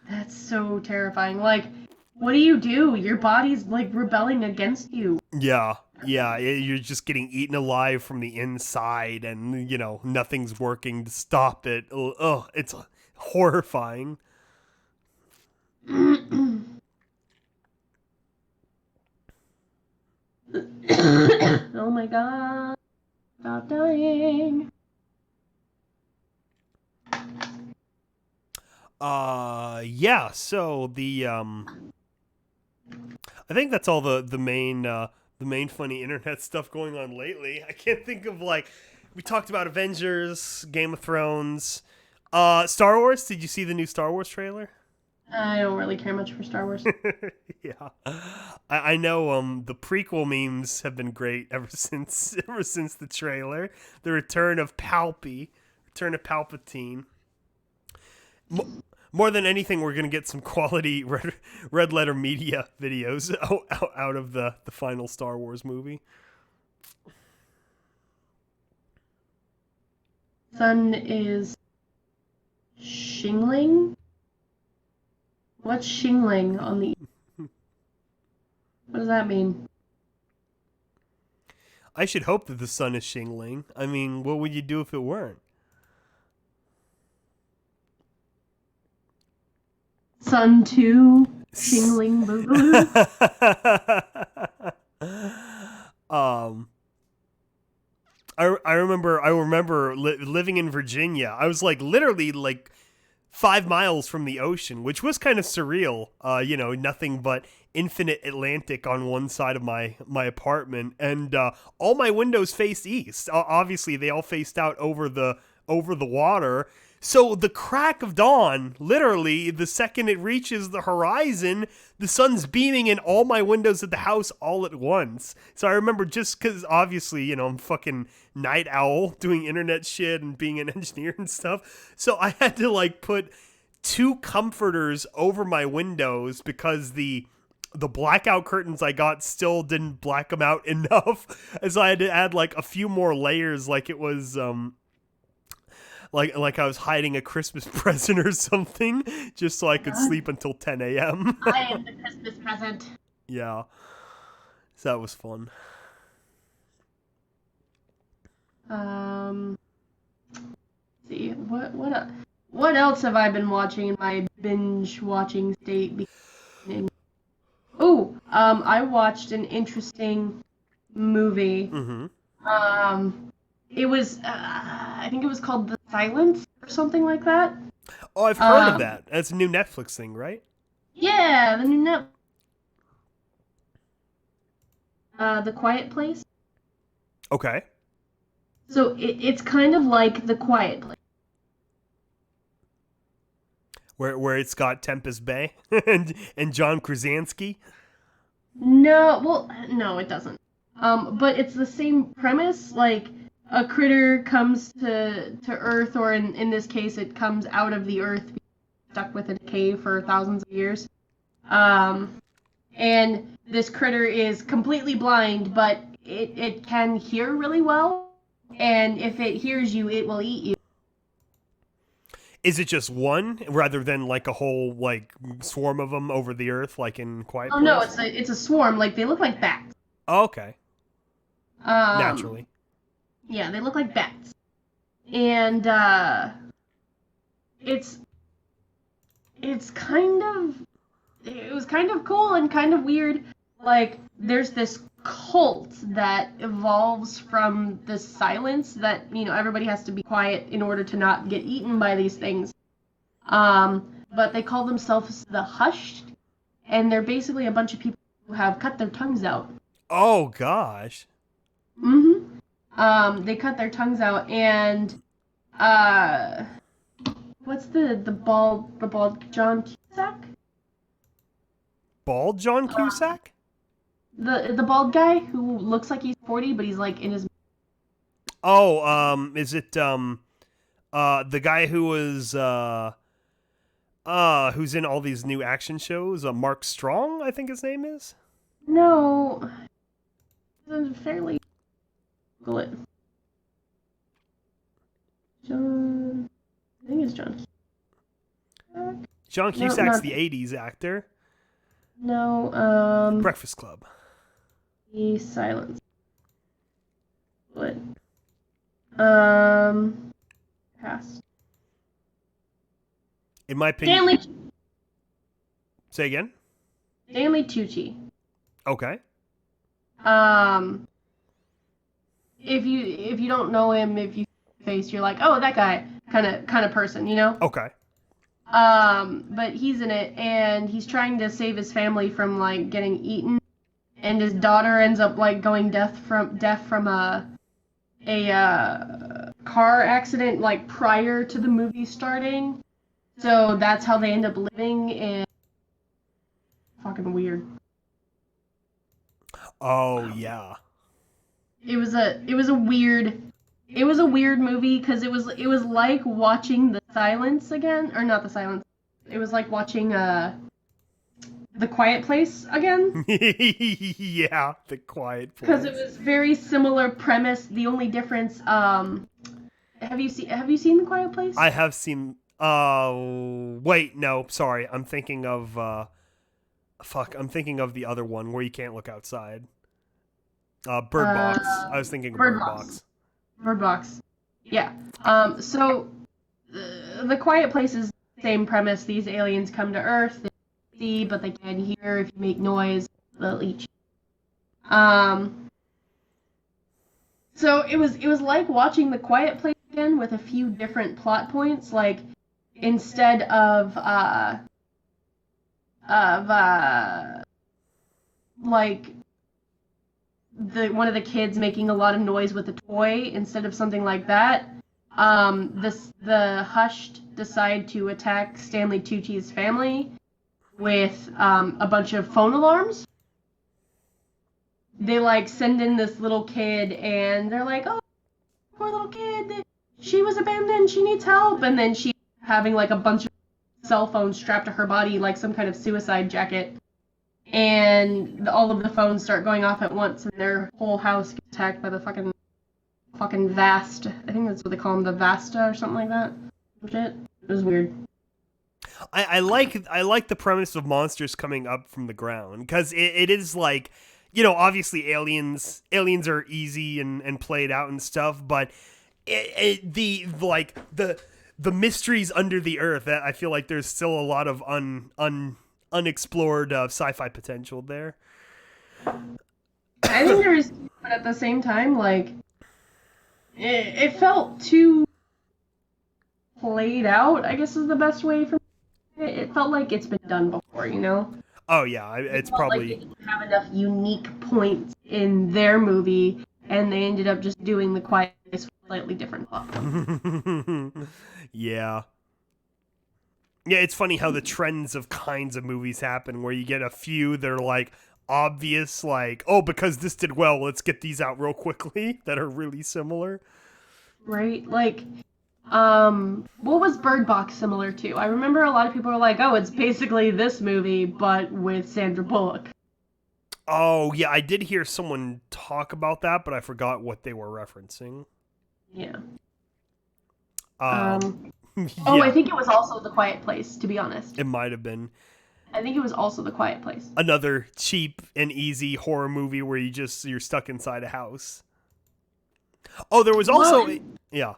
That's so terrifying. Like, what do? Your body's like rebelling against you. Yeah, you're just getting eaten alive from the inside, and you know nothing's working to stop it. Ugh, it's horrifying. Oh my god. Stop dying. Yeah, so the I think that's all the main funny internet stuff going on lately. I can't think of, like, we talked about Avengers, Game of Thrones, Star Wars. Did you see the new Star Wars trailer? I don't really care much for Star Wars. Yeah, I know. The prequel memes have been great ever since the trailer. The return of Palpatine. More than anything, we're gonna get some quality red letter media videos out of the final Star Wars movie. Sun is shingling. What's shingling on the? What does that mean? I should hope that the sun is shingling. I mean, what would you do if it weren't? Sun 2, Shingling Boogaloo. um, I remember living in Virginia. I was like literally like 5 miles from the ocean, which was kind of surreal. Nothing but infinite Atlantic on one side of my apartment, and all my windows faced east. Obviously, they all faced out over the water. So the crack of dawn, literally, the second it reaches the horizon, the sun's beaming in all my windows at the house all at once. So I remember, just because obviously, I'm fucking night owl doing internet shit and being an engineer and stuff. So I had to like put 2 comforters over my windows because the blackout curtains I got still didn't black them out enough. And so I had to add like a few more layers, like it was like I was hiding a Christmas present or something, just so I could sleep until 10 a.m. I am the Christmas present. Yeah. So that was fun. See, what else have I been watching in my binge watching state? I watched an interesting movie. Mm-hmm. It was, I think it was called The Silence or something like that. Oh, I've heard of that. That's a new Netflix thing, right? Yeah, the new The Quiet Place. Okay. So it's kind of like The Quiet Place. Where it's got Tempest Bay and John Krasinski. No, it doesn't. But it's the same premise. Like a critter comes to Earth, or in this case, it comes out of the Earth, stuck within a cave for thousands of years. And this critter is completely blind, but it can hear really well. And if it hears you, it will eat you. Is it just one rather than like a whole like swarm of them over the earth, like in Quiet Place? Oh no, it's a swarm. Like they look like bats. Oh, okay. Naturally. Yeah, they look like bats, and it was kind of cool and kind of weird. Like there's this cult that evolves from the silence that everybody has to be quiet in order to not get eaten by these things. But they call themselves the Hushed, and they're basically a bunch of people who have cut their tongues out. Oh gosh. They cut their tongues out, and what's the bald John Cusack? Bald John Cusack? The bald guy who looks like he's 40, but he's like in his. Oh, is it the guy who was who's in all these new action shows? Mark Strong, I think his name is. No, it's fairly. Google it. John. I think it's John. John Cusack's the '80s actor. No. Breakfast Club. The Silence. What? Pass. In my opinion. Stanley. Say again. Stanley Tucci. Okay. If you don't know him, if you face, you're like, oh, that guy, kind of person, Okay. But he's in it, and he's trying to save his family from like getting eaten, and his daughter ends up like going deaf from a car accident like prior to the movie starting. So that's how they end up living, and fucking weird. Oh yeah. It was a weird movie because it was like watching The Silence again, or not The Silence. It was like watching The Quiet Place again. Yeah, The Quiet Place. Because it was very similar premise. The only difference, have you seen The Quiet Place? I have seen. Wait, no, sorry. I'm thinking of. I'm thinking of the other one where you can't look outside. Bird Box. I was thinking of Bird Bird Box. Box. Bird Box. Yeah. So the Quiet Place is the same premise. These aliens come to Earth. They see, but they can't hear. If you make noise, they'll eat you. So it was like watching The Quiet Place again with a few different plot points. Like instead of like one of the kids making a lot of noise with a toy, instead of something like that, the Hushed decide to attack Stanley Tucci's family with a bunch of phone alarms. They like send in this little kid and they're like, oh, poor little kid, she was abandoned, she needs help, and then she having like a bunch of cell phones strapped to her body like some kind of suicide jacket, and all of the phones start going off at once and their whole house gets attacked by the fucking Vast. I think that's what they call them, the Vasta or something like that. Shit. It was weird. I like the premise of monsters coming up from the ground, because it is like, obviously aliens are easy and played out and stuff, but the mysteries under the earth, I feel like there's still a lot of unexplored sci-fi potential there. I think there is, but at the same time, like, it felt too played out, I guess is the best way for me. It felt like it's been done before, Oh yeah, it's felt probably like they didn't have enough unique points in their movie, and they ended up just doing The Quiet Place with slightly different plot points. Yeah, it's funny how the trends of kinds of movies happen, where you get a few that are like obvious, like, oh, because this did well, let's get these out real quickly, that are really similar. Right? Like, what was Bird Box similar to? I remember a lot of people were like, oh, it's basically this movie, but with Sandra Bullock. Oh, yeah, I did hear someone talk about that, but I forgot what they were referencing. Yeah. Yeah. Oh, I think it was also The Quiet Place, to be honest. It might have been. I think it was also The Quiet Place. Another cheap and easy horror movie where you're stuck inside a house. Oh, there was also... Yeah.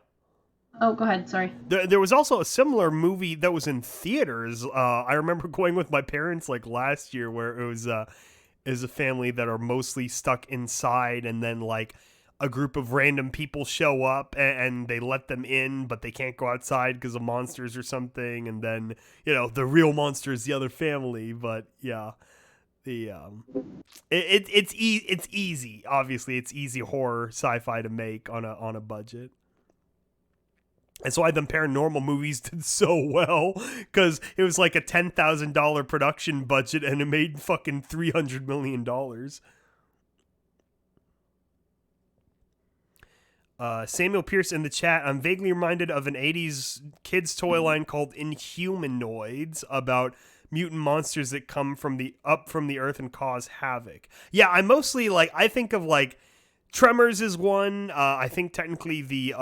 Oh, go ahead, sorry. There was also a similar movie that was in theaters. I remember going with my parents like last year, where it was a family that are mostly stuck inside, and then like a group of random people show up and they let them in, but they can't go outside because of monsters or something. And then, the real monster is the other family. But yeah, it's easy. Obviously, it's easy horror sci-fi to make on a budget. That's why them paranormal movies did so well, because it was like a $10,000 production budget and it made fucking $300 million. Samuel Pierce in the chat, I'm vaguely reminded of an 80s kids toy line called Inhumanoids, about mutant monsters that come from the earth and cause havoc. Yeah, I mostly I think of like Tremors is one. I think technically the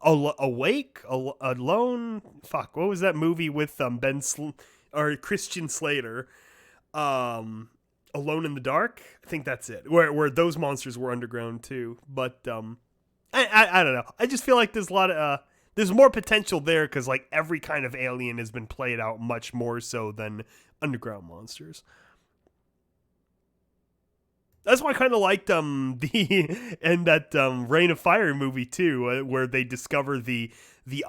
Awake, Alone. Fuck, what was that movie with Christian Slater? Alone in the Dark. I think that's it. Where those monsters were underground too. But I don't know. I just feel like there's a lot of there's more potential there, because like every kind of alien has been played out much more so than underground monsters. That's why I kind of liked that Reign of Fire movie too, where they discover the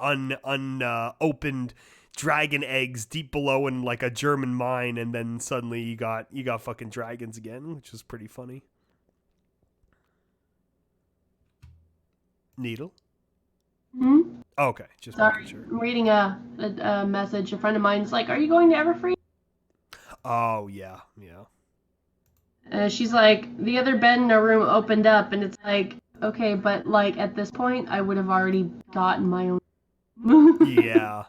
unopened dragon eggs deep below in like a German mine, and then suddenly you got fucking dragons again, which was pretty funny. Needle? Hmm? Oh, okay, just Sorry, making sure. I'm reading a message. A friend of mine's like, are you going to Everfree? Oh, yeah. She's like, the other bed in our room opened up, and it's like, okay, but like at this point, I would have already gotten my own. Yeah.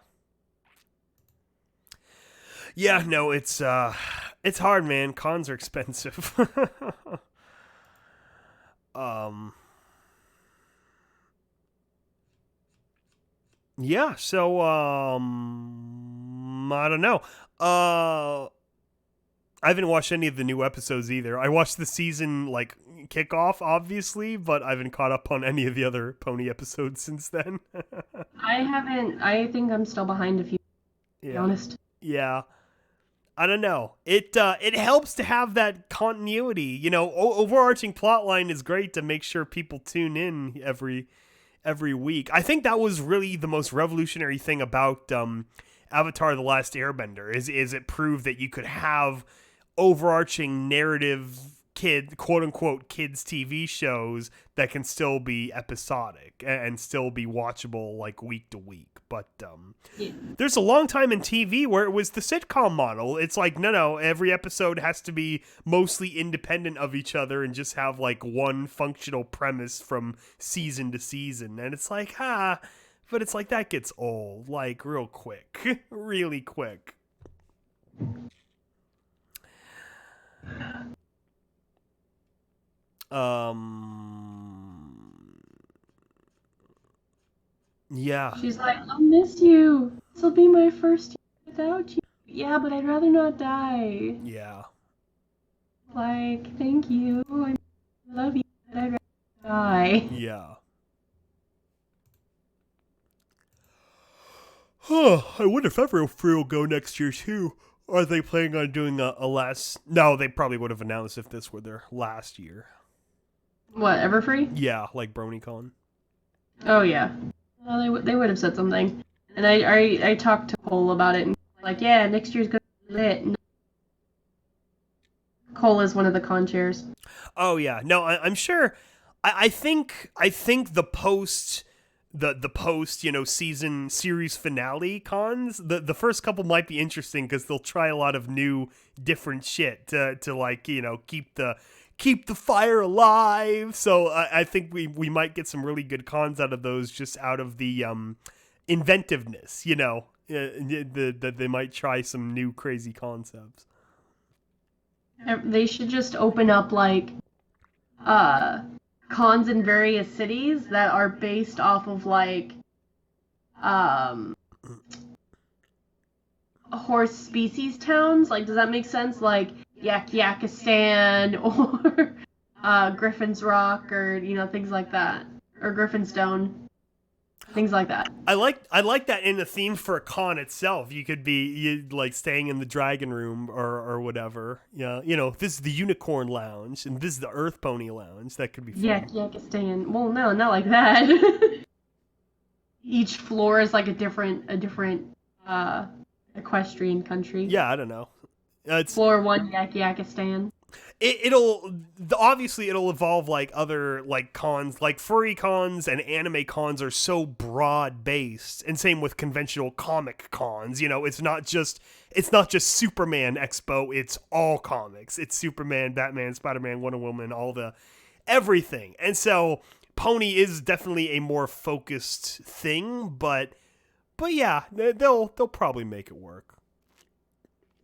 Yeah, no, it's hard, man. Cons are expensive. Yeah, so I don't know. I haven't watched any of the new episodes either. I watched the season like kickoff, obviously, but I haven't caught up on any of the other Pony episodes since then. I haven't. I think I'm still behind a few. To be honest. Yeah. I don't know. It helps to have that continuity. You know, overarching plotline is great to make sure people tune in every week. I think that was really the most revolutionary thing about Avatar: The Last Airbender is it proved that you could have overarching narrative quote unquote kids TV shows that can still be episodic and still be watchable like week to week. But there's a long time in TV where it was the sitcom model. It's like no, every episode has to be mostly independent of each other and just have like one functional premise from season to season. And it's like but it's like that gets old like real quick, really quick. Yeah. She's like, I'll miss you. This'll be my first year without you. Yeah, but I'd rather not die. Yeah. Like, thank you. I love you, but I'd rather not die. Yeah. Huh. I wonder if Everfree will go next year too. Are they planning on doing a last? No, they probably would have announced if this were their last year. What, Everfree? Yeah, like BronyCon. Oh, yeah. Well, they would have said something. And I talked to Cole about it, and like, yeah, next year's gonna be lit. And Cole is one of the con chairs. Oh yeah, no, I'm sure. I think the post season series finale cons, the first couple might be interesting because they'll try a lot of new different shit to like keep the fire alive. So I think we might get some really good cons out of those, just out of the inventiveness, that they might try some new crazy concepts. They should just open up like cons in various cities that are based off of like horse species towns. Like, does that make sense? Like Yakistan or Griffin's Rock, or things like that, or Griffinstone, things like that. I like that in the theme for a con itself. You could be like staying in the Dragon Room or whatever. Yeah, this is the Unicorn Lounge and this is the Earth Pony Lounge. That could be fun. Yakistan. Well, no, not like that. Each floor is like a different equestrian country. Yeah, I don't know. Floor 1, Yakistan. It'll evolve like other like cons, like furry cons and anime cons are so broad based, and same with conventional comic cons. It's not just Superman Expo, it's all comics. It's Superman, Batman, Spider-Man, Wonder Woman, everything. And so Pony is definitely a more focused thing, but yeah, they'll probably make it work.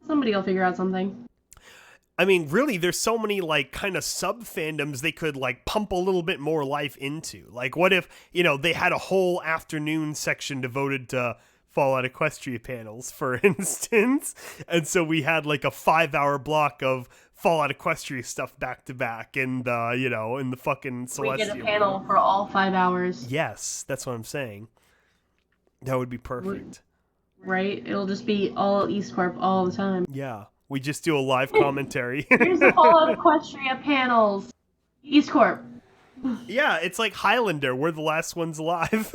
Somebody will figure out something. I mean, really, there's so many, like, kind of sub-fandoms they could, like, pump a little bit more life into. Like, what if, they had a whole afternoon section devoted to Fallout Equestria panels, for instance? And so we had, like, a 5-hour block of Fallout Equestria stuff back-to-back, and, in the fucking Celestial. We get a panel for all 5 hours. Yes, that's what I'm saying. That would be perfect. Right? It'll just be all EAST Corp all the time. Yeah. We just do a live commentary. Here's the Fallout Equestria panels. EAST Corp. Yeah, it's like Highlander. We're the last ones alive.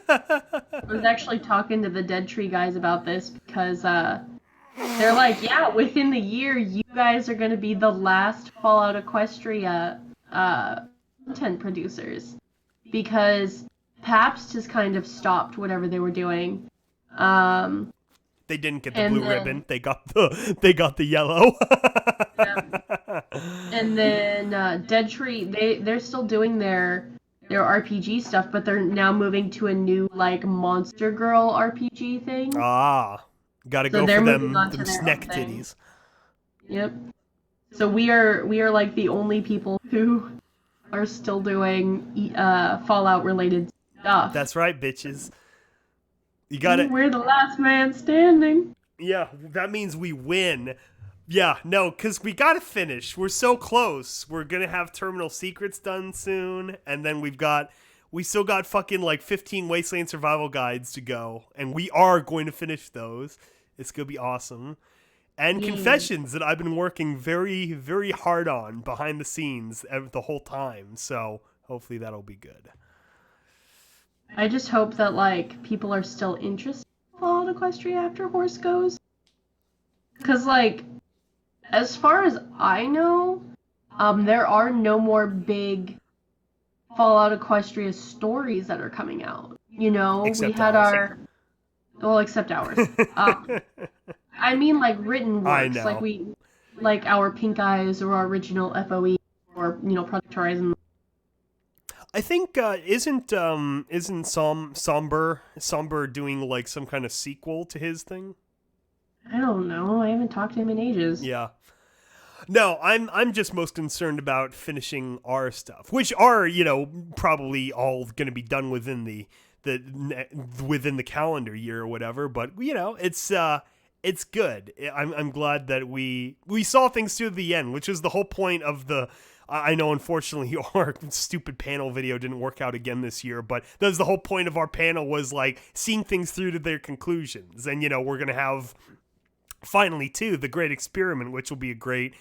I was actually talking to the Dead Tree guys about this because they're like, yeah, within the year, you guys are going to be the last Fallout Equestria content producers, because Pabst has kind of stopped whatever they were doing. They didn't get the blue ribbon. They got the yellow. Yeah. And then Dead Tree, they're still doing their RPG stuff, but they're now moving to a new like Monster Girl RPG thing. Ah, gotta go for them snack titties. Yep. So we are like the only people who are still doing Fallout related stuff. That's right, bitches. You got it. We're the last man standing. Yeah, that means we win. Yeah, no, because we gotta finish. We're so close. We're gonna have Terminal Secrets done soon, and then we still got fucking like 15 Wasteland Survival Guides to go, and we are going to finish those. It's gonna be awesome. And Yay. Confessions that I've been working very, very hard on behind the scenes the whole time, so hopefully that'll be good. I just hope that like people are still interested in Fallout Equestria after Horse goes. Cause like, as far as I know, there are no more big Fallout Equestria stories that are coming out. You know, Except we had ours. except ours. I mean, like written I works, know. like our Pink Eyes or our original FOE or Project Horizon. I think isn't Somber doing like some kind of sequel to his thing? I don't know. I haven't talked to him in ages. Yeah. No, I'm just most concerned about finishing our stuff, which are, probably all going to be done within within the calendar year or whatever, but it's good. I'm glad that we saw things to the end, which is the whole point of the I know, unfortunately, our stupid panel video didn't work out again this year, but that's the whole point of our panel, was like seeing things through to their conclusions. And, we're going to have finally too the Great Experiment, which will be a great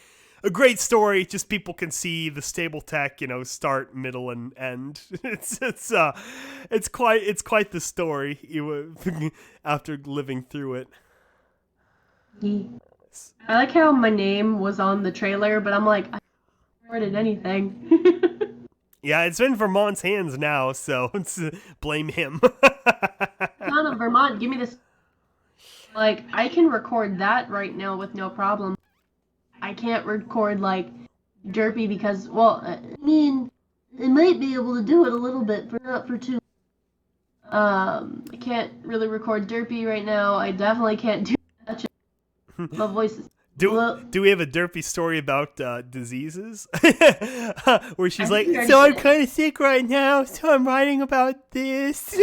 story. Just people can see the stable tech, start, middle, and end. It's quite the story after living through it. I like how my name was on the trailer, but I'm like, I haven't recorded anything. Yeah, it's in Vermont's hands now, so blame him. Son of Vermont, give me this. Like, I can record that right now with no problem. I can't record, like, Derpy because, well, I mean, I might be able to do it a little bit, but not for too. I can't really record Derpy right now. I definitely can't do that. My voice is... Do we have a Derpy story about diseases? Where she's like, think so I'm kind of sick right now, so I'm writing about this.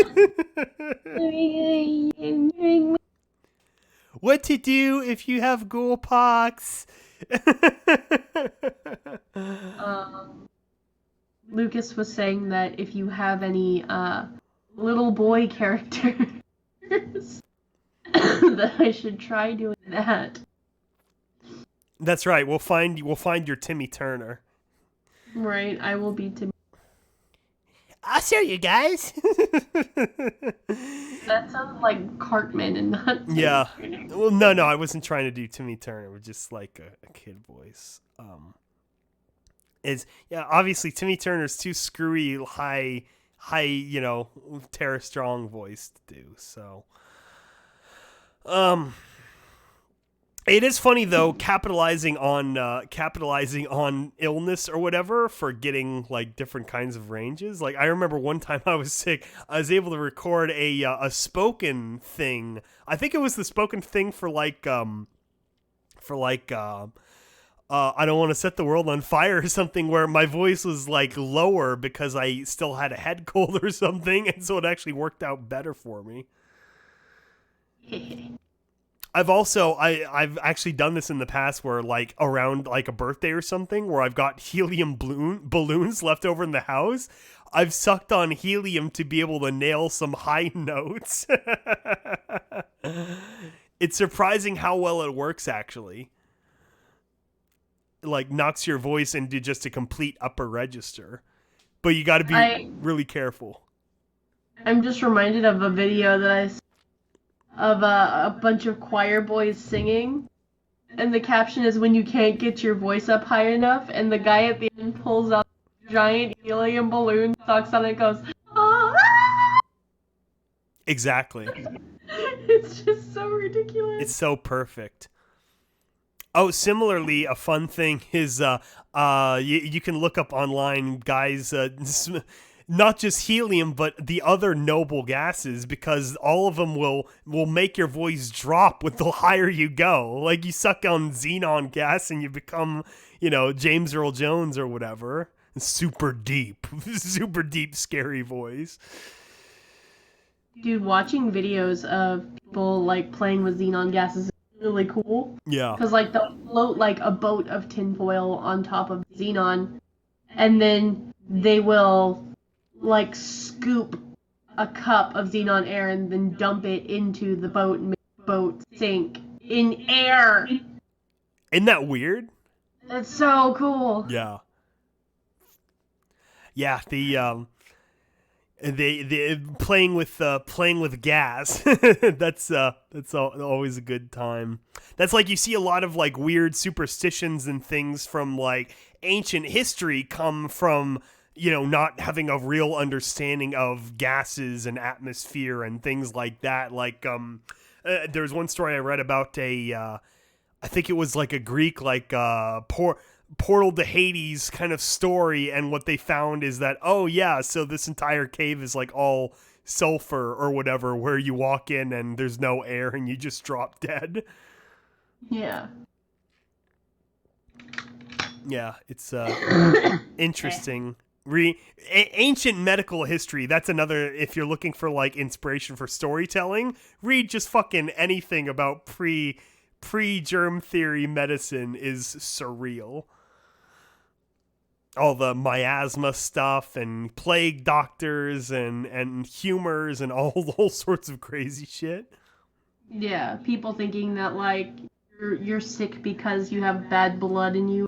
What to do if you have ghoulpox? Lucas was saying that if you have any little boy characters, that I should try doing that. That's right. We'll find your Timmy Turner. Right, I will be Timmy. I'll show you guys. That sounds like Cartman and not Timmy Yeah. Turner. Well, no, I wasn't trying to do Timmy Turner. We're just like a kid voice. Obviously Timmy Turner's too screwy, high, Tara Strong voice to do. So, it is funny though, capitalizing on illness or whatever for getting like different kinds of ranges. Like I remember one time I was sick, I was able to record a spoken thing. I think it was the spoken thing for I don't want to set the world on fire or something, where my voice was like lower because I still had a head cold or something, and so it actually worked out better for me. I've actually done this in the past where like around like a birthday or something where I've got helium balloons left over in the house. I've sucked on helium to be able to nail some high notes. It's surprising how well it works actually. Like knocks your voice into just a complete upper register. But you got to be really careful. I'm just reminded of a video that I saw of a bunch of choir boys singing, and the caption is when you can't get your voice up high enough, and the guy at the end pulls out a giant helium balloon, sucks on it, and goes, ah! Exactly. It's just so ridiculous. It's so perfect. Oh, similarly, a fun thing is you can look up online, guys, not just helium, but the other noble gases, because all of them will make your voice drop with the higher you go. Like you suck on xenon gas and you become, James Earl Jones or whatever. Super deep, scary voice. Dude, watching videos of people like playing with xenon gases is really cool. Yeah. Because, like, they'll float, like, a boat of tinfoil on top of xenon, and then they will, like, scoop a cup of xenon air and then dump it into the boat and make the boat sink in air. Isn't that weird? That's so cool. Yeah. Yeah, they playing with gas. That's always a good time. That's like you see a lot of like weird superstitions and things from like ancient history come from, you know, not having a real understanding of gases and atmosphere and things like that. Like there's one story I read about I think it was like a Greek like portal to Hades kind of story, and what they found is that, oh yeah, so this entire cave is like all sulfur or whatever, where you walk in and there's no air and you just drop dead. Yeah. Yeah, it's interesting. Ancient medical history, that's another, if you're looking for like inspiration for storytelling, read just fucking anything about pre-germ theory medicine is surreal. All the miasma stuff and plague doctors and humors and all sorts of crazy shit. Yeah, people thinking that, like, you're sick because you have bad blood in you.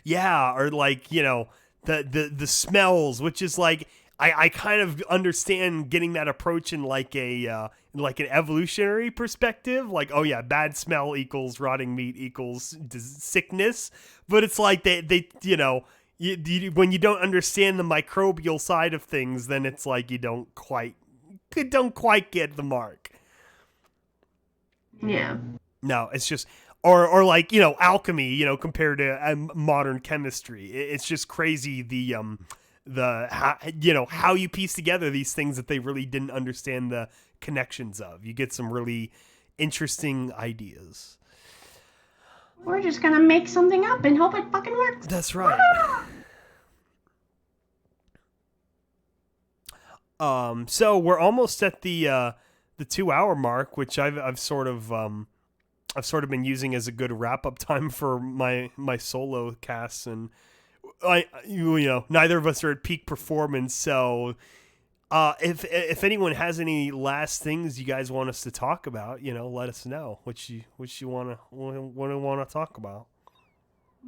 Yeah, or like, you know, the smells, which is like, I kind of understand getting that approach in like an evolutionary perspective. Like, oh yeah, bad smell equals rotting meat equals sickness. But it's like they you know, when you don't understand the microbial side of things, then it's like you don't quite get the mark. Yeah. No, it's just, or like, you know, alchemy, you know, compared to modern chemistry. It's just crazy how you piece together these things that they really didn't understand the connections of. You get some really interesting ideas. We're just gonna make something up and hope it fucking works. That's right. So we're almost at the 2-hour mark, which I've sort of been using as a good wrap up time for my solo casts, and you know, neither of us are at peak performance. So if anyone has any last things you guys want us to talk about, you know, let us know what you want to talk about.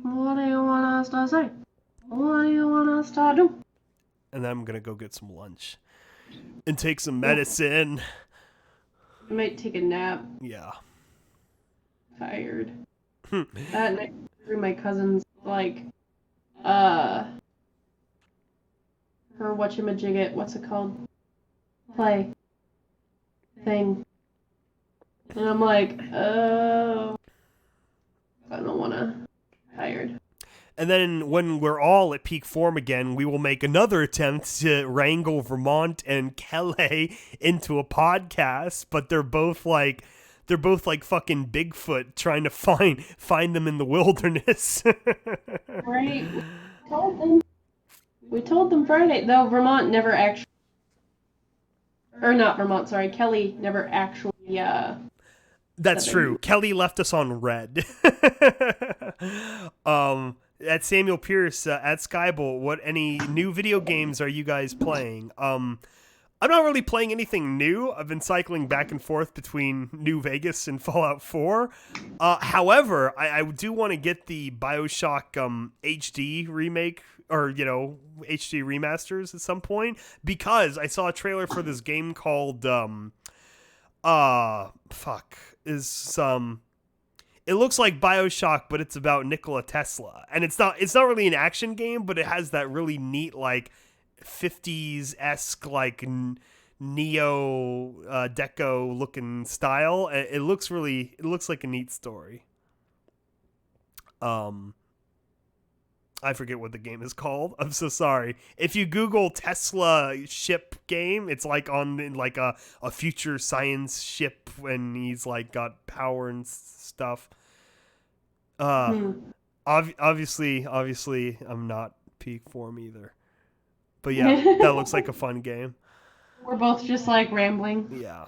What do you want us to say? What do you want us to do? And then I'm gonna go get some lunch and take some medicine. I might take a nap. Yeah. Tired. That night through my cousin's like her whatchamajigget, what's it called? Play thing. And I'm like, oh, I don't wanna. Tired. And then when we're all at peak form again, we will make another attempt to wrangle Vermont and Kelly into a podcast, but they're both like fucking Bigfoot trying to find them in the wilderness. Right. We told them Friday. Though Vermont never actually, or not Vermont, sorry, Kelly never actually That's true. Kelly left us on red. At Samuel Pierce at Skybolt, any new video games are you guys playing? I'm not really playing anything new. I've been cycling back and forth between New Vegas and Fallout 4. However, I do want to get the BioShock HD remake, or, you know, HD remasters at some point, because I saw a trailer for this game called it looks like BioShock, but it's about Nikola Tesla. And it's not really an action game, but it has that really neat, like, 50s-esque, like, neo deco looking style. It looks like a neat story. I forget what the game is called. I'm so sorry. If you Google Tesla ship game, it's like on like a future science ship, and he's like got power and stuff. Obviously, I'm not peak form either. But yeah, that looks like a fun game. We're both just like rambling. Yeah.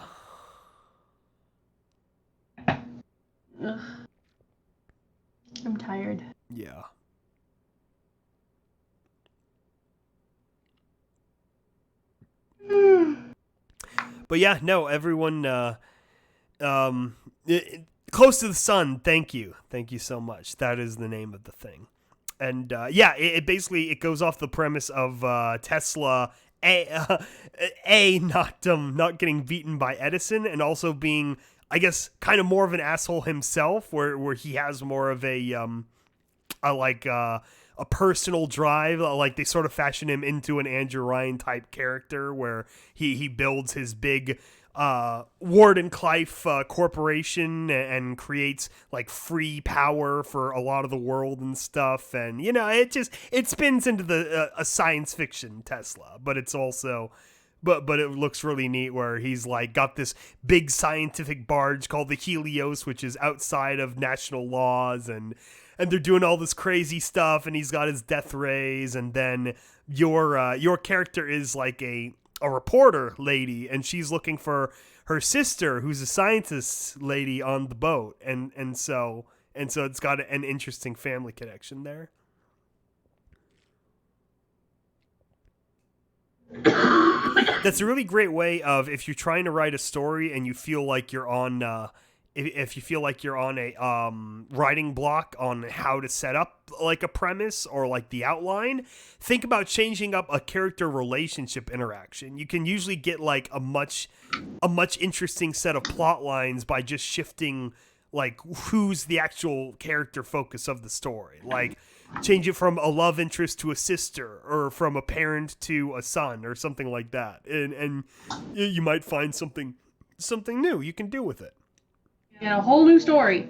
Ugh. I'm tired. Yeah. But yeah, no, everyone, Close to the Sun. Thank you so much. That is the name of the thing. And yeah, it basically it goes off the premise of Tesla not getting beaten by Edison, and also being, I guess, kind of more of an asshole himself, where he has more of a personal drive. Like they sort of fashion him into an Andrew Ryan type character, where he builds his big Ward and Clive corporation and creates like free power for a lot of the world and stuff. And you know, it spins into the a science fiction Tesla, but it's also. But it looks really neat where he's like got this big scientific barge called the Helios, which is outside of national laws, and they're doing all this crazy stuff, and he's got his death rays, and then your character is like a reporter lady, and she's looking for her sister, who's a scientist lady on the boat, and so it's got an interesting family connection there. That's a really great way of, if you're trying to write a story and you feel like you're on if you feel like you're on a writing block on how to set up like a premise or like the outline, think about changing up a character relationship interaction. You can usually get like a much interesting set of plot lines by just shifting like who's the actual character focus of the story. Like change it from a love interest to a sister, or from a parent to a son, or something like that. And you might find something new you can do with it. Yeah, a whole new story.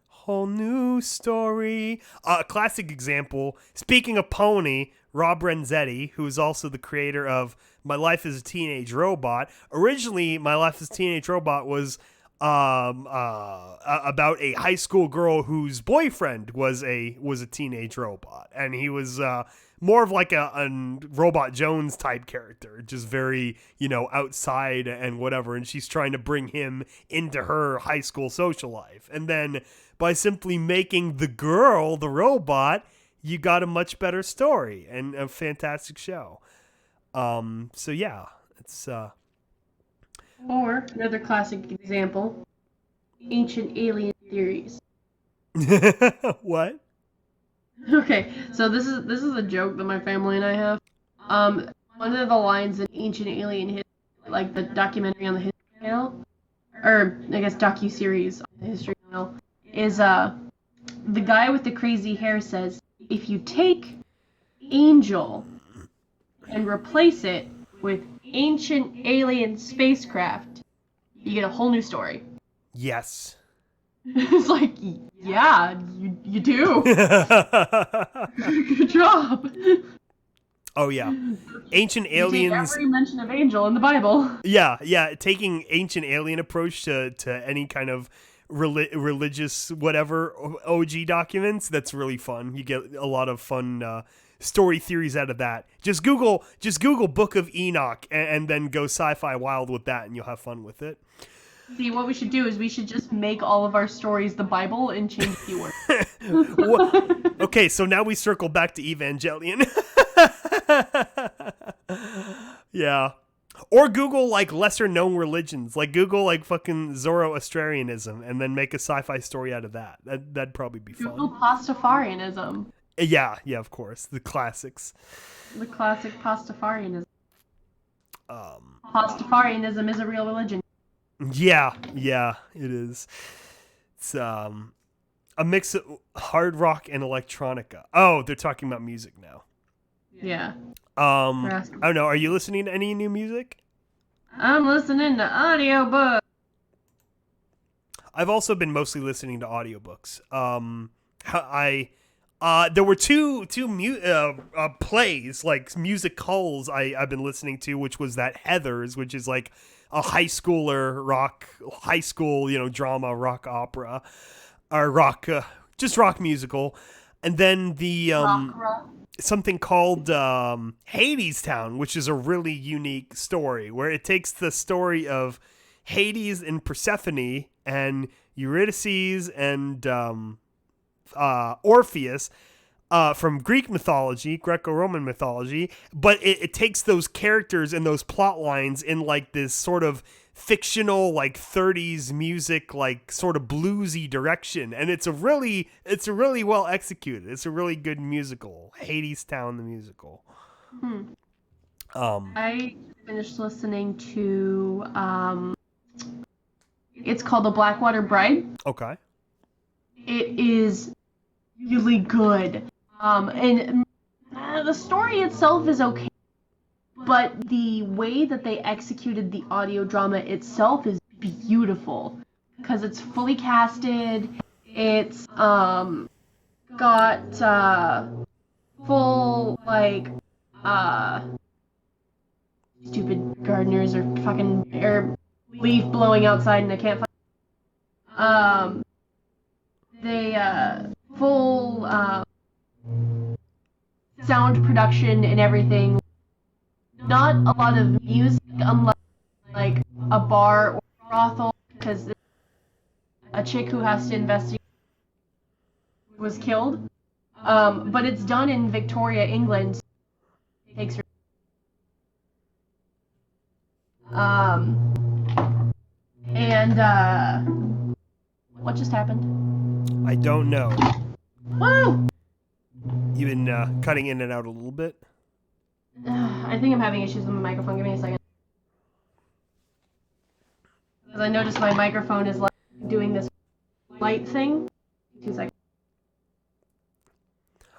Whole new story. A classic example, speaking of Pony, Rob Renzetti, who is also the creator of My Life as a Teenage Robot. Originally, My Life as a Teenage Robot was about a high school girl whose boyfriend was a teenage robot, and he was more of like a Robot Jones type character, just very, you know, outside and whatever, and she's trying to bring him into her high school social life. And then by simply making the girl the robot, you got a much better story and a fantastic show. So yeah, it's Or another classic example, ancient alien theories. what? Okay, so this is a joke that my family and I have. One of the lines in Ancient Alien History, like the documentary on the History Channel, or I guess docu-series on the History Channel, is the guy with the crazy hair says, if you take Angel and replace it with ancient alien spacecraft, you get a whole new story. Yes. It's like, yeah, you do. Good job. Oh yeah, ancient aliens. You take every mention of angel in the Bible. Yeah. Taking ancient alien approach to any kind of religious whatever OG documents. That's really fun. You get a lot of fun story theories out of that. Just Google Book of Enoch and then go sci-fi wild with that, and you'll have fun with it. See, what we should do is we should just make all of our stories the Bible and change a few words. Okay, so now we circle back to Evangelion. Yeah. Or Google like lesser known religions. Like Google like fucking Zoroastrianism and then make a sci-fi story out of that. That'd probably be fun. Google Pastafarianism. Yeah, of course. The classics. The classic Pastafarianism. Pastafarianism is a real religion. Yeah, it is. It's a mix of hard rock and electronica. Oh, they're talking about music now. Yeah. I don't know. Are you listening to any new music? I'm listening to audiobooks. I've also been mostly listening to audiobooks. There were two plays, like musicals I've been listening to, which was that Heathers, which is like a high school, drama, rock opera, or rock musical. And then the something called Hades Town, which is a really unique story where it takes the story of Hades and Persephone and Eurydice and Orpheus from Greek mythology, Greco-Roman mythology, but it takes those characters and those plot lines in like this sort of fictional like 30s music, like sort of bluesy direction, and it's a really well executed. It's a really good musical, Hadestown the musical. I finished listening to it's called The Blackwater Bride. Okay. It is really good. And the story itself is okay, but the way that they executed the audio drama itself is beautiful because it's fully casted. It's got full like stupid gardeners or fucking air leaf blowing outside and I can't find they full sound production and everything. Not a lot of music unless like a bar or brothel because a chick who has to investigate was killed. But it's done in Victoria, England. It takes her what just happened? I don't know. Woo! You've been cutting in and out a little bit. I think I'm having issues with my microphone. Give me a second. Because I noticed my microphone is like doing this light thing. 2 seconds.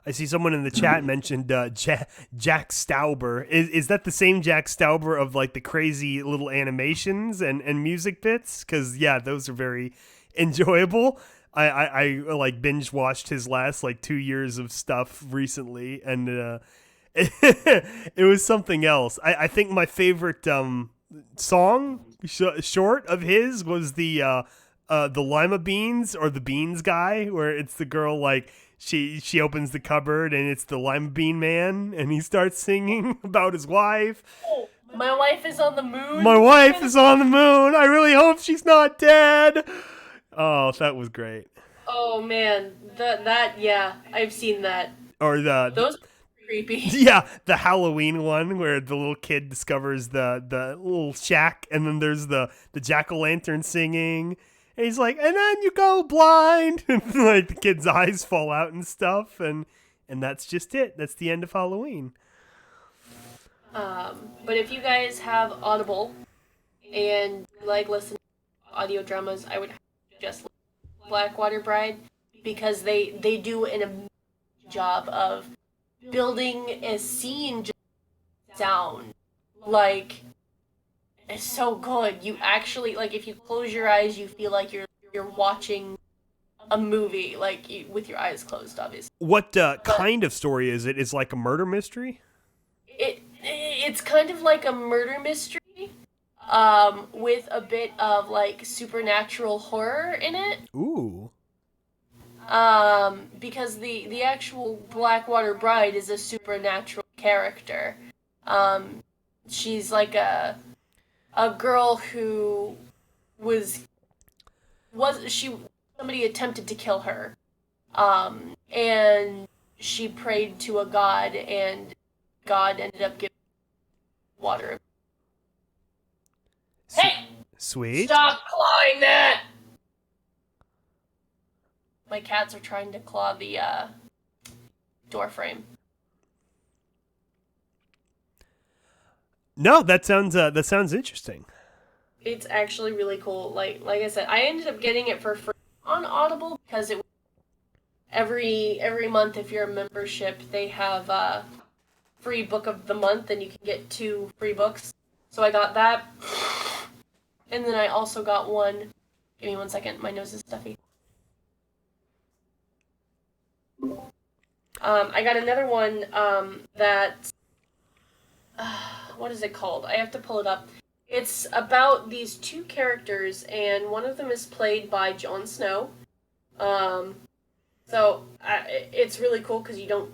I see someone in the chat mentioned Jack Stauber. Is that the same Jack Stauber of like the crazy little animations and music bits? Because yeah, those are very enjoyable. I like binge watched his last like 2 years of stuff recently, and it was something else. I think my favorite song short of his was the Lima Beans or the Beans guy, where it's the girl like she opens the cupboard and it's the Lima Bean man and he starts singing about his wife. Oh, my wife is on the moon. My wife is on the moon. I really hope she's not dead. Oh, that was great. Oh man, yeah, I've seen that. Or Those are creepy. yeah, the Halloween one where the little kid discovers the little shack and then there's the jack-o'-lantern singing. And he's like, and then you go blind. And like the kid's eyes fall out and stuff. And that's just it. That's the end of Halloween. But if you guys have Audible and like listen to audio dramas, I would just listen to Blackwater Bride because they do an amazing job of building a scene just down. Like, it's so good. You actually, like, if you close your eyes, you feel like you're watching a movie, like, with your eyes closed, obviously. What kind of story is it? Is like a murder mystery? It's kind of like a murder mystery, with a bit of, like, supernatural horror in it. Ooh. Because the actual Blackwater Bride is a supernatural character. She's like a girl who somebody attempted to kill her, and she prayed to a god, and God ended up giving water. Hey! Sweet. Stop clawing that! My cats are trying to claw the door frame. No, that sounds interesting. It's actually really cool. Like I said, I ended up getting it for free on Audible because it every month if you're a membership, they have a free book of the month and you can get 2 free books. So I got that. And then I also got one. Give me 1 second, my nose is stuffy. I got another one that what is it called? I have to pull it up. It's about these 2 characters, and one of them is played by Jon Snow. So it's really cool because you don't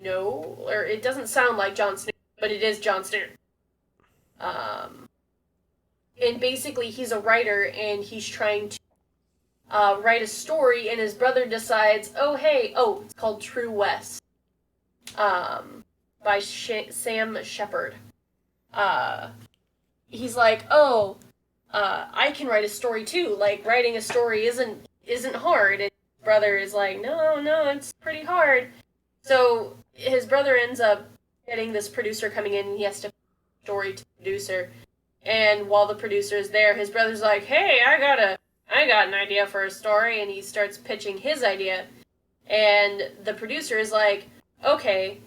know, or it doesn't sound like Jon Snow, but it is Jon Snow. And basically, he's a writer, and he's trying to write a story, and his brother decides, it's called True West, by Sam Shepard. He's like, I can write a story too. Like, writing a story isn't hard. And his brother is like, no, it's pretty hard. So his brother ends up getting this producer coming in, and he has to story to the producer. And while the producer is there, his brother's like, hey, I got an idea for a story, and he starts pitching his idea. And the producer is like, okay,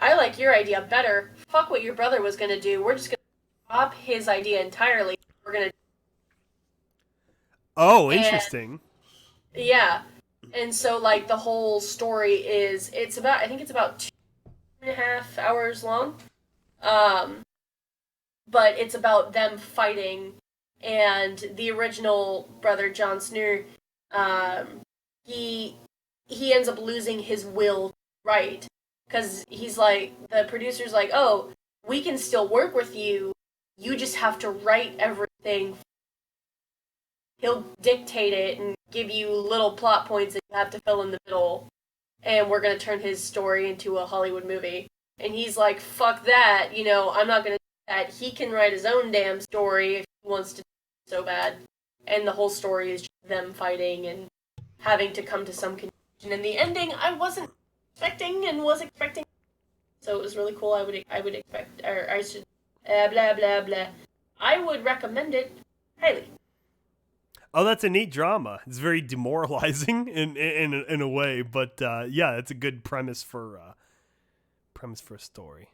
I like your idea better. Fuck what your brother was gonna do. We're just gonna drop his idea entirely. We're gonna... Oh, interesting. Yeah. And so, like, the whole story is, I think it's about 2.5 hours long. But it's about them fighting, and the original brother, Jon Snow, he ends up losing his will to write, because he's like, the producer's like, oh, we can still work with you, you just have to write everything. He'll dictate it and give you little plot points that you have to fill in the middle, and we're going to turn his story into a Hollywood movie. And he's like, fuck that, I'm not going to do that. He can write his own damn story if he wants to do it so bad. And the whole story is just them fighting and having to come to some conclusion. And the ending, I wasn't expecting and was expecting. So it was really cool. I would expect, or I should, blah, blah, blah. I would recommend it highly. Oh, that's a neat drama. It's very demoralizing in a way, but yeah, it's a good premise for a story.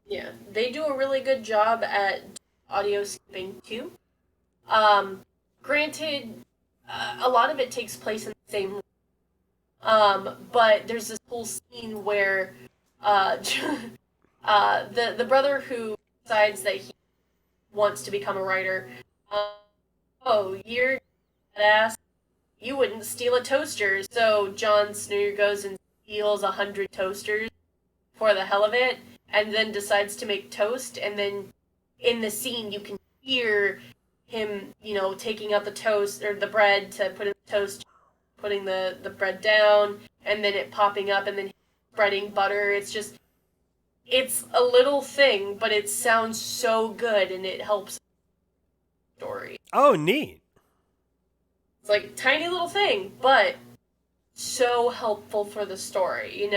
Yeah, they do a really good job at audio skipping too. Granted, a lot of it takes place in the same room. But there's this whole scene where the brother who decides that he wants to become a writer. You're badass. You wouldn't steal a toaster. So Jon Snow goes and steals 100 toasters for the hell of it, and then decides to make toast. And then in the scene, you can hear him, taking out the toast or the bread to put in the toast, putting the bread down, and then it popping up, and then spreading butter. It's a little thing, but it sounds so good, and it helps the story. Oh, neat. It's like a tiny little thing, but so helpful for the story,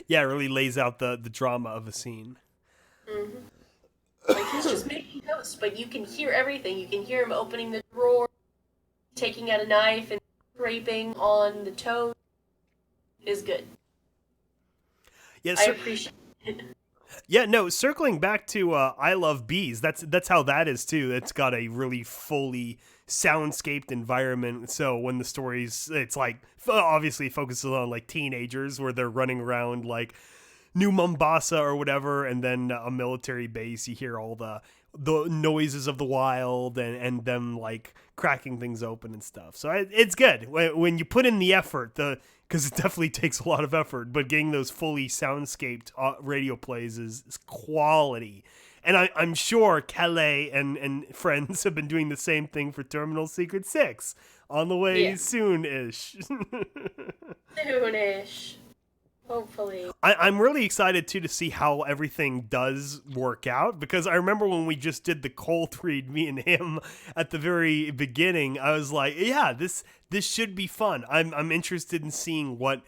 Yeah, it really lays out the drama of a scene. Mm-hmm. Like, he's just making toast, but you can hear everything. You can hear him opening the drawer, taking out a knife, and scraping on the toast. Is good. Yes, I appreciate it. Yeah, no, circling back to I Love Bees, that's how that is too. It's got a really fully soundscaped environment. So when the stories, it's like, obviously focuses on like teenagers where they're running around like New Mombasa or whatever, and then a military base, you hear all the noises of the wild and them like cracking things open and stuff. So it's good when you put in the effort, because it definitely takes a lot of effort, but getting those fully soundscaped radio plays is quality. And I'm sure Calais and friends have been doing the same thing for Terminal Secret 6 on the way soon-ish. Soon-ish. Hopefully. I'm really excited, too, to see how everything does work out, because I remember when we just did the cold read, me and him, at the very beginning, I was like, yeah, this should be fun. I'm interested in seeing what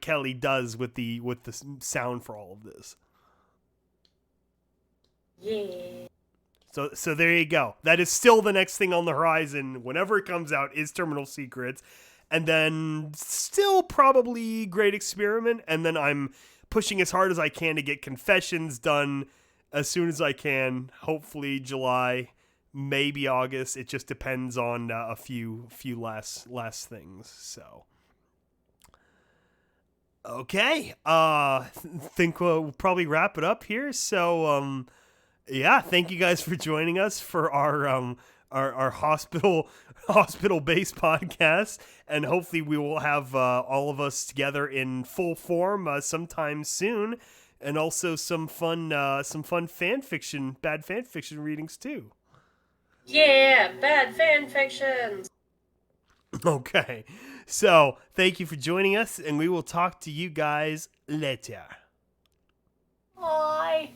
Kelly does with the sound for all of this. Yeah. So there you go. That is still the next thing on the horizon, whenever it comes out, is Terminal Secrets. And then still probably Great Experiment. And then I'm pushing as hard as I can to get Confessions done as soon as I can. Hopefully July, maybe August. It just depends on a few last things. So, okay. Think we'll probably wrap it up here. So, yeah, thank you guys for joining us for our hospital-based podcast, and hopefully we will have all of us together in full form sometime soon, and also some fun bad fan fiction readings too. Yeah, bad fan fictions. Okay. So, thank you for joining us, and we will talk to you guys later. Bye.